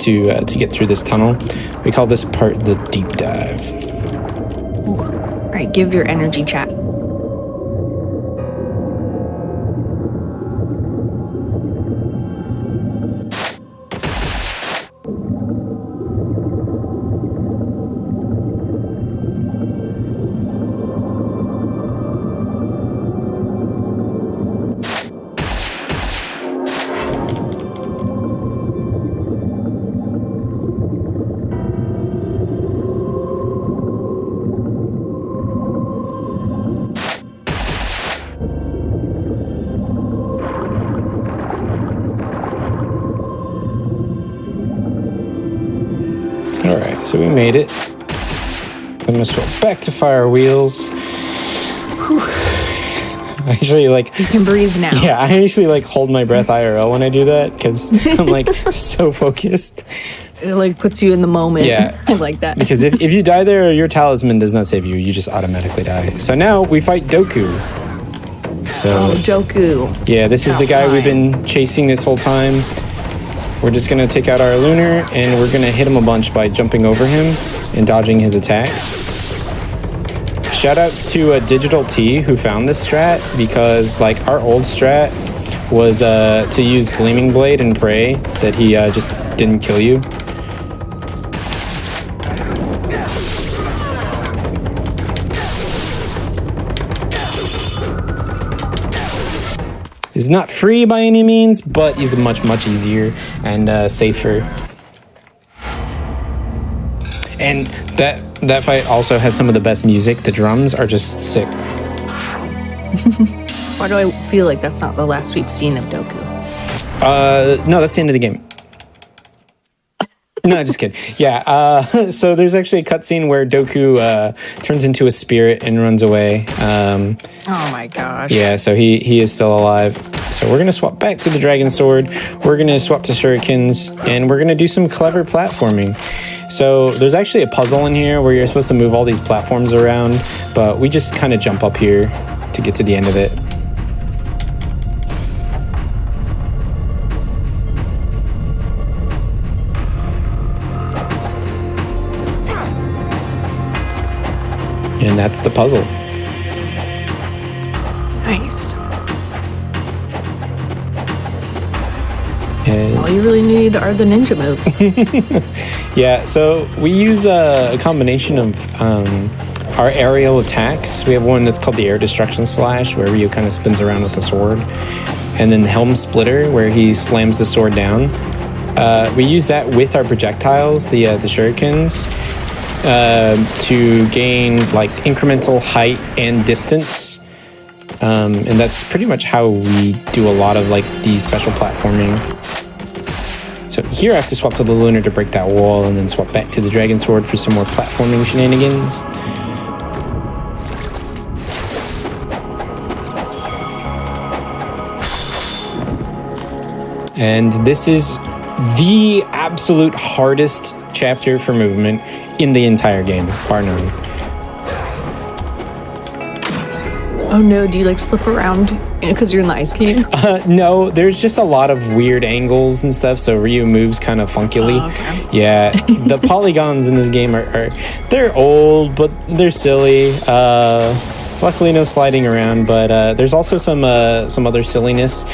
D: to get through this tunnel. We call this part the deep dive.
A: All right, give your energy chat.
D: Alright, so we made it. I'm gonna swap back to fire wheels. Whew. I actually like...
A: You can breathe now.
D: Yeah, I actually like hold my breath IRL when I do that because I'm like so focused.
A: It like puts you in the moment.
D: Yeah.
A: I like that.
D: Because if you die there, your talisman does not save you. You just automatically die. So now we fight Doku. So
A: Doku.
D: yeah, this is the guy we've been chasing this whole time. We're just gonna take out our lunar and we're gonna hit him a bunch by jumping over him and dodging his attacks. Shoutouts to Digital T who found this strat because like our old strat was to use Gleaming Blade and pray that he just didn't kill you. He's not free by any means, but he's much easier and safer. And that fight also has some of the best music. The drums are just sick.
A: Why do I feel like that's not the last we've seen of Doku?
D: No, that's the end of the game. No, just kidding. Yeah. So there's actually a cutscene where Doku turns into a spirit and runs away.
A: Oh my gosh.
D: Yeah, so he is still alive. So we're going to swap back to the Dragon Sword. We're going to swap to Shurikens, and we're going to do some clever platforming. So there's actually a puzzle in here where you're supposed to move all these platforms around, but we just kind of jump up here to get to the end of it. And that's the puzzle.
A: Nice.
D: And
A: All you really need are the ninja moves.
D: yeah, so we use a combination of our aerial attacks. We have one that's called the Air Destruction Slash, where Ryu kind of spins around with the sword. And then the Helm Splitter, where he slams the sword down. We use that with our projectiles, the shurikens, to gain like incremental height and distance. And that's pretty much how we do a lot of like the special platforming. So here I have to swap to the Lunar to break that wall, and then swap back to the Dragon Sword for some more platforming shenanigans. And this is the absolute hardest chapter for movement in the entire game, bar none.
A: Oh no, do you like slip around because you're in the ice cave?
D: No, there's just a lot of weird angles and stuff, so Ryu moves kind of funkily.
A: Oh, okay.
D: Yeah, the polygons in this game are they're old, but they're silly. Luckily no sliding around, but there's also some other silliness.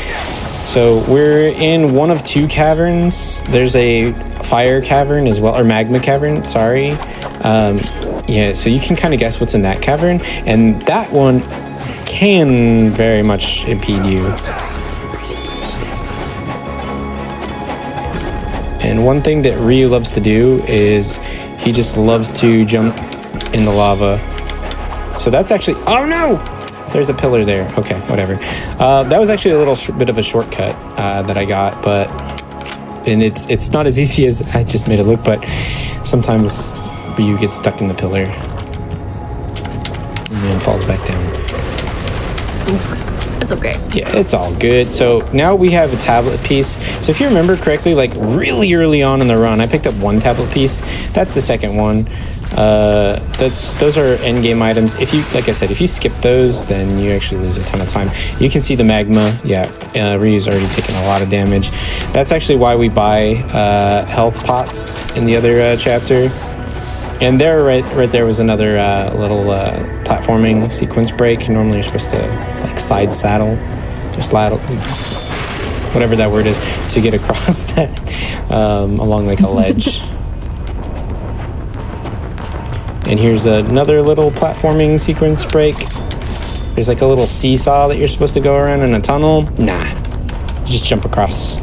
D: So we're in one of two caverns. There's a fire cavern as well, or magma cavern, sorry. Yeah, so you can kind of guess what's in that cavern, and that one can very much impede you. And one thing that Ryu loves to do is he just loves to jump in the lava. So that's actually, oh no! There's a pillar there. Okay, whatever. That was actually a little bit of a shortcut that I got, but and it's not as easy as I just made it look, but sometimes Ryu gets stuck in the pillar and then falls back down.
A: It's okay.
D: Yeah, it's all good. So now we have a tablet piece. So if you remember correctly, like really early on in the run, I picked up one tablet piece. That's the second one. Those are end game items. If you, like I said, if you skip those, then you actually lose a ton of time. You can see the magma. Yeah, Ryu's already taken a lot of damage. That's actually why we buy health pots in the other chapter. And there, right there was another little platforming sequence break. Normally you're supposed to like side saddle, just ladle, whatever that word is, to get across that along like a ledge. And here's another little platforming sequence break. There's like a little seesaw that you're supposed to go around in a tunnel. Nah, you just jump across.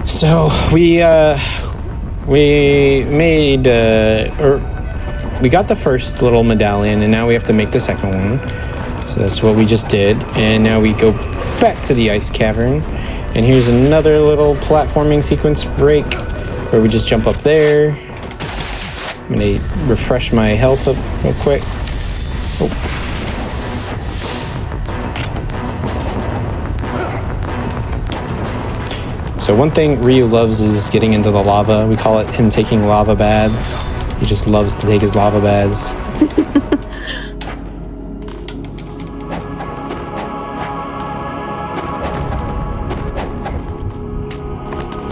D: So we made we got the first little medallion, and now we have to make the second one. So that's what we just did, and now we go back to the ice cavern, and here's another little platforming sequence break where we just jump up there. I'm gonna refresh my health up real quick. Oh. So one thing Ryu loves is getting into the lava. We call it him taking lava baths. He just loves to take his lava baths.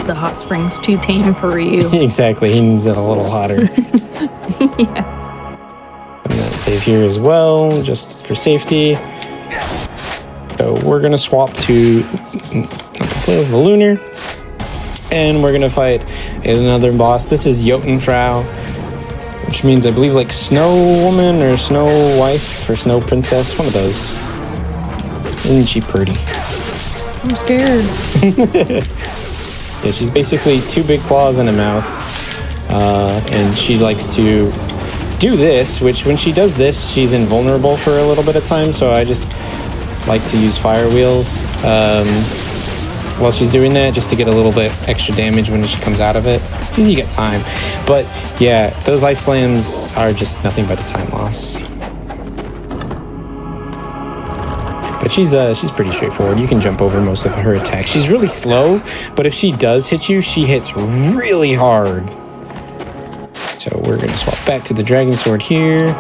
A: The hot spring's too tame for Ryu.
D: Exactly, he needs it a little hotter.
A: Yeah.
D: I'm gonna save here as well, just for safety. So we're gonna swap to the Lunar, and we're gonna fight another boss. This is Jotunfrau, which means I believe like Snow Woman or Snow Wife or Snow Princess, one of those. Isn't she pretty?
A: I'm scared.
D: Yeah, she's basically two big claws and a mouth, and she likes to do this, which when she does this, she's invulnerable for a little bit of time. So I just like to use fire wheels while she's doing that, just to get a little bit extra damage when she comes out of it, because you get time. But yeah, those ice slams are just nothing but a time loss. But she's pretty straightforward. You can jump over most of her attacks. She's really slow, but if she does hit you, she hits really hard. So we're gonna swap back to the dragon sword here.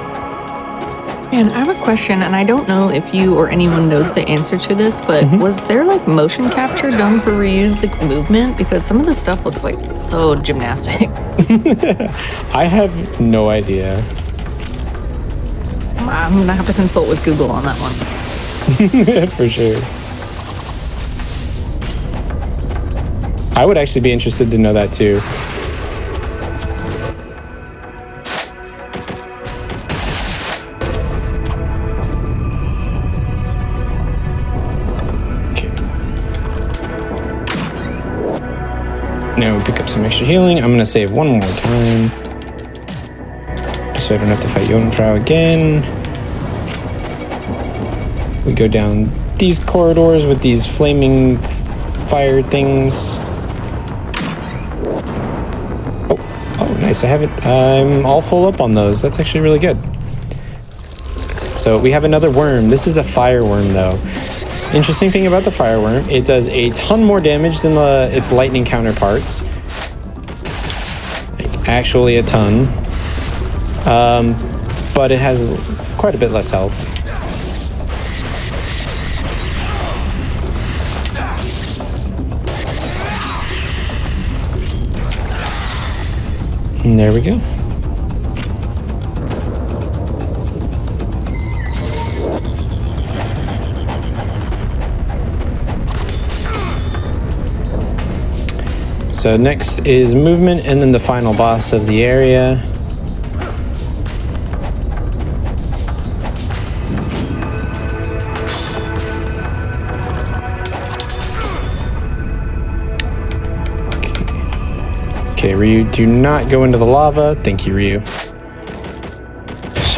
A: And I have a question, and I don't know if you or anyone knows the answer to this, but was there like motion capture done for reused movement? Because some of the stuff looks like so gymnastic.
D: I have no idea.
A: I'm gonna have to consult with Google on that one.
D: For sure. I would actually be interested to know that too. Now we pick up some extra healing. I'm going to save one more time, just so I don't have to fight Yontrao again. We go down these corridors with these flaming fire things. Oh, nice. I'm all full up on those. That's actually really good. So we have another worm. This is a fire worm, though. Interesting thing about the fireworm, it does a ton more damage than its lightning counterparts. Like, actually a ton. But it has quite a bit less health. And there we go. So next is movement, and then the final boss of the area. Okay, Ryu, do not go into the lava. Thank you, Ryu. So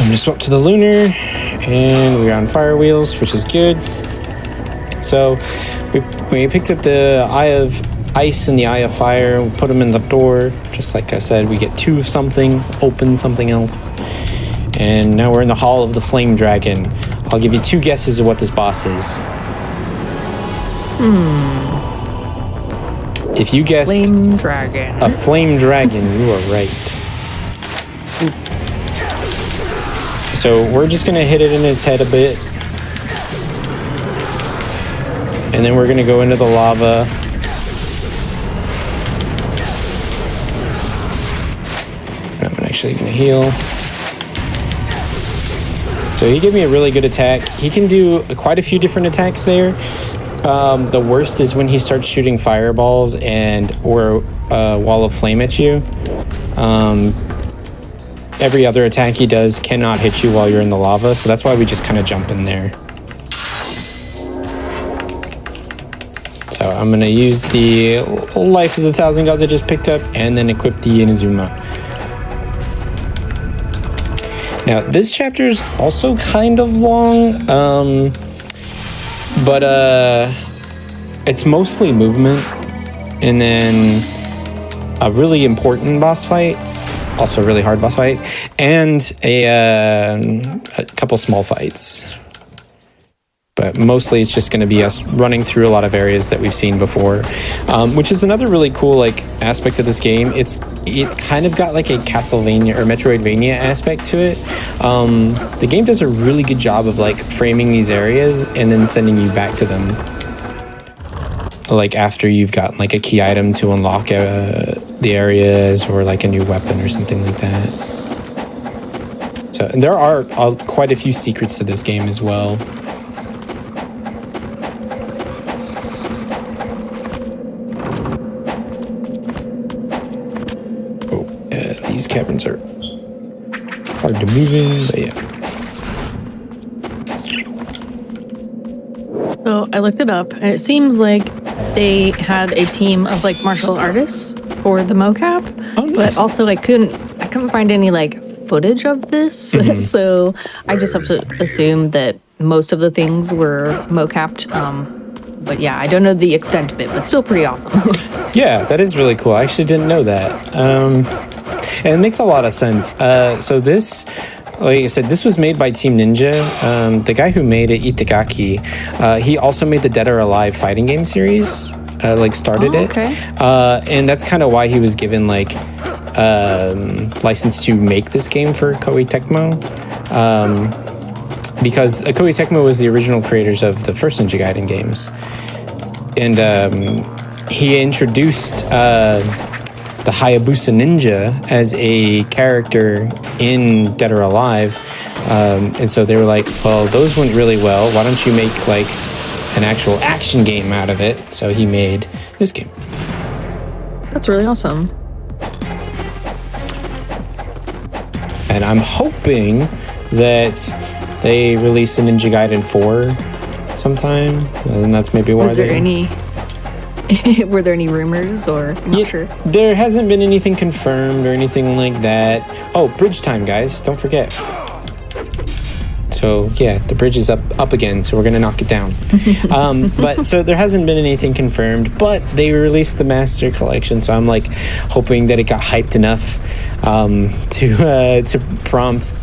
D: I'm gonna swap to the lunar, and we're on fire wheels, which is good. So we picked up the Eye of Ice and the Eye of Fire. We put them in the door. Just like I said, we get 2 of something, open something else. And now we're in the Hall of the Flame Dragon. I'll give you 2 guesses of what this boss is. If you guessed
A: Flame dragon.
D: a flame dragon, you are right. So we're just gonna hit it in its head a bit. And then we're gonna go into the lava. I'm actually gonna heal. So he gave me a really good attack. He can do quite a few different attacks there. The worst is when he starts shooting fireballs or a wall of flame at you. Every other attack he does cannot hit you while you're in the lava, so that's why we just kind of jump in there. So I'm gonna use the Life of the Thousand Gods I just picked up, and then equip the Inazuma. Now this chapter is also kind of long, but it's mostly movement, and then a really important boss fight, also a really hard boss fight, and a couple small fights. But mostly it's just going to be us running through a lot of areas that we've seen before, which is another really cool aspect of this game. It's kind of got like a Castlevania or Metroidvania aspect to it. The game does a really good job of framing these areas and then sending you back to them. After you've got a key item to unlock the areas, or a new weapon or something like that. So and there are quite a few secrets to this game as well. These caverns are hard to move in, but yeah.
A: So I looked it up, and it seems like they had a team of martial artists for the mocap,
D: Oh, nice.
A: but also I couldn't find any footage of this, so I just have to assume that most of the things were mocapped. But yeah, I don't know the extent of it, but still pretty awesome.
D: Yeah, that is really cool. I actually didn't know that. And it makes a lot of sense. So this, like I said, this was made by Team Ninja. The guy who made it, Itagaki, he also made the Dead or Alive fighting game series, started it.
A: Okay.
D: And that's kind of why he was given license to make this game for Koei Tecmo. Because Koei Tecmo was the original creators of the first Ninja Gaiden games. And he introduced the Hayabusa Ninja as a character in Dead or Alive. And so they were like, well, those went really well. Why don't you make an actual action game out of it? So he made this game.
A: That's really awesome.
D: And I'm hoping that they release a Ninja Gaiden 4 sometime, and that's maybe why.
A: Were there any rumors, or not sure?
D: There hasn't been anything confirmed or anything like that. Oh, bridge time, guys! Don't forget. So yeah, the bridge is up again, so we're gonna knock it down. But so there hasn't been anything confirmed, but they released the Master Collection, so I'm hoping that it got hyped enough to prompt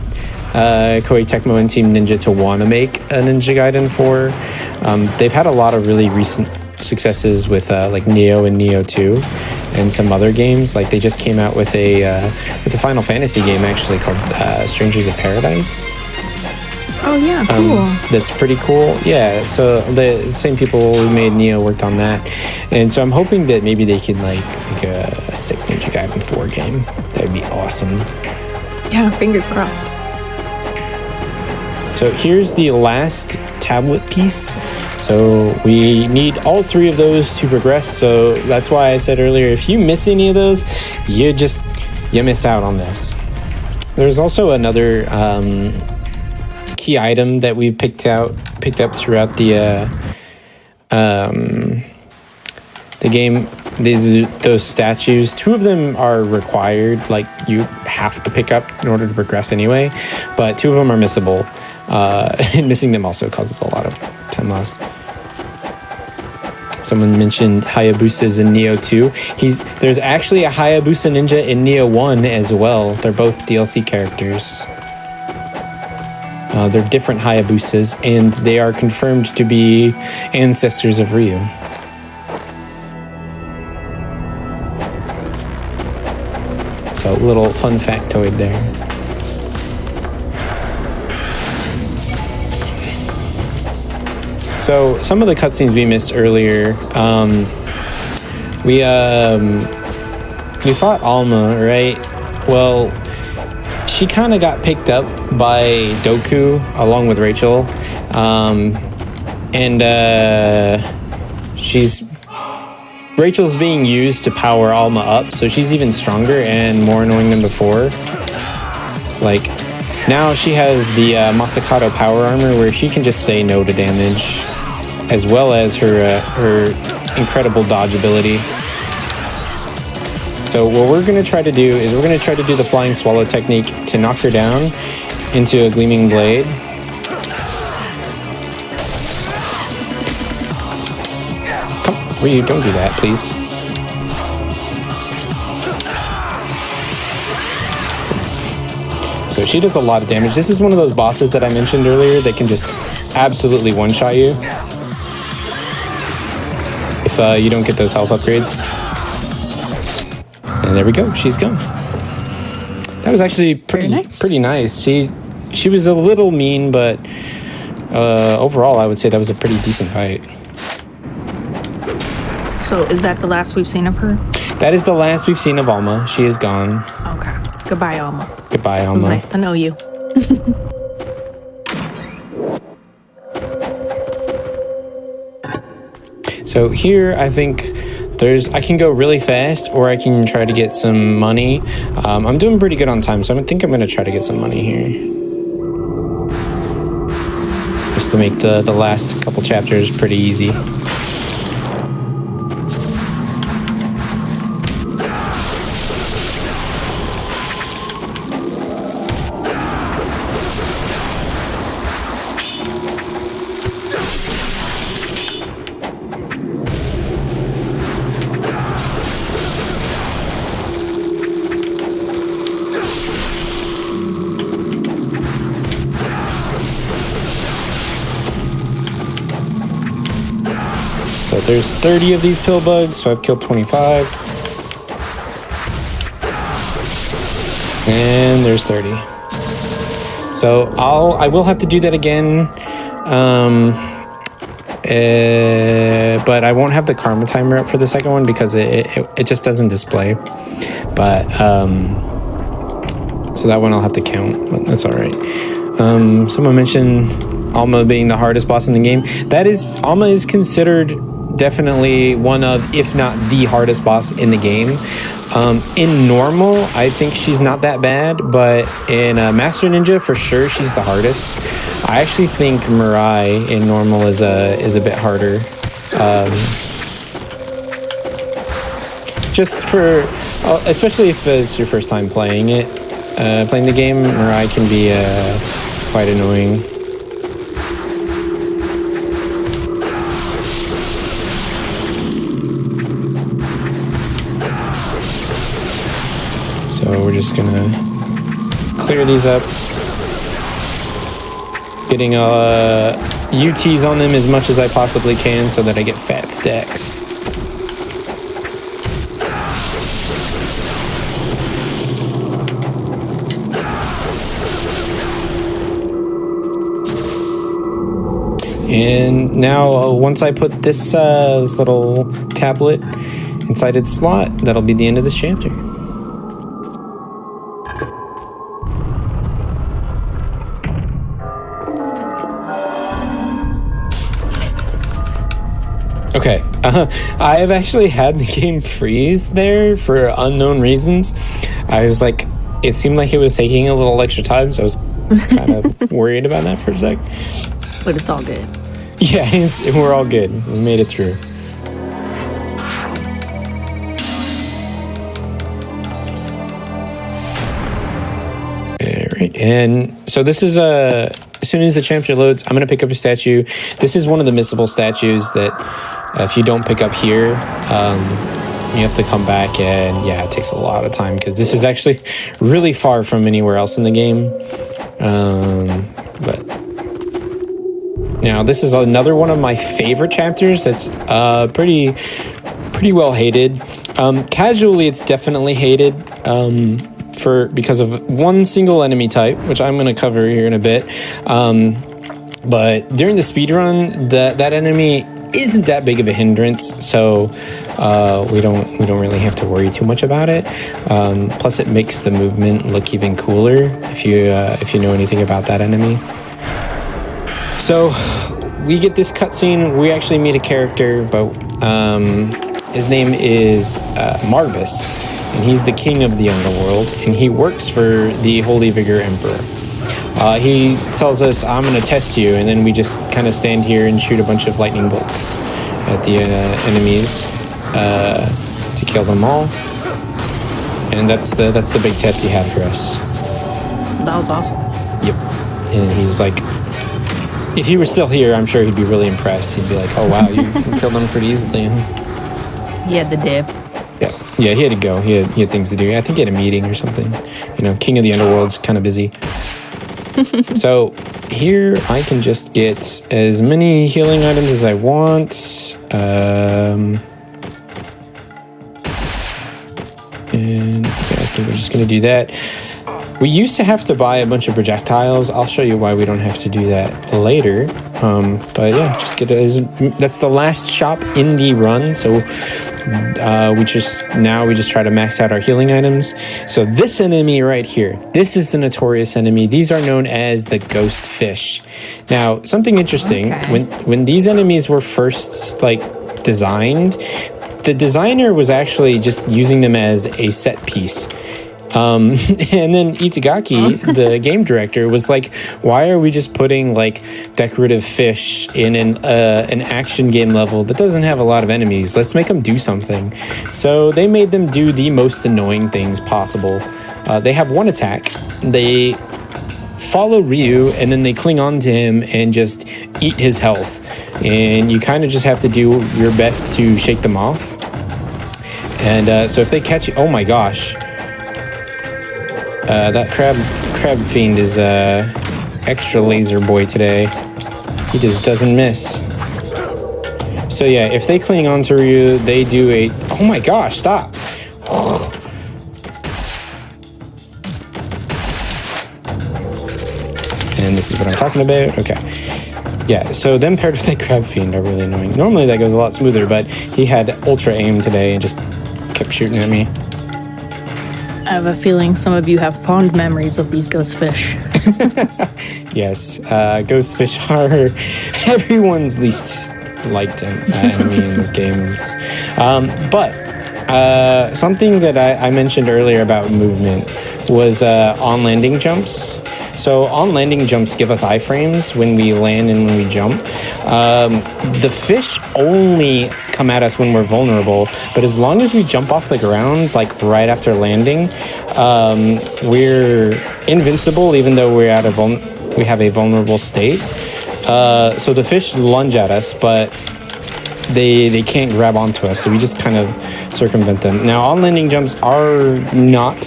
D: Koei Tecmo and Team Ninja to want to make a Ninja Gaiden 4. They've had a lot of really recent successes with Neo and Neo 2 and some other games. They just came out with a Final Fantasy game actually called Strangers of Paradise.
A: Oh yeah, cool.
D: That's pretty cool. Yeah, so the same people who made Neo worked on that. And so I'm hoping that maybe they could make a sick Ninja Gaiden 4 game. That'd be awesome.
A: Yeah, fingers crossed.
D: So here's the last tablet piece. So we need all three of those to progress. So that's why I said earlier, if you miss any of those, you miss out on this. There's also another key item that we picked up throughout the game. Those statues, 2 of them are required, you have to pick up in order to progress anyway, but 2 of them are missable. And missing them also causes a lot of time loss. Someone mentioned Hayabusas in Neo 2. There's actually a Hayabusa Ninja in Neo 1 as well. They're both DLC characters. They're different Hayabusas, and they are confirmed to be ancestors of Ryu. So, a little fun factoid there. So some of the cutscenes we missed earlier, we fought Alma, right? Well, she kind of got picked up by Doku along with Rachel, and Rachel's being used to power Alma up, so she's even stronger and more annoying than before. Now she has the Masakato power armor, where she can just say no to damage, as well as her incredible dodge ability. So what we're going to try to do is we're going to try to do the flying swallow technique to knock her down into a gleaming blade. Come, Ryu, don't do that, please. So she does a lot of damage. This is one of those bosses that I mentioned earlier that can just absolutely one-shot you if you don't get those health upgrades. And there we go. She's gone. That was actually pretty nice. She was a little mean, but overall, I would say that was a pretty decent fight.
A: So is that the last we've seen of her?
D: That is the last we've seen of Alma. She is gone.
A: Okay. Goodbye, Alma.
D: Goodbye, Alma.
A: It was nice to know you.
D: So here, I think I can go really fast, or I can try to get some money. I'm doing pretty good on time, so I think I'm going to try to get some money here. Just to make the last couple chapters pretty easy. So there's 30 of these pill bugs, so I've killed 25. And there's 30. So I will have to do that again. But I won't have the karma timer up for the second one because it just doesn't display. But so that one I'll have to count, but that's all right. Someone mentioned Alma being the hardest boss in the game. Alma is considered definitely one of, if not the hardest boss in the game. In normal, I think she's not that bad, but in Master Ninja, for sure, she's the hardest. I actually think Mirai in normal is a bit harder. Just for, especially if it's your first time playing the game, Mirai can be quite annoying. So we're just gonna clear these up. Getting UTs on them as much as I possibly can so that I get fat stacks. And now once I put this little tablet inside its slot, that'll be the end of this chapter. Okay, I have actually had the game freeze there for unknown reasons. I was like, it seemed like it was taking a little extra time, so I was kind of worried about that for a sec.
A: But it's all good.
D: Yeah, we're all good. We made it through. All right, and so this is as soon as the chapter loads, I'm going to pick up a statue. This is one of the missable statues that if you don't pick up here, you have to come back, and yeah, it takes a lot of time because this is actually really far from anywhere else in the game. But now this is another one of my favorite chapters that's pretty well hated. Casually, it's definitely hated because of one single enemy type, which I'm going to cover here in a bit. But during the speedrun, that enemy isn't that big of a hindrance, so we don't really have to worry too much about it. Plus, it makes the movement look even cooler if you know anything about that enemy. So we get this cutscene. We actually meet a character, but his name is Marbus, and he's the king of the underworld, and he works for the Holy Vigor Emperor. He tells us, I'm going to test you, and then we just kind of stand here and shoot a bunch of lightning bolts at the enemies to kill them all. And that's the big test he had for us.
A: That was awesome.
D: Yep. And he's like, if he were still here, I'm sure he'd be really impressed. He'd be like, oh wow, you killed them pretty easily, huh?
A: He had the dip.
D: Yeah, he had to go. He had things to do. I think he had a meeting or something. King of the Underworld's kind of busy. So here I can just get as many healing items as I want. And yeah, I think we're just going to do that. We used to have to buy a bunch of projectiles. I'll show you why we don't have to do that later. But yeah, just get that's the last shop in the run. So we just try to max out our healing items. So this enemy right here, this is the notorious enemy. These are known as the ghost fish. Now, something interesting, when these enemies were first designed, the designer was actually just using them as a set piece. And then Itagaki, the game director, was like, why are we just putting decorative fish in an action game level that doesn't have a lot of enemies? Let's make them do something. So they made them do the most annoying things possible. They have one attack. They follow Ryu, and then they cling on to him and just eat his health. And you kind of just have to do your best to shake them off. And so if they catch you, oh my gosh. That crab fiend is extra laser boy today. He just doesn't miss. So yeah, if they cling onto you, they do a... Oh my gosh, stop. And this is what I'm talking about. Okay. Yeah, so them paired with that Crab Fiend are really annoying. Normally that goes a lot smoother, but he had ultra aim today and just kept shooting at me.
A: I have a feeling some of you have fond memories of these ghost fish.
D: Yes, ghost fish are everyone's least liked enemy in these games. But something that I mentioned earlier about movement was on landing jumps. So on landing jumps give us iframes when we land and when we jump. The fish only come at us when we're vulnerable, but as long as we jump off the ground, like right after landing, we're invincible even though we have a vulnerable state. So the fish lunge at us, but they can't grab onto us, so we just kind of circumvent them. Now on landing jumps are not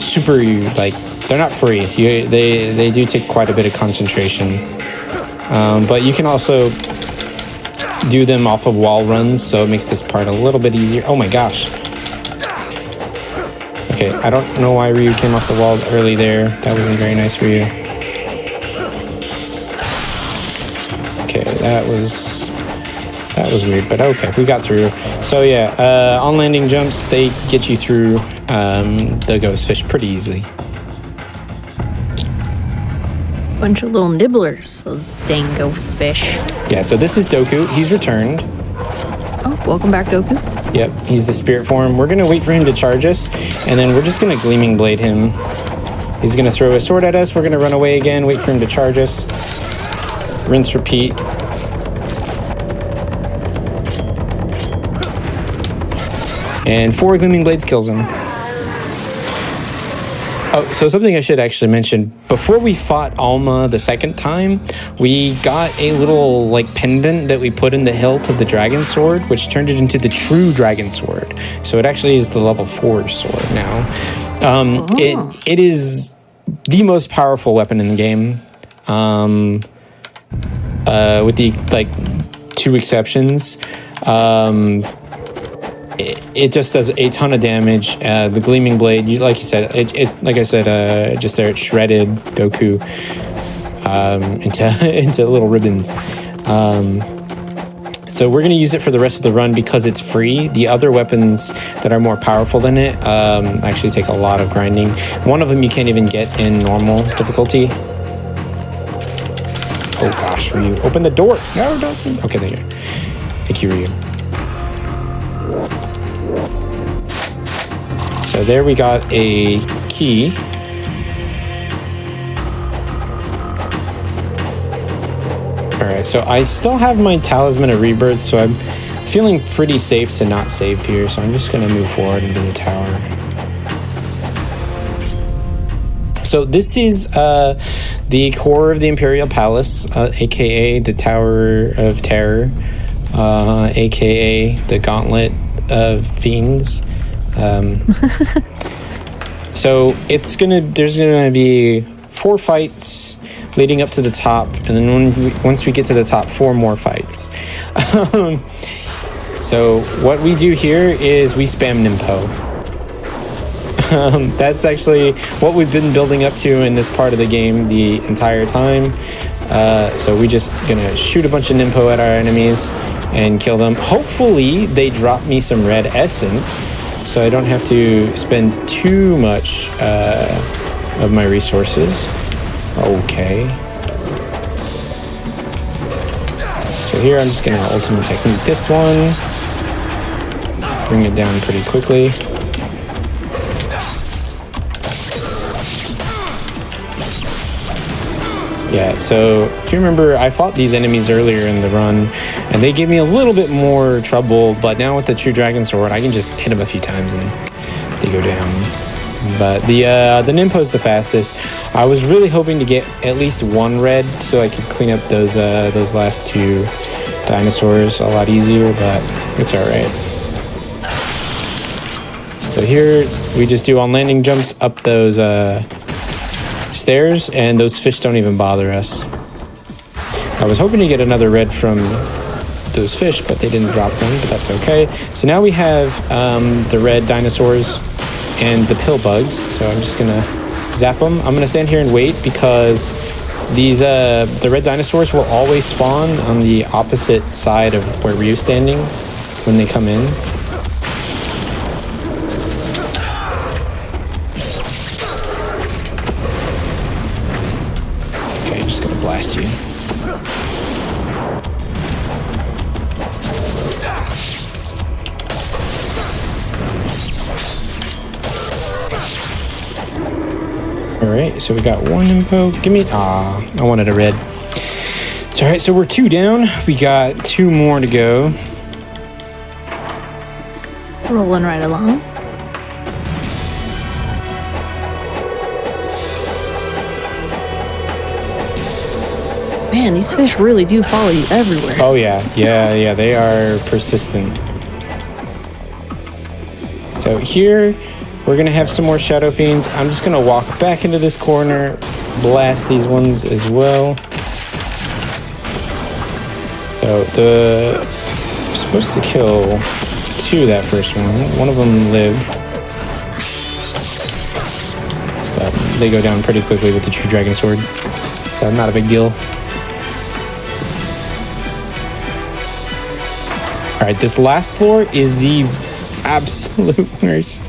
D: super, like, they're not free. They do take quite a bit of concentration. But you can also do them off of wall runs, so it makes this part a little bit easier. Oh my gosh. Okay, I don't know why Ryu came off the wall early there. That wasn't very nice, Ryu. Okay, that was weird, but okay, we got through. So yeah, on landing jumps, they get you through the ghost fish pretty easily.
A: Bunch of little nibblers, those dang ghost fish.
D: Yeah, so this is Doku. He's returned.
A: Oh, welcome back, Doku.
D: Yep, he's the spirit form. We're going to wait for him to charge us, and then we're just going to Gleaming Blade him. He's going to throw a sword at us. We're going to run away again, wait for him to charge us. Rinse, repeat. And 4 Gleaming Blades kills him. Oh, so something I should actually mention. Before we fought Alma the second time, we got a little, like, pendant that we put in the hilt of the dragon sword, which turned it into the true dragon sword. So it actually is the level 4 sword now. It is the most powerful weapon in the game. With the, like, 2 exceptions. It just does a ton of damage. The Gleaming Blade, like you said, like I said, just there, it shredded Goku into little ribbons. So we're going to use it for the rest of the run because it's free. The other weapons that are more powerful than it actually take a lot of grinding. One of them you can't even get in normal difficulty. Oh gosh, Ryu, open the door. No, don't. Okay, there you go. Thank you, Ryu. So there we got a key. Alright, so I still have my Talisman of Rebirth, so I'm feeling pretty safe to not save here, so I'm just going to move forward into the tower. So this is the core of the Imperial Palace, aka the Tower of Terror, aka the Gauntlet of Fiends. So there's gonna be 4 fights leading up to the top, and then once we get to the top, 4 more fights. So what we do here is we spam Nimpo. That's actually what we've been building up to in this part of the game the entire time. So we just gonna shoot a bunch of Nimpo at our enemies and kill them. Hopefully they drop me some red essence, so I don't have to spend too much of my resources. Okay. So here I'm just gonna ultimate technique this one. Bring it down pretty quickly. Yeah, so if you remember, I fought these enemies earlier in the run, and they gave me a little bit more trouble, but now with the True Dragon Sword, I can just hit them a few times and they go down. But the Nimpo's the fastest. I was really hoping to get at least 1 red so I could clean up those last 2 dinosaurs a lot easier, but it's alright. So here, we just do on landing jumps up those stairs, and those fish don't even bother us. I was hoping to get another red from those fish, but they didn't drop them, but that's okay. So now we have the red dinosaurs and the pill bugs. So I'm just gonna zap them. I'm gonna stand here and wait because these the red dinosaurs will always spawn on the opposite side of where Ryu's standing when they come in. Okay, just gonna blast you. Alright, so we got one impo. Give me... I wanted a red. It's alright, so we're 2 down. We got 2 more to go.
A: Rolling right along. Man, these fish really do follow you everywhere.
D: Oh yeah, yeah, they are persistent. So here, we're gonna have some more Shadow Fiends. I'm just gonna walk back into this corner, blast these ones as well. So we're supposed to kill 2 that first one. One of them lived. But they go down pretty quickly with the True Dragon Sword. So not a big deal. Alright, this last floor is the absolute worst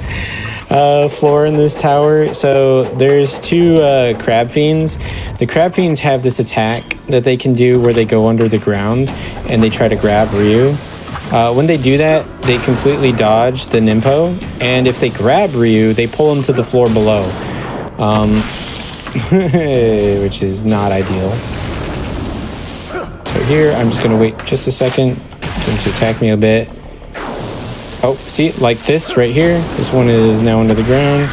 D: floor in this tower. So there's 2 crab fiends. The crab fiends have this attack that they can do where they go under the ground and they try to grab Ryu. When they do that, they completely dodge the Nimpo, and if they grab Ryu, they pull him to the floor below, which is not ideal. So here, I'm just gonna wait just a second for them to attack me a bit. Oh, see, like this right here. This one is now under the ground.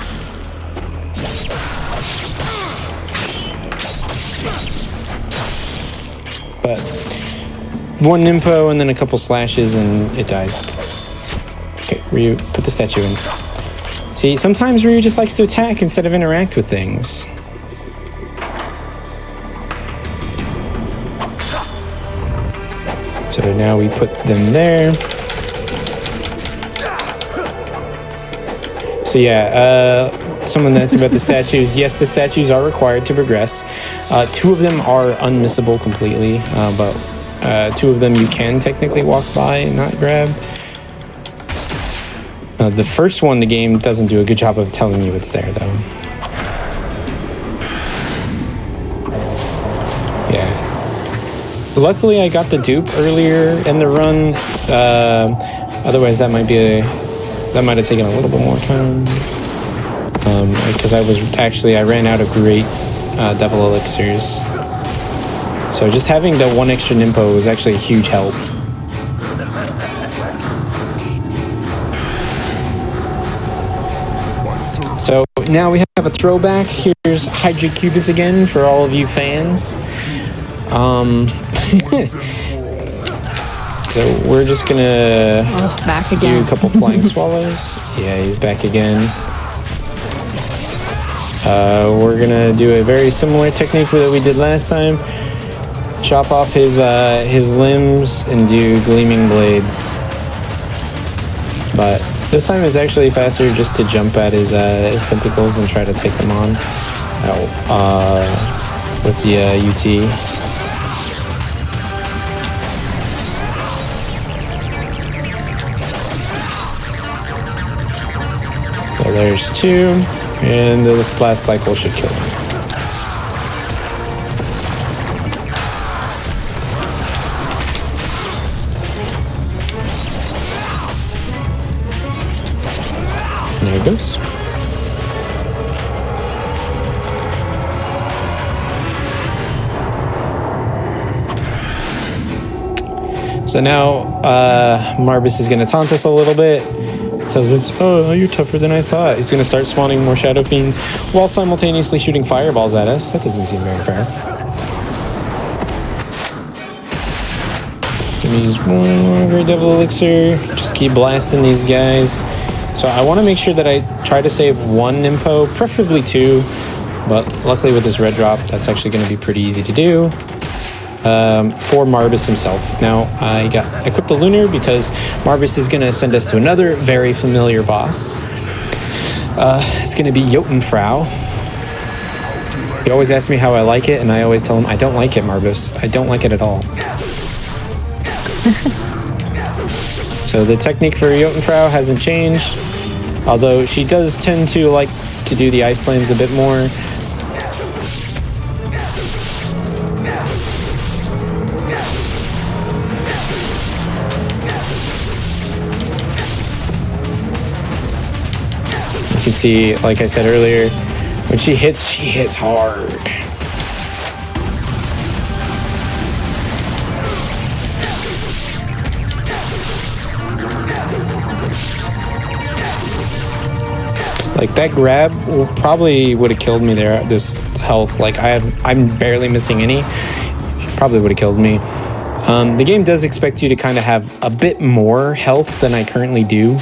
D: But 1 Nimpo and then a couple slashes and it dies. Okay, Ryu, put the statue in. See, sometimes Ryu just likes to attack instead of interact with things. So now we put them there. So yeah, someone asked about the statues. Yes, the statues are required to progress. 2 of them are unmissable completely, but 2 of them you can technically walk by and not grab. The first one, the game doesn't do a good job of telling you it's there, though. Yeah. Luckily, I got the dupe earlier in the run. Otherwise, that might have taken a little bit more time. Because I ran out of great devil elixirs. So just having the 1 extra Nimpo was actually a huge help. So now we have a throwback. Here's Hydra Cubus again for all of you fans. So we're just gonna
A: back again.
D: do a couple flying swallows. Yeah, he's back again. We're gonna do a very similar technique that we did last time. Chop off his limbs and do gleaming blades. But this time it's actually faster just to jump at his tentacles and try to take them on with the UT. So there's 2, and this last cycle should kill him. There it goes. So now Marbus is going to taunt us a little bit. Tells us, oh, you're tougher than I thought. He's going to start spawning more Shadow Fiends while simultaneously shooting fireballs at us. That doesn't seem very fair. Gonna use 1 more Great Devil Elixir. Just keep blasting these guys. So I want to make sure that I try to save 1 Nimpo, preferably 2. But luckily with this red drop, that's actually going to be pretty easy to do. for Marbus himself. Now, I got equipped the Lunar because Marbus is going to send us to another very familiar boss. It's going to be Jotunfrau. He always asks me how I like it, and I always tell him, I don't like it, Marbus. I don't like it at all. So the technique for Jotunfrau hasn't changed, although she does tend to like to do the ice slams a bit more. You can see, like I said earlier, when she hits hard. Like that grab probably would have killed me there at this health. Like I'm barely missing any. Probably would have killed me. The game does expect you to kind of have a bit more health than I currently do.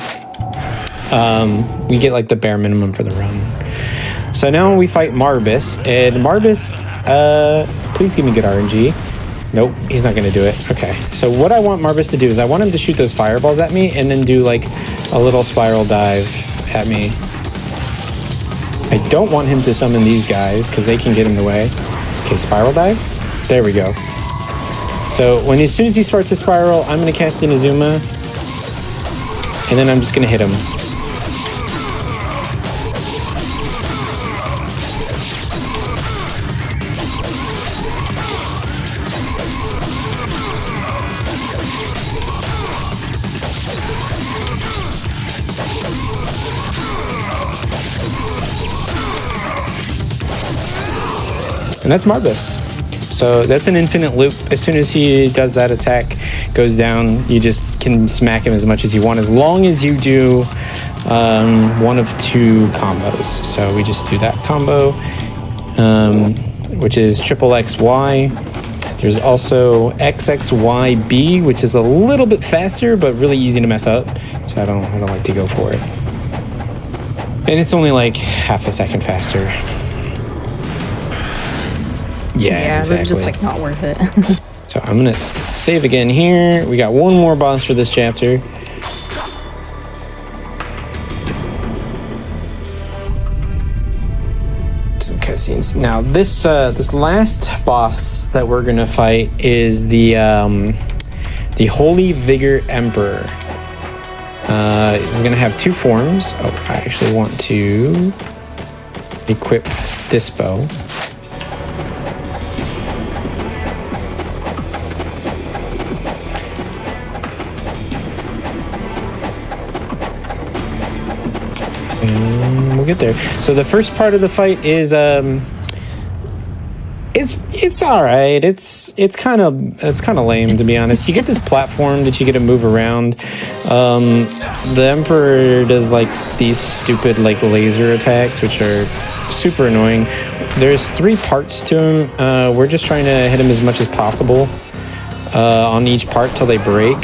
D: We get like the bare minimum for the run. So now we fight Marbus, and Marbus, please give me good RNG. Nope, he's not gonna do it. Okay, so what I want Marbus to do is I want him to shoot those fireballs at me and then do like a little spiral dive at me. I don't want him to summon these guys because they can get in the way. Okay, spiral dive. There we go. So as soon as he starts to spiral, I'm going to cast Inazuma. And then I'm just going to hit him. And that's Marbus. So that's an infinite loop. As soon as he does that attack, goes down, you just can smack him as much as you want, as long as you do one of two combos. So we just do that combo, which is triple XY. There's also XXYB, which is a little bit faster, but really easy to mess up. So I don't like to go for it. And it's only like half a second faster. Yeah, exactly.
A: They're just like not worth it.
D: So I'm gonna save again here. We got one more boss for this chapter. Some cutscenes. Now this last boss that we're gonna fight is the Holy Vigor Emperor. He's gonna have two forms. Oh, I actually want to equip this bow. We'll get there. So the first part of the fight is it's all right. It's kind of lame, to be honest. You get this platform that you get to move around. The Emperor does like these stupid like laser attacks, which are super annoying. There's 3 parts to him. We're just trying to hit him as much as possible on each part till they break.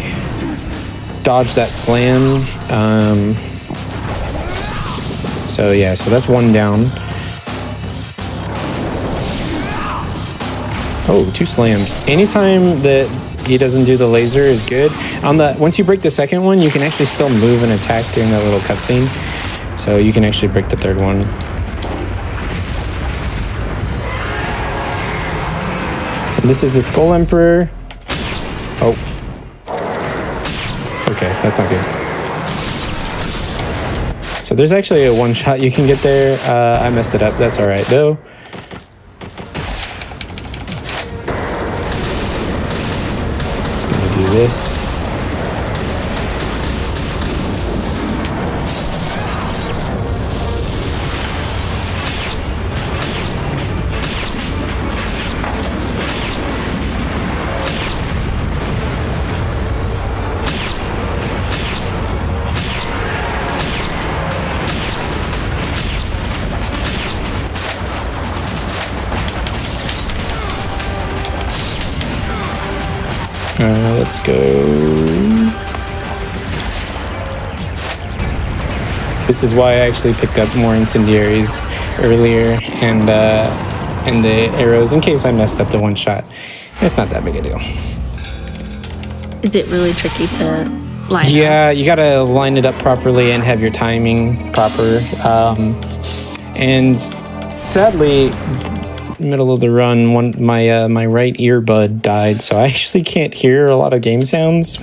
D: Dodge that slam. So yeah, so that's one down. Oh, 2 slams. Anytime that he doesn't do the laser is good. Once you break the second one, you can actually still move and attack during that little cutscene. So you can actually break the third one. And this is the Skull Emperor. Oh. Okay, that's not good. So there's actually a one-shot you can get there. I messed it up. That's all right, though. Just gonna do this. Let's go. This is why I actually picked up more incendiaries earlier and the arrows in case I messed up the one shot. It's not that big a deal.
A: Is it really tricky to line up?
D: Yeah, you gotta line it up properly and have your timing proper. And sadly, middle of the run, my right earbud died, so I actually can't hear a lot of game sounds,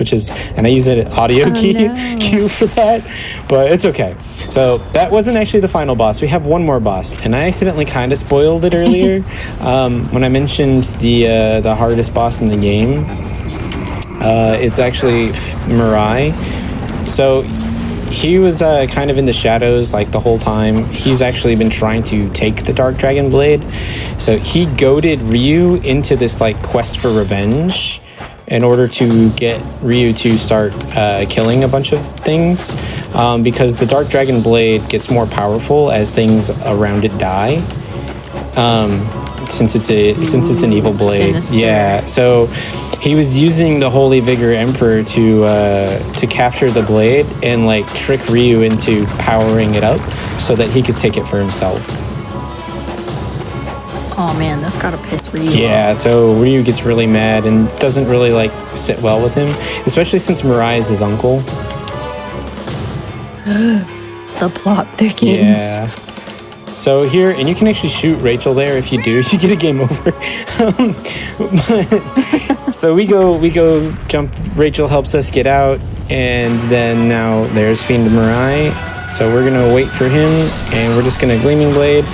D: and I use an audio cue for that, but it's okay. So that wasn't actually the final boss. We have one more boss, and I accidentally kind of spoiled it earlier when I mentioned the hardest boss in the game. It's actually Mirai. So he was kind of in the shadows like the whole time. He's actually been trying to take the Dark Dragon Blade. So he goaded Ryu into this like quest for revenge in order to get Ryu to start killing a bunch of things, because the Dark Dragon Blade gets more powerful as things around it die. Since it's an evil blade.
A: Sinister.
D: Yeah. So he was using the Holy Vigor Emperor to capture the blade and like trick Ryu into powering it up so that he could take it for himself.
A: Oh man, that's gotta piss Ryu
D: Yeah,
A: off.
D: so Ryu gets really mad and doesn't really like sit well with him, especially since Mirai is his uncle.
A: The plot thickens.
D: Yeah. So here, and you can actually shoot Rachel there. If you do, you get a game over. So we go jump. Rachel helps us get out, and then now there's Fiend Mirai. So we're gonna wait for him, and we're just gonna Gleaming Blade,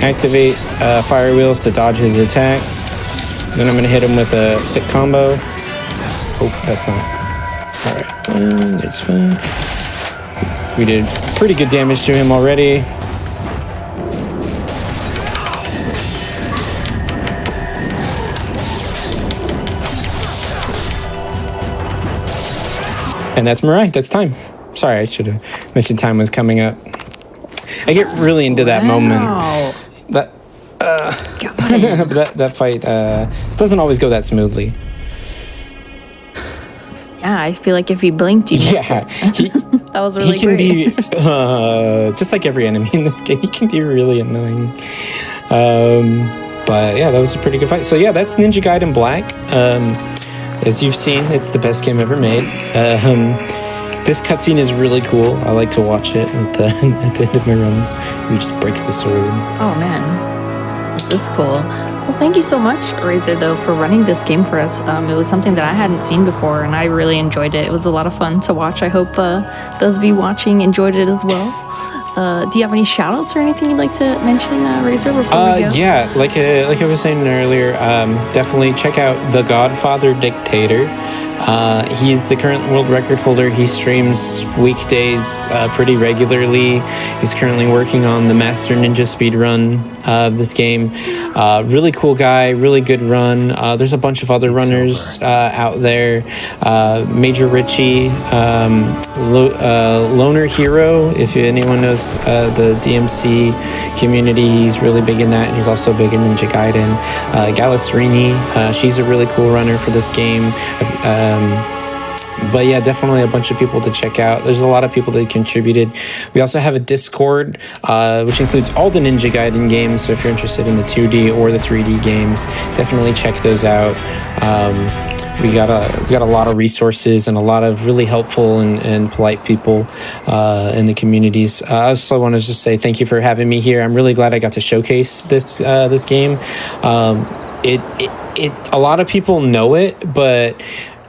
D: activate Fire Wheels to dodge his attack. Then I'm gonna hit him with a sick combo. Oh, that's not. All right, it's fine. We did pretty good damage to him already. And that's Mirai. That's time. Sorry, I should have mentioned time was coming up. I get really into that moment. That that fight doesn't always go that smoothly.
A: Yeah, I feel like if he blinked, you missed it. That was really great.
D: He can be just like every enemy in this game. He can be really annoying. But yeah, that was a pretty good fight. So yeah, that's Ninja Gaiden Black. As you've seen, it's the best game ever made. This cutscene is really cool. I like to watch it at the end of my runs. He just breaks the sword.
A: Oh man, this is cool. Well, thank you so much, Razor, though, for running this game for us. It was something that I hadn't seen before, and I really enjoyed it. It was a lot of fun to watch. I hope those of you watching enjoyed it as well. Do you have any shout-outs or anything you'd like to mention, Razor, before we go?
D: Yeah, like I was saying earlier, definitely check out The Godfather Dictator. He's the current world record holder. He streams weekdays pretty regularly. He's currently working on the Master Ninja speedrun of this game. Really cool guy, really good run. There's a bunch of other runners out there. Major Richie, Loner Hero, if anyone knows the DMC community, he's really big in that. And he's also big in Ninja Gaiden. Galacerini, she's a really cool runner for this game. But yeah, definitely a bunch of people to check out. There's a lot of people that contributed. We also have a Discord, which includes all the Ninja Gaiden games. So if you're interested in the 2D or the 3D games, definitely check those out. We got a lot of resources and a lot of really helpful and polite people in the communities. I also want to just say thank you for having me here. I'm really glad I got to showcase this game. A lot of people know it, but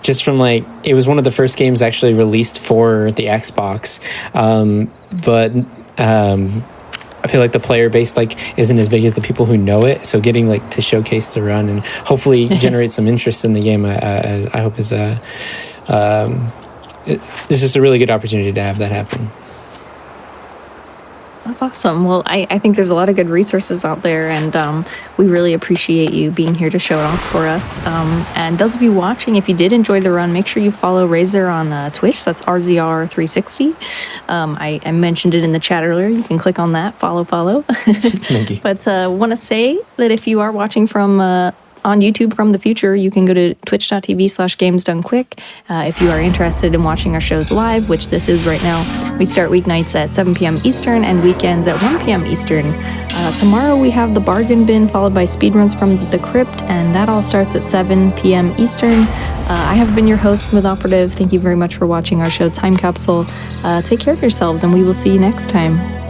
D: just from it was one of the first games actually released for the Xbox. But I feel like the player base isn't as big as the people who know it. So getting to showcase the run and hopefully generate some interest in the game, I hope is this is a really good opportunity to have that happen.
A: That's awesome. Well, I think there's a lot of good resources out there, and we really appreciate you being here to show it off for us. And those of you watching, if you did enjoy the run, make sure you follow Razor on Twitch. That's RZR360. I mentioned it in the chat earlier. You can click on that, follow.
D: Thank you.
A: But want to say that if you are watching from on YouTube from the future, you can go to twitch.tv/gamesdonequick. If you are interested in watching our shows live, which this is right now, we start weeknights at 7 p.m. Eastern and weekends at 1 p.m. Eastern. Tomorrow we have the Bargain Bin followed by Speedruns from the Crypt, and that all starts at 7 p.m. Eastern. I have been your host, Smooth Operative. Thank you very much for watching our show Time Capsule. Take care of yourselves, and we will see you next time.